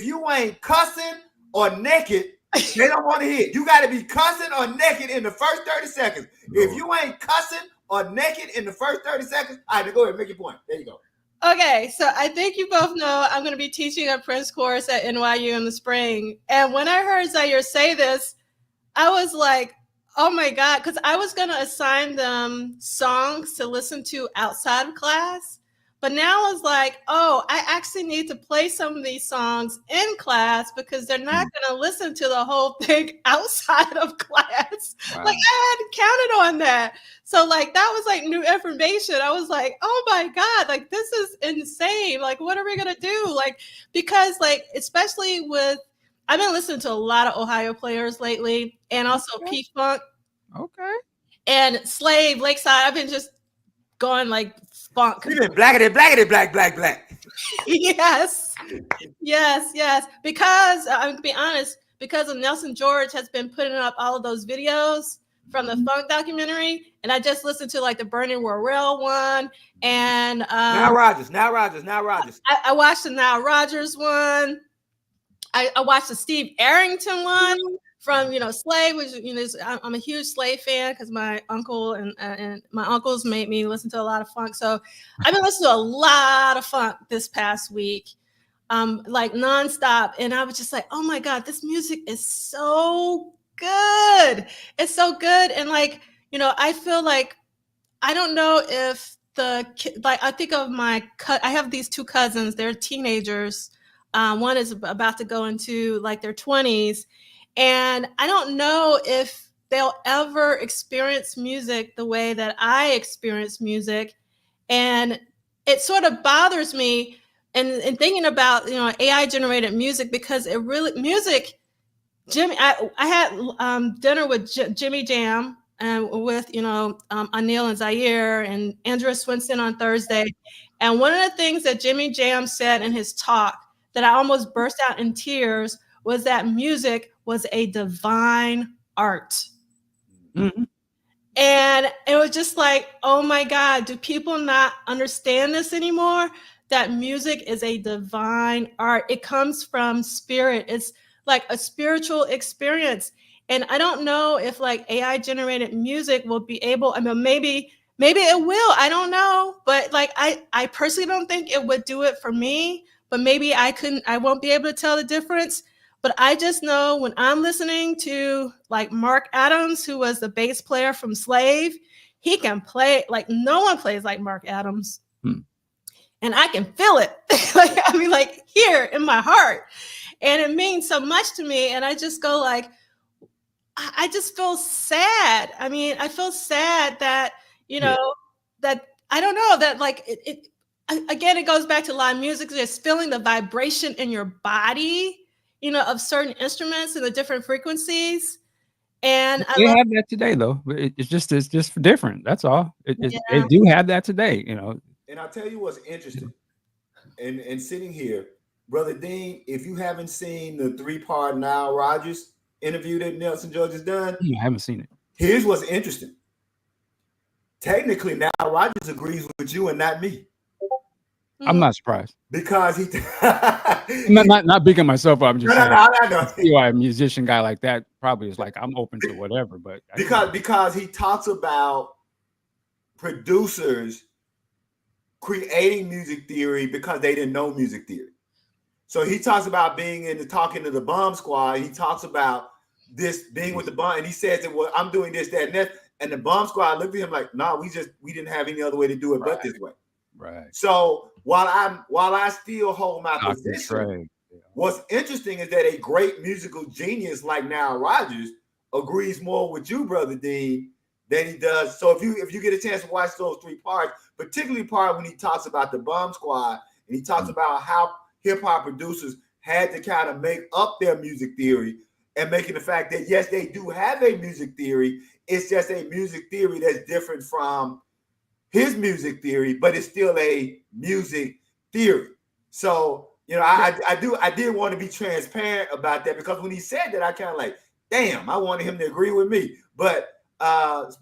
you ain't cussing or naked, they don't want to hear it. You got to be cussing or naked in the first 30 seconds. No. If you ain't cussing or naked in the first 30 seconds, all right, go ahead, make your point. There you go. Okay, so I think you both know I'm going to be teaching a Prince course at NYU in the spring. And when I heard Zahir say this, I was like, oh my God, because I was going to assign them songs to listen to outside of class. But now I was like, oh, I actually need to play some of these songs in class because they're not going to listen to the whole thing outside of class. Wow. Like I hadn't counted on that. So like that was like new information. I was like, oh my God, like this is insane. Like what are we going to do? Like, because like, especially with, I've been listening to a lot of Ohio players lately and also P-Funk. Okay. And Slave, Lakeside. I've been just going like funk. You've been blackity, black. Yes. Because I'm going to be honest, because of Nelson George has been putting up all of those videos from the funk documentary. And I just listened to like the Burning Royale one. And Now Rogers. I watched the Nile Rodgers one. I watched the Steve Arrington one from, Slave, which, I'm a huge Slave fan because my uncle and my uncles made me listen to a lot of funk. So I've been listening to a lot of funk this past week, like nonstop. And I was just like, oh my God, this music is so good. It's so good. And like, I feel like, I don't know if I think of I have these two cousins, they're teenagers. One is about to go into like their 20s. And I don't know if they'll ever experience music the way that I experience music. And it sort of bothers me and thinking about, AI generated music, because it really, I had dinner with Jimmy Jam and with, Anil and Zaire and Andrea Swinson on Thursday. And one of the things that Jimmy Jam said in his talk that I almost burst out in tears was that music was a divine art. Mm-hmm. And it was just like, oh my God, do people not understand this anymore? That music is a divine art. It comes from spirit. It's like a spiritual experience. And I don't know if like AI generated music will be able, maybe it will, I don't know. But like, I personally don't think it would do it for me, but maybe I won't be able to tell the difference. But I just know when I'm listening to like Mark Adams, who was the bass player from Slave, he can play like no one plays like Mark Adams. And I can feel it. like here in my heart. And it means so much to me. And I just go like, I just feel sad. I feel sad that, that I don't know, that like it again, it goes back to live music, just feeling the vibration in your body, of certain instruments and the different frequencies. And they have that today, though. It's just different. That's all. They do have that today, And I'll tell you what's interesting. And sitting here, Brother Dean, if you haven't seen the 3-part Nile Rodgers interview that Nelson George has done, I haven't seen it. Here's what's interesting. Technically, Nile Rodgers agrees with you and not me. I'm not surprised because he not bigging myself up. I'm just saying, see why a musician guy like that probably is like, I'm open to whatever. But because he talks about producers creating music theory because they didn't know music theory. So he talks about talking to the Bomb Squad. He talks about this being with the Bomb, and he says that, well, I'm doing this, that, and that. And the Bomb Squad looked at him like, no, we didn't have any other way to do it but this way. Right. So while I still hold my position, what's interesting is that a great musical genius like Nile Rodgers agrees more with you, Brother Dean, than he does. So if you get a chance to watch those 3 parts, particularly part when he talks about the Bomb Squad and he talks about how hip hop producers had to kind of make up their music theory and making the fact that yes, they do have a music theory. It's just a music theory that's different from his music theory, but it's still a music theory. So, I did want to be transparent about that, because when he said that, I kind of like, damn, I wanted him to agree with me. But that's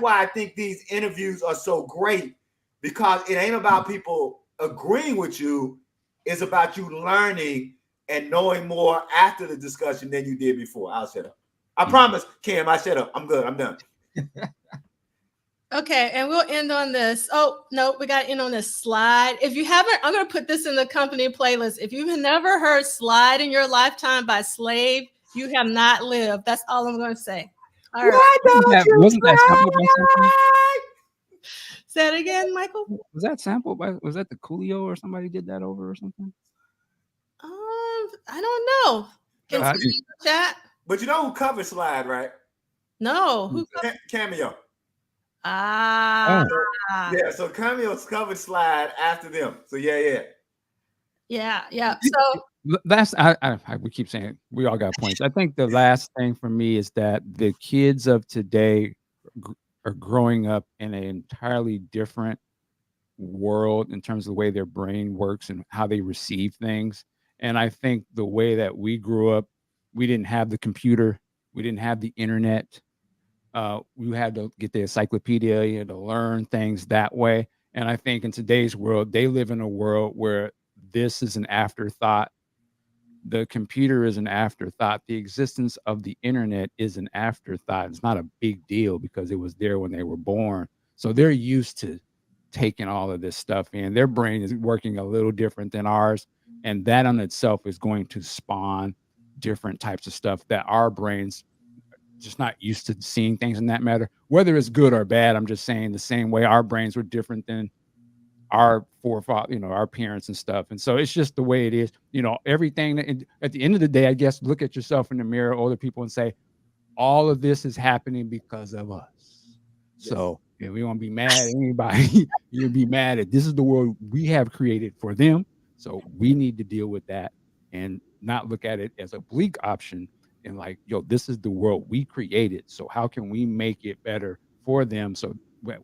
why I think these interviews are so great, because it ain't about people agreeing with you. It's about you learning and knowing more after the discussion than you did before. I'll shut up. I promise, Cam, I shut up. I'm good. I'm done. Okay, and we'll end on this. Oh, no, we got to end on this Slide. If you haven't, I'm going to put this in the company playlist. If you've never heard Slide in your lifetime by Slave, You have not lived. That's all I'm going to say. All Why right. Wasn't that sampled by something? Say it again, Michael. Was that sampled by? Was that the Coolio or somebody did that over or something? I don't know. Can somebody in the chat? But you know who covered Slide, right? No. Who? Cameo. Ah. Yeah, so Cameo's covered Slide after them. So yeah. So that's we keep saying we all got points. I think the last thing for me is that the kids of today are growing up in an entirely different world in terms of the way their brain works and how they receive things. And I think the way that we grew up, we didn't have the computer, we didn't have the internet. We had to get the encyclopedia, you had to learn things that way. And I think in today's world, they live in a world where this is an afterthought. The computer is an afterthought. The existence of the internet is an afterthought. It's not a big deal because it was there when they were born. So they're used to taking all of this stuff in. Their brain is working a little different than ours. And that on itself is going to spawn different types of stuff that our brains just not used to seeing things in that matter, whether it's good or bad. I'm just saying the same way our brains were different than our forefathers, our parents and stuff. And so it's just the way it is, everything that, at the end of the day, I guess, look at yourself in the mirror, older people, and say, all of this is happening because of us. Yes. So if we want to be mad at anybody, you'll be mad at this is the world we have created for them. So we need to deal with that and not look at it as a bleak option and like, this is the world we created. So how can we make it better for them? So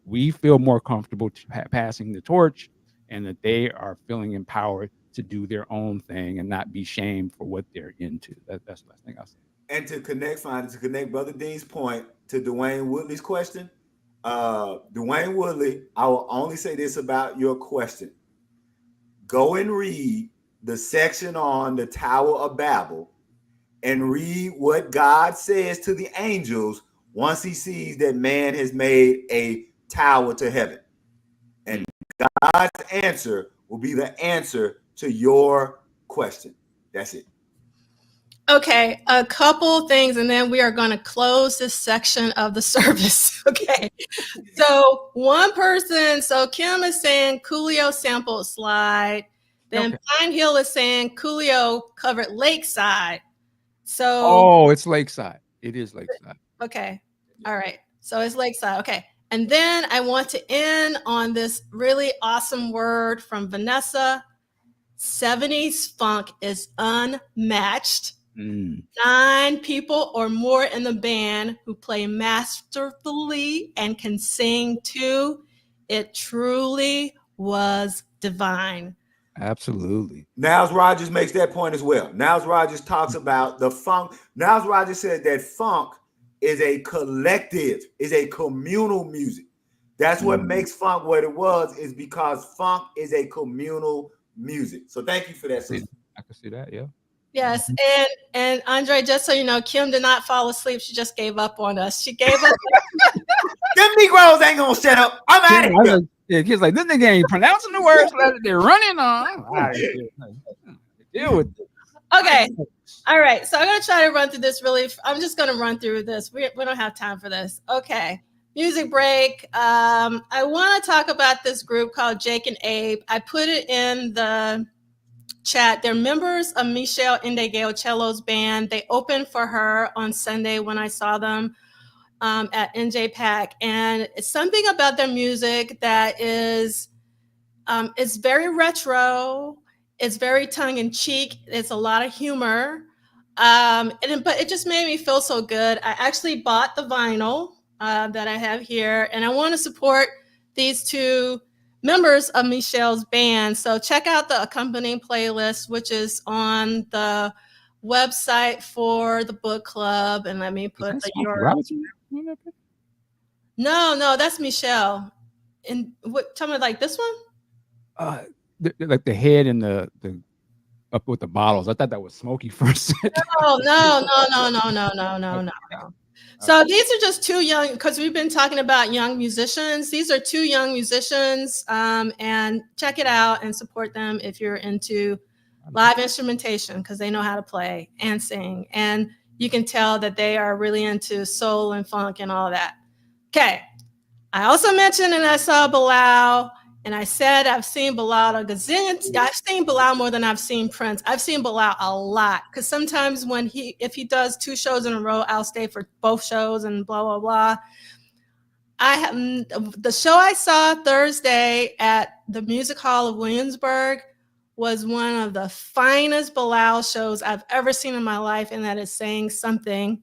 we feel more comfortable passing the torch and that they are feeling empowered to do their own thing and not be shamed for what they're into. That's the last thing I'll say. And to connect Brother Dean's point to Dwayne Woodley's question, Dwayne Woodley, I will only say this about your question. Go and read the section on the Tower of Babel and read what God says to the angels once he sees that man has made a tower to heaven. And God's answer will be the answer to your question. That's it. Okay, a couple things, and then we are going to close this section of the service. Okay, so one person, Kim is saying Coolio sampled Slide. Then Pine Hill is saying Coolio covered Lakeside. So it's Lakeside. It is Lakeside. Okay. All right. So it's Lakeside. Okay. And then I want to end on this really awesome word from Vanessa. 70s funk is unmatched. 9 people or more in the band who play masterfully and can sing too. It truly was divine. Absolutely. Niles Rodgers makes that point as well. Niles Rodgers talks about the funk. Niles Rodgers said that funk is a collective, is a communal music. That's what makes funk what it was, is because funk is a communal music. So thank you for that, sister. I can see that, yeah. Yes, and Andre, just so you know, Kim did not fall asleep. She just gave up on us. She gave up. Them Negroes ain't gonna shut up. I'm out of here. Yeah, kids like, this nigga ain't pronouncing the words that they're running on. Deal with it. Okay. All right. So I'm going to try to run through this I'm just going to run through this. We don't have time for this. Okay. Music break. I want to talk about this group called Jake and Abe. I put it in the chat. They're members of Michelle Indegeocello's band. They opened for her on Sunday when I saw them at NJPAC, and it's something about their music that is it's very retro, it's very tongue-in-cheek, it's a lot of humor, but it just made me feel so good. I actually bought the vinyl that I have here, and I want to support these 2 members of Michelle's band. So check out the accompanying playlist, which is on the website for the book club, and let me put the URL. No, that's Michelle. And what? Tell me, like this one? Like the head and the up with the bottles. I thought that was Smokey for a second. No. So these are just 2 young, because we've been talking about young musicians. These are 2 young musicians, and check it out and support them if you're into live instrumentation, because they know how to play and sing. And you can tell that they are really into soul and funk and all that. Okay. I also mentioned, and I saw Bilal, and I said I've seen Bilal a gazillion. I've seen Bilal more than I've seen Prince. I've seen Bilal a lot, because sometimes if he does 2 shows in a row, I'll stay for both shows and blah blah blah. The show I saw Thursday at the Music Hall of Williamsburg was one of the finest Bilal shows I've ever seen in my life, and that is saying something.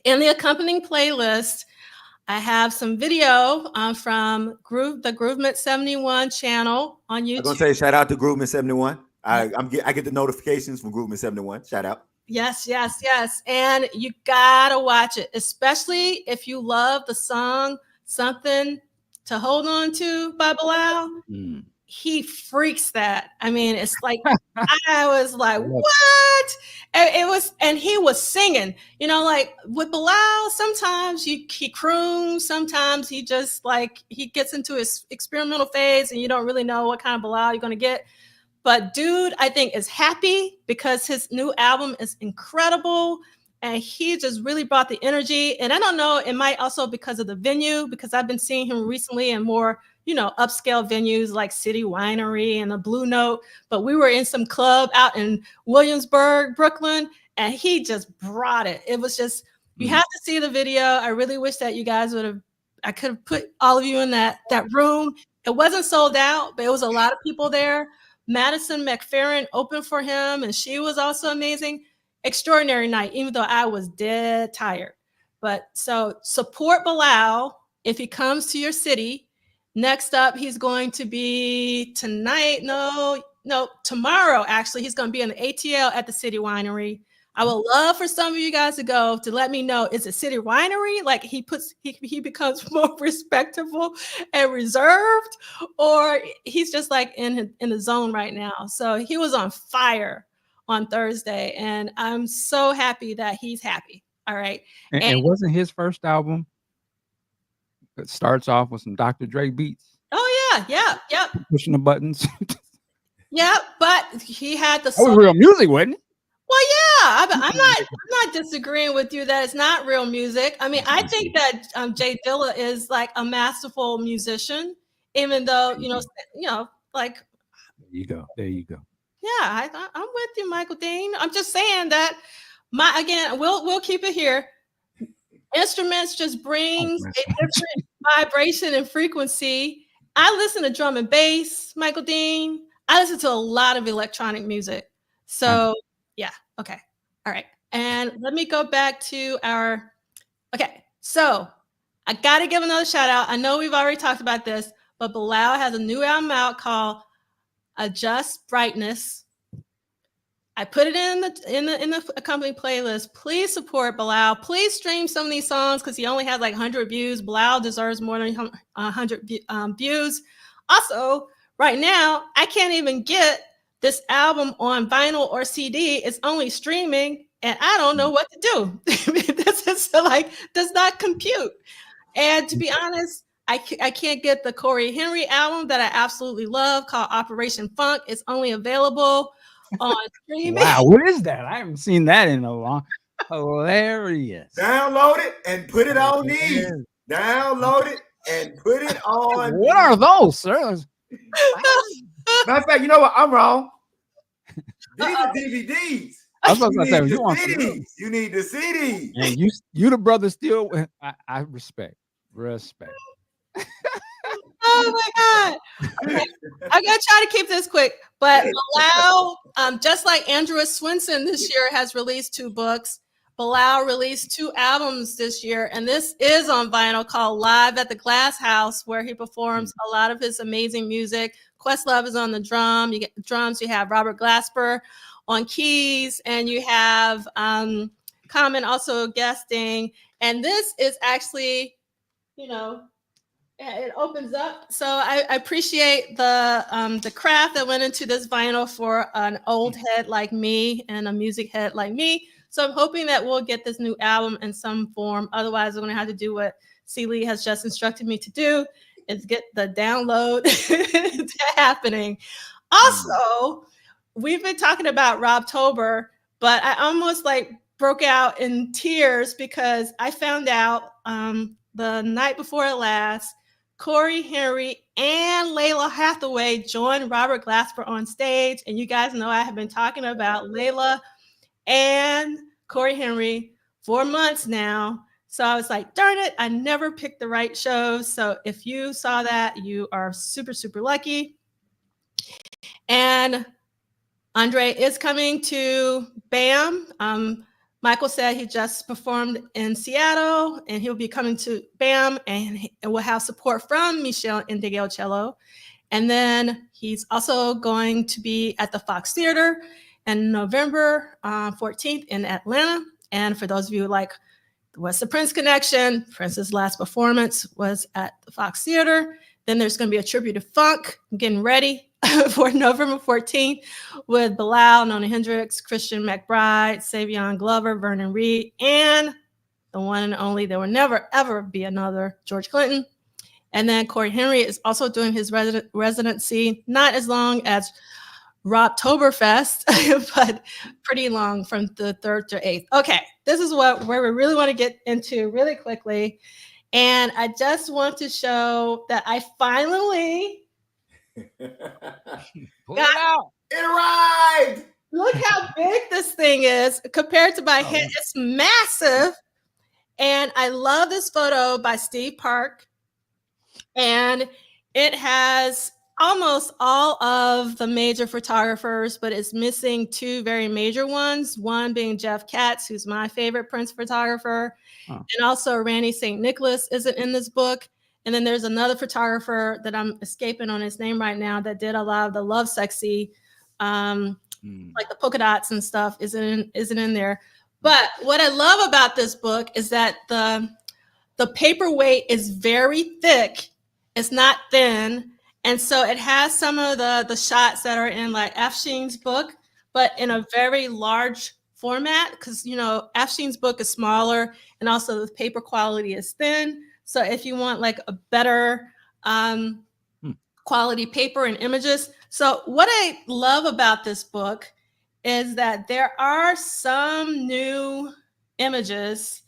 In the accompanying playlist, I have some video from the Groovement 71 channel on YouTube. I'm gonna say shout out to Groovement 71. I get the notifications from Groovement 71. Shout out. Yes. And you gotta watch it, especially if you love the song Something to Hold On To by Bilal. He freaks that. I mean, it's like, I was like, what? And he was singing, like with Bilal, sometimes he croons, sometimes he just he gets into his experimental phase and you don't really know what kind of Bilal you're going to get. But dude, I think is happy because his new album is incredible. And he just really brought the energy. And I don't know, it might also because of the venue, because I've been seeing him recently in more, upscale venues like City Winery and the Blue Note. But we were in some club out in Williamsburg, Brooklyn, and he just brought it. It was just, you have to see the video. I really wish that you guys I could have put all of you in that room. It wasn't sold out, but it was a lot of people there. Madison McFerrin opened for him, and she was also amazing. Extraordinary night, even though I was dead tired. But so support Bilal if he comes to your city. Next up, he's going to be tomorrow, actually. He's going to be in the ATL at the City Winery. I would love for some of you guys to go to let me know, is it City Winery? Like he becomes more respectable and reserved, or he's just like in the zone right now. So he was on fire on Thursday, and I'm so happy that he's happy. All right. And wasn't his first album, it starts off with some Dr. Dre beats? Oh yeah. Yep. Pushing the buttons. Yeah, but he had the That was real music, wasn't it? Well, yeah, I'm not disagreeing with you that it's not real music. I mean, I think that Jay Dilla is like a masterful musician, even though like. There you go. Yeah, I'm with you, Michael Dean. I'm just saying that we'll keep it here. Instruments just brings a different vibration and frequency. I listen to drum and bass, Michael Dean. I listen to a lot of electronic music. So yeah, okay. All right. And let me go back to so I gotta give another shout out. I know we've already talked about this, but Bilal has a new album out called Adjust Brightness. I put it in the accompanying playlist. Please support Bilal. Please stream some of these songs because he only has like 100 views. Bilal deserves more than 100 views. Also, right now, I can't even get this album on vinyl or CD. It's only streaming, and I don't know what to do. This is does not compute. And to be honest, I can't get the Corey Henry album that I absolutely love called Operation Funk. It's only available on streaming. Wow, what is that? I haven't seen that in a long. Hilarious. Download it and put it on these. Download it and put it on. What are those, sir? Matter of fact, you know what? I'm wrong. These are DVDs. I was supposed to say, you need the CDs. And you the brother still. I respect. Oh my God. Okay. I'm going to try to keep this quick, but Bilal, just like Andrea Swinson this year has released 2 books, Bilal released 2 albums this year, and this is on vinyl called Live at the Glass House, where he performs a lot of his amazing music. Questlove is on the drums. You have Robert Glasper on keys, and you have Common also guesting. And this is actually, it opens up. So I appreciate the craft that went into this vinyl for an old head like me and a music head like me. So I'm hoping that we'll get this new album in some form. Otherwise, I'm going to have to do what Liegh has just instructed me to do, is get the download happening. Also, we've been talking about Robtober, but I almost broke out in tears because I found out the night before last, Corey Henry and Layla Hathaway joined Robert Glasper on stage. And you guys know I have been talking about Layla and Corey Henry for months now. So I was like, darn it, I never picked the right shows. So if you saw that, you are super, super lucky. And Andre is coming to BAM. Michael said he just performed in Seattle, and he'll be coming to BAM, and we'll have support from Michelle Indigocello. And then he's also going to be at the Fox Theater on November 14th in Atlanta. And for those of you who like What's the Prince Connection, Prince's last performance was at the Fox Theater. Then there's going to be a tribute to funk. I'm getting ready for November 14th with Bilal, Nona Hendrix, Christian McBride, Savion Glover, Vernon Reid, and the one and only, there will never, ever be another, George Clinton. And then Corey Henry is also doing his residency, not as long as Robtoberfest, but pretty long from the 3rd to 8th. Okay, this is where we really want to get into really quickly. And I just want to show that I finally Pull it out. It arrived. Look how big this thing is compared to my head. It's massive. And I love this photo by Steve Park. And it has almost all of the major photographers, but it's missing 2 very major ones. One being Jeff Katz, who's my favorite Prince photographer. And also Randy St. Nicholas isn't in this book. And then there's another photographer that I'm escaping on his name right now that did a lot of the Love Sexy, like the polka dots and stuff isn't in there. But what I love about this book is that the paperweight is very thick. It's not thin. And so it has some of the shots that are in like Afshin's book, but in a very large format because, you know, Afshin's book is smaller and also the paper quality is thin. So if you want like a better quality paper and images. So what I love about this book is that there are some new images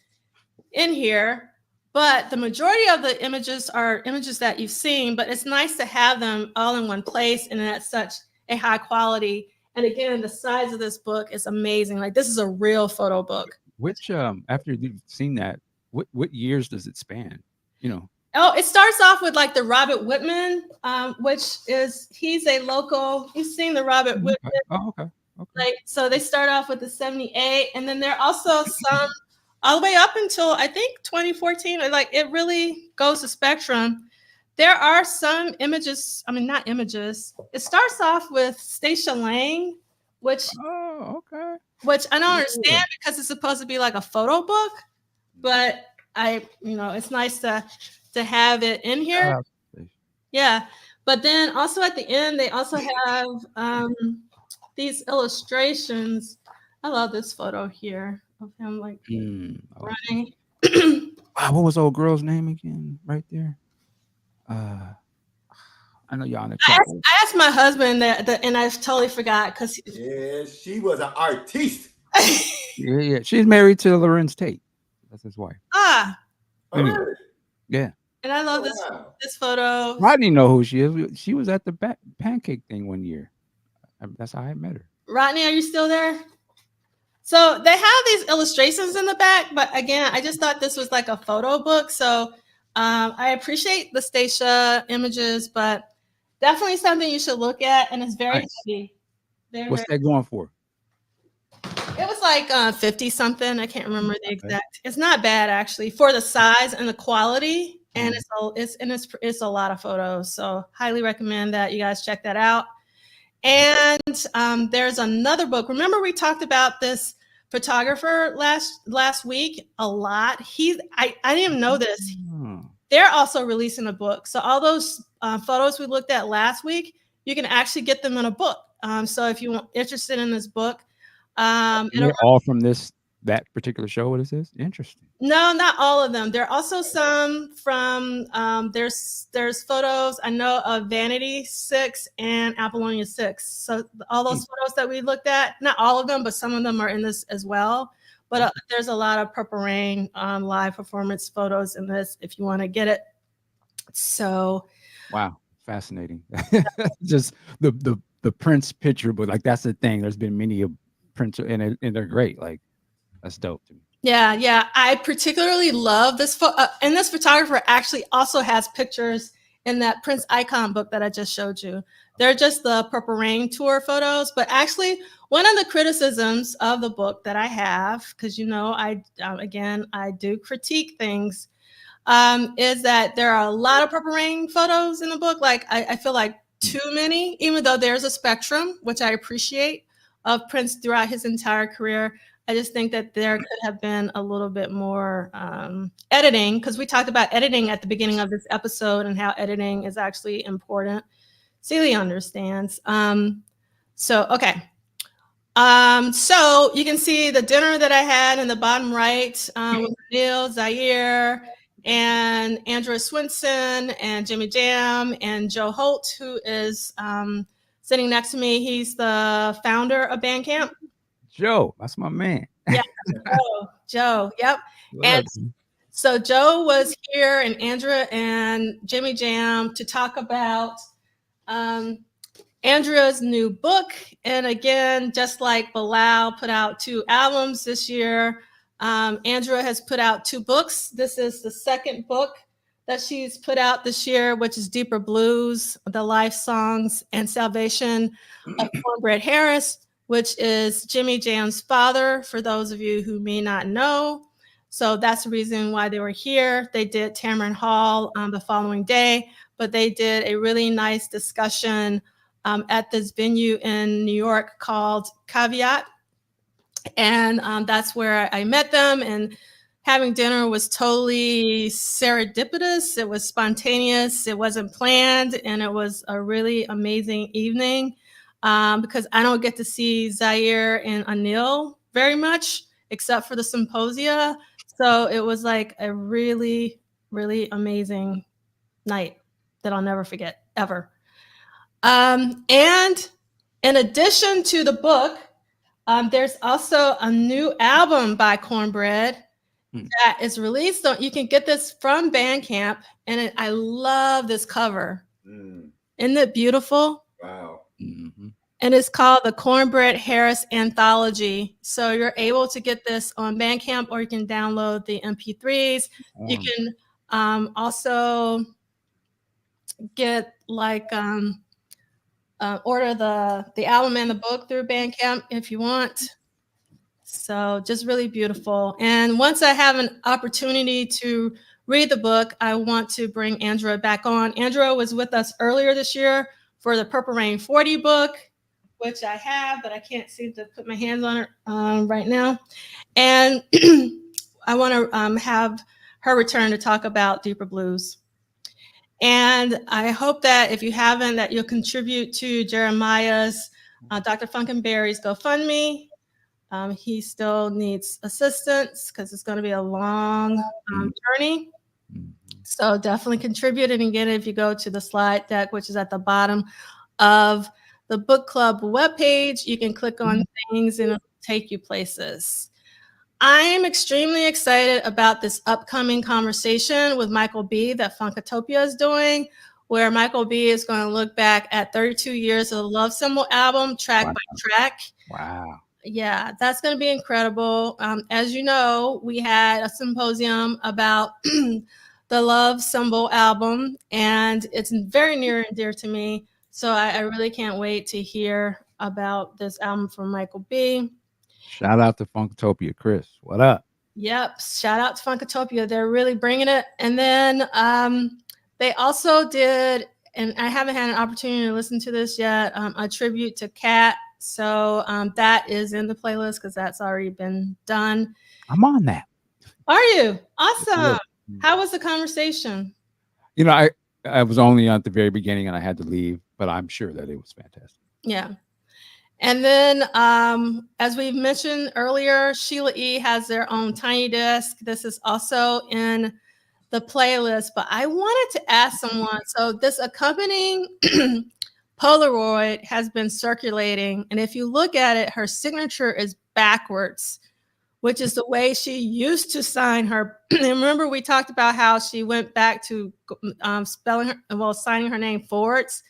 in here, but the majority of the images are images that you've seen, but it's nice to have them all in one place and at such a high quality. And again, the size of this book is amazing. Like this is a real photo book. Which, after you've seen that, what years does it span? You know? Oh, it starts off with like the Robert Whitman, which is, he's a local, you've seen the Robert Whitman. Oh, okay. Like, so they start off with the 78, and then there are also some all the way up until I think 2014. Like it really goes to spectrum. There are some images, I mean, not images. It starts off with Stacia Lang, which I don't understand because it's supposed to be like a photo book, but it's nice to have it in here. Yeah. But then also at the end, they also have these illustrations. I love this photo here of him like running. Wow, what was the old girl's name again? Right there. I know y'all in the I asked my husband that, and I totally forgot because she was an artiste. yeah, she's married to Lorenz Tate. That's his wife. Really? Yeah. And I love this photo. Rodney know who she is. She was at the pancake thing one year. That's how I met her. Rodney, are you still there? So they have these illustrations in the back, but again, I just thought this was like a photo book. So I appreciate the Stacia images, but definitely something you should look at, and it's very heavy. What's that going for? It was like 50 something. I can't remember the exact. It's not bad actually for the size and the quality, and it's a lot of photos. So highly recommend that you guys check that out. And there's another book. Remember we talked about this photographer last week a lot. I didn't even know this. They're also releasing a book. So all those photos we looked at last week, you can actually get them in a book. So if you're interested in this book, they're all from that particular show. What is this? Interesting. No, not all of them. There are also some from there's photos I know of Vanity 6 and Apollonia 6. So all those photos that we looked at, not all of them, but some of them are in this as well. But there's a lot of Purple Rain live performance photos in this if you want to get it. So wow, fascinating. Just the Prince picture, but like that's the thing. There's been many of Prince, and they're great. Like that's dope to me. yeah, I particularly love this. And this photographer actually also has pictures in that Prince icon book that I just showed you. They're just the Purple Rain tour photos, but actually one of the criticisms of the book that I have, because I do critique things, is that there are a lot of Purple Rain photos in the book. Like I feel like too many, even though there's a spectrum, which I appreciate, of Prince throughout his entire career. I just think that there could have been a little bit more editing, because we talked about editing at the beginning of this episode and how editing is actually important. Celie understands. Okay. So you can see the dinner that I had in the bottom right with Neil, Zaire, and Andrea Swinson, and Jimmy Jam, and Joe Holt, who is sitting next to me. He's the founder of Bandcamp. Joe, that's my man. Yeah, Joe. Yep. And so Joe was here, and Andrea and Jimmy Jam, to talk about Andrea's new book. And again, just like Bilal put out 2 albums this year, Andrea has put out 2 books. This is the second book that she's put out this year, which is Deeper Blues, The Life Songs and Salvation of Cornbread Harris, which is Jimmy Jam's father, for those of you who may not know. So that's the reason why they were here. They did Tamron Hall the following day, but they did a really nice discussion at this venue in New York called Caveat. And that's where I met them. And having dinner was totally serendipitous. It was spontaneous. It wasn't planned. And it was a really amazing evening because I don't get to see Zaire and Anil very much, except for the symposia. So it was like a really, really amazing night that I'll never forget, ever. And in addition to the book, there's also a new album by Cornbread that is released. So you can get this from Bandcamp, and I love this cover. Isn't it beautiful? Wow. Mm-hmm. And it's called the Cornbread Harris Anthology. So you're able to get this on Bandcamp, or you can download the MP3s. You can also get order the album and the book through Bandcamp if you want. So just really beautiful. And once I have an opportunity to read the book, I want to bring Andrea back on. Andrea was with us earlier this year for the Purple Rain 40 book, which I have, but I can't seem to put my hands on it right now. And I want to have her return to talk about Deeper Blues. And I hope that if you haven't, that you'll contribute to Jeremiah's Dr. Funkenberry's GoFundMe. He still needs assistance because it's going to be a long journey. So definitely contribute. And again, if you go to the slide deck, which is at the bottom of the book club webpage, you can click on things and it'll take you places. I'm extremely excited about this upcoming conversation with Michael B. that Funkatopia is doing, where Michael B. is going to look back at 32 years of the Love Symbol album, track by track. Wow. Yeah, that's going to be incredible. As you know, we had a symposium about the Love Symbol album, and it's very near and dear to me. So I really can't wait to hear about this album from Michael B. Shout out to Funkatopia, Chris. What up? Yep. Shout out to Funkatopia. They're really bringing it. And then they also did, and I haven't had an opportunity to listen to this yet, a tribute to Kat. So that is in the playlist because that's already been done. I'm on that. Are you? Awesome. How was the conversation? You know, I was only at the very beginning and I had to leave, but I'm sure that it was fantastic. Yeah. And then, as we mentioned earlier, Sheila E. has their own tiny disc. This is also in the playlist, but I wanted to ask someone. So this accompanying Polaroid has been circulating. And if you look at it, her signature is backwards, which is the way she used to sign her. And remember, we talked about how she went back to signing her name forwards.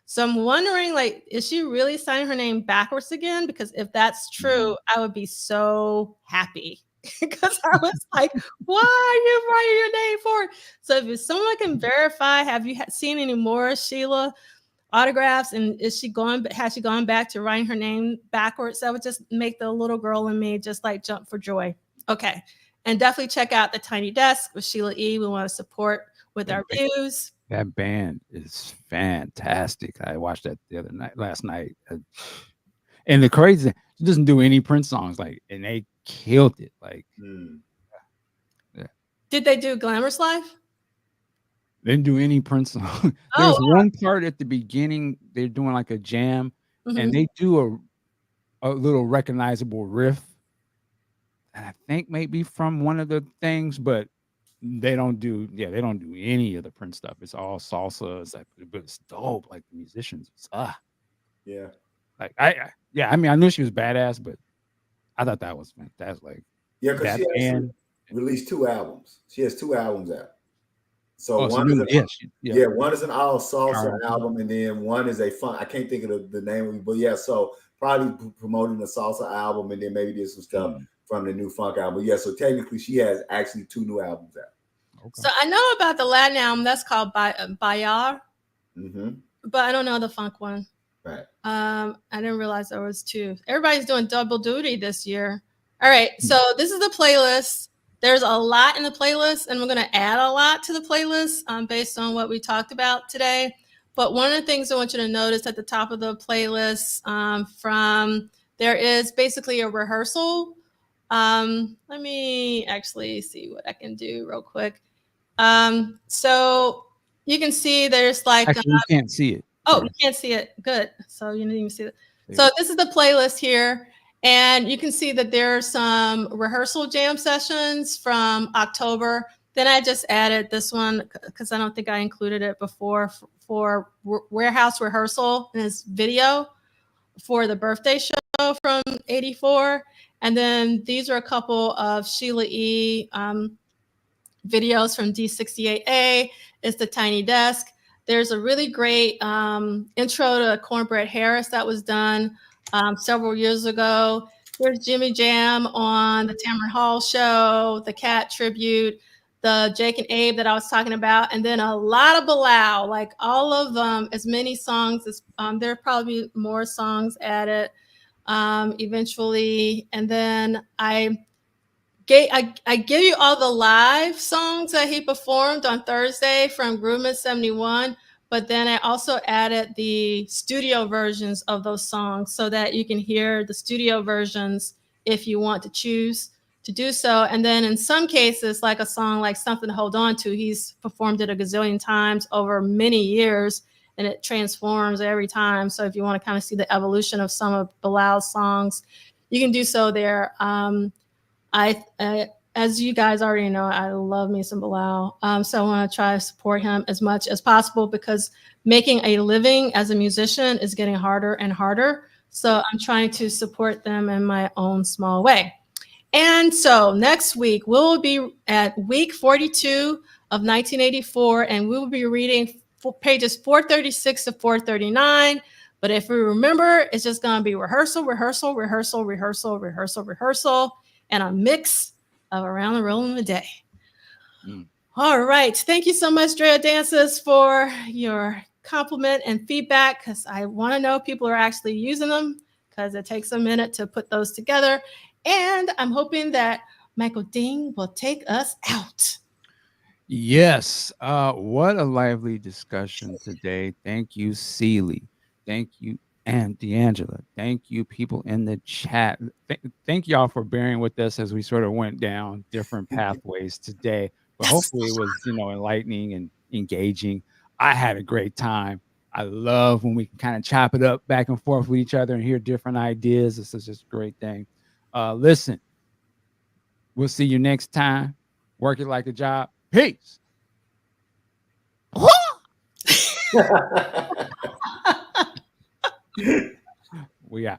So I'm wondering, like, is she really signing her name backwards again? Because if that's true, I would be so happy. Because I was like, why are you writing your name forward? So if someone can verify, have you seen any more Sheila autographs? And has she gone back to writing her name backwards? That would just make the little girl in me just like jump for joy. Okay. And definitely check out The Tiny Desk with Sheila E. We want to support with our views. That band is fantastic. I watched that last night. And the crazy thing, she doesn't do any Prince songs, like, and they killed it. Like, yeah. Did they do Glamorous Life? They didn't do any Prince song. There's one part at the beginning, they're doing like a jam, and they do a little recognizable riff. And I think maybe from one of the things, but they don't do any of the Prince stuff. It's all salsa. It's like, but it's dope. Like the musicians, yeah. Like I mean, I knew she was badass, but I thought that was fantastic. Like, because she actually released 2 albums. She has 2 albums out. So one is an all salsa album, and then one is a funk. I can't think of the name of it, but yeah. So probably promoting the salsa album, and then maybe did some stuff from the new funk album. But yeah, so technically she has actually 2 new albums out. Okay. So I know about the Latin album that's called Bayar, but I don't know the funk one. Right. I didn't realize there was 2. Everybody's doing double duty this year. All right, so this is the playlist. There's a lot in the playlist, and we're going to add a lot to the playlist based on what we talked about today. But one of the things I want you to notice at the top of the playlist there is basically a rehearsal. Let me actually see what I can do real quick. So you can see there's like... Actually, you can't see it. Oh, you can't see it. Good. So you didn't even see it. So this is the playlist here. And you can see that there are some rehearsal jam sessions from October. Then I just added this one because I don't think I included it before for Warehouse Rehearsal in his video for the birthday show from '84. And then these are a couple of Sheila E. videos from D68A. It's The Tiny Desk. There's a really great intro to Cornbread Harris that was done several years ago. There's Jimmy Jam on the Tamron Hall show, the Cat tribute, the Jake and Abe that I was talking about, and then a lot of Bilal, like all of them, as many songs as there are probably more songs added eventually. And then I give you all the live songs that he performed on Thursday from Grooveman 71. But then I also added the studio versions of those songs so that you can hear the studio versions if you want to choose to do so. And then in some cases, like a song like Something to Hold On To, he's performed it a gazillion times over many years, and it transforms every time. So if you want to kind of see the evolution of some of Bilal's songs, you can do so there. As you guys already know, I love me some Bilal. So I want to try to support him as much as possible because making a living as a musician is getting harder and harder. So I'm trying to support them in my own small way. And so next week, we'll be at week 42 of 1984, and we will be reading pages 436 to 439. But if we remember, it's just going to be rehearsal, rehearsal, rehearsal, rehearsal, rehearsal, rehearsal, and a mix of Around the World in a Day. All right. Thank you so much, Drea Dances, for your compliment and feedback, because I want to know if people are actually using them, because it takes a minute to put those together. And I'm hoping that Michael Ding will take us out. Yes. What a lively discussion today. Thank you, Celie. Thank you, and D'Angela. Thank you, people in the chat. Thank y'all for bearing with us as we sort of went down different pathways today. But hopefully it was, enlightening and engaging. I had a great time. I love when we can kind of chop it up back and forth with each other and hear different ideas. This is just a great thing. Listen, we'll see you next time. Work it like a job. Peace. We out.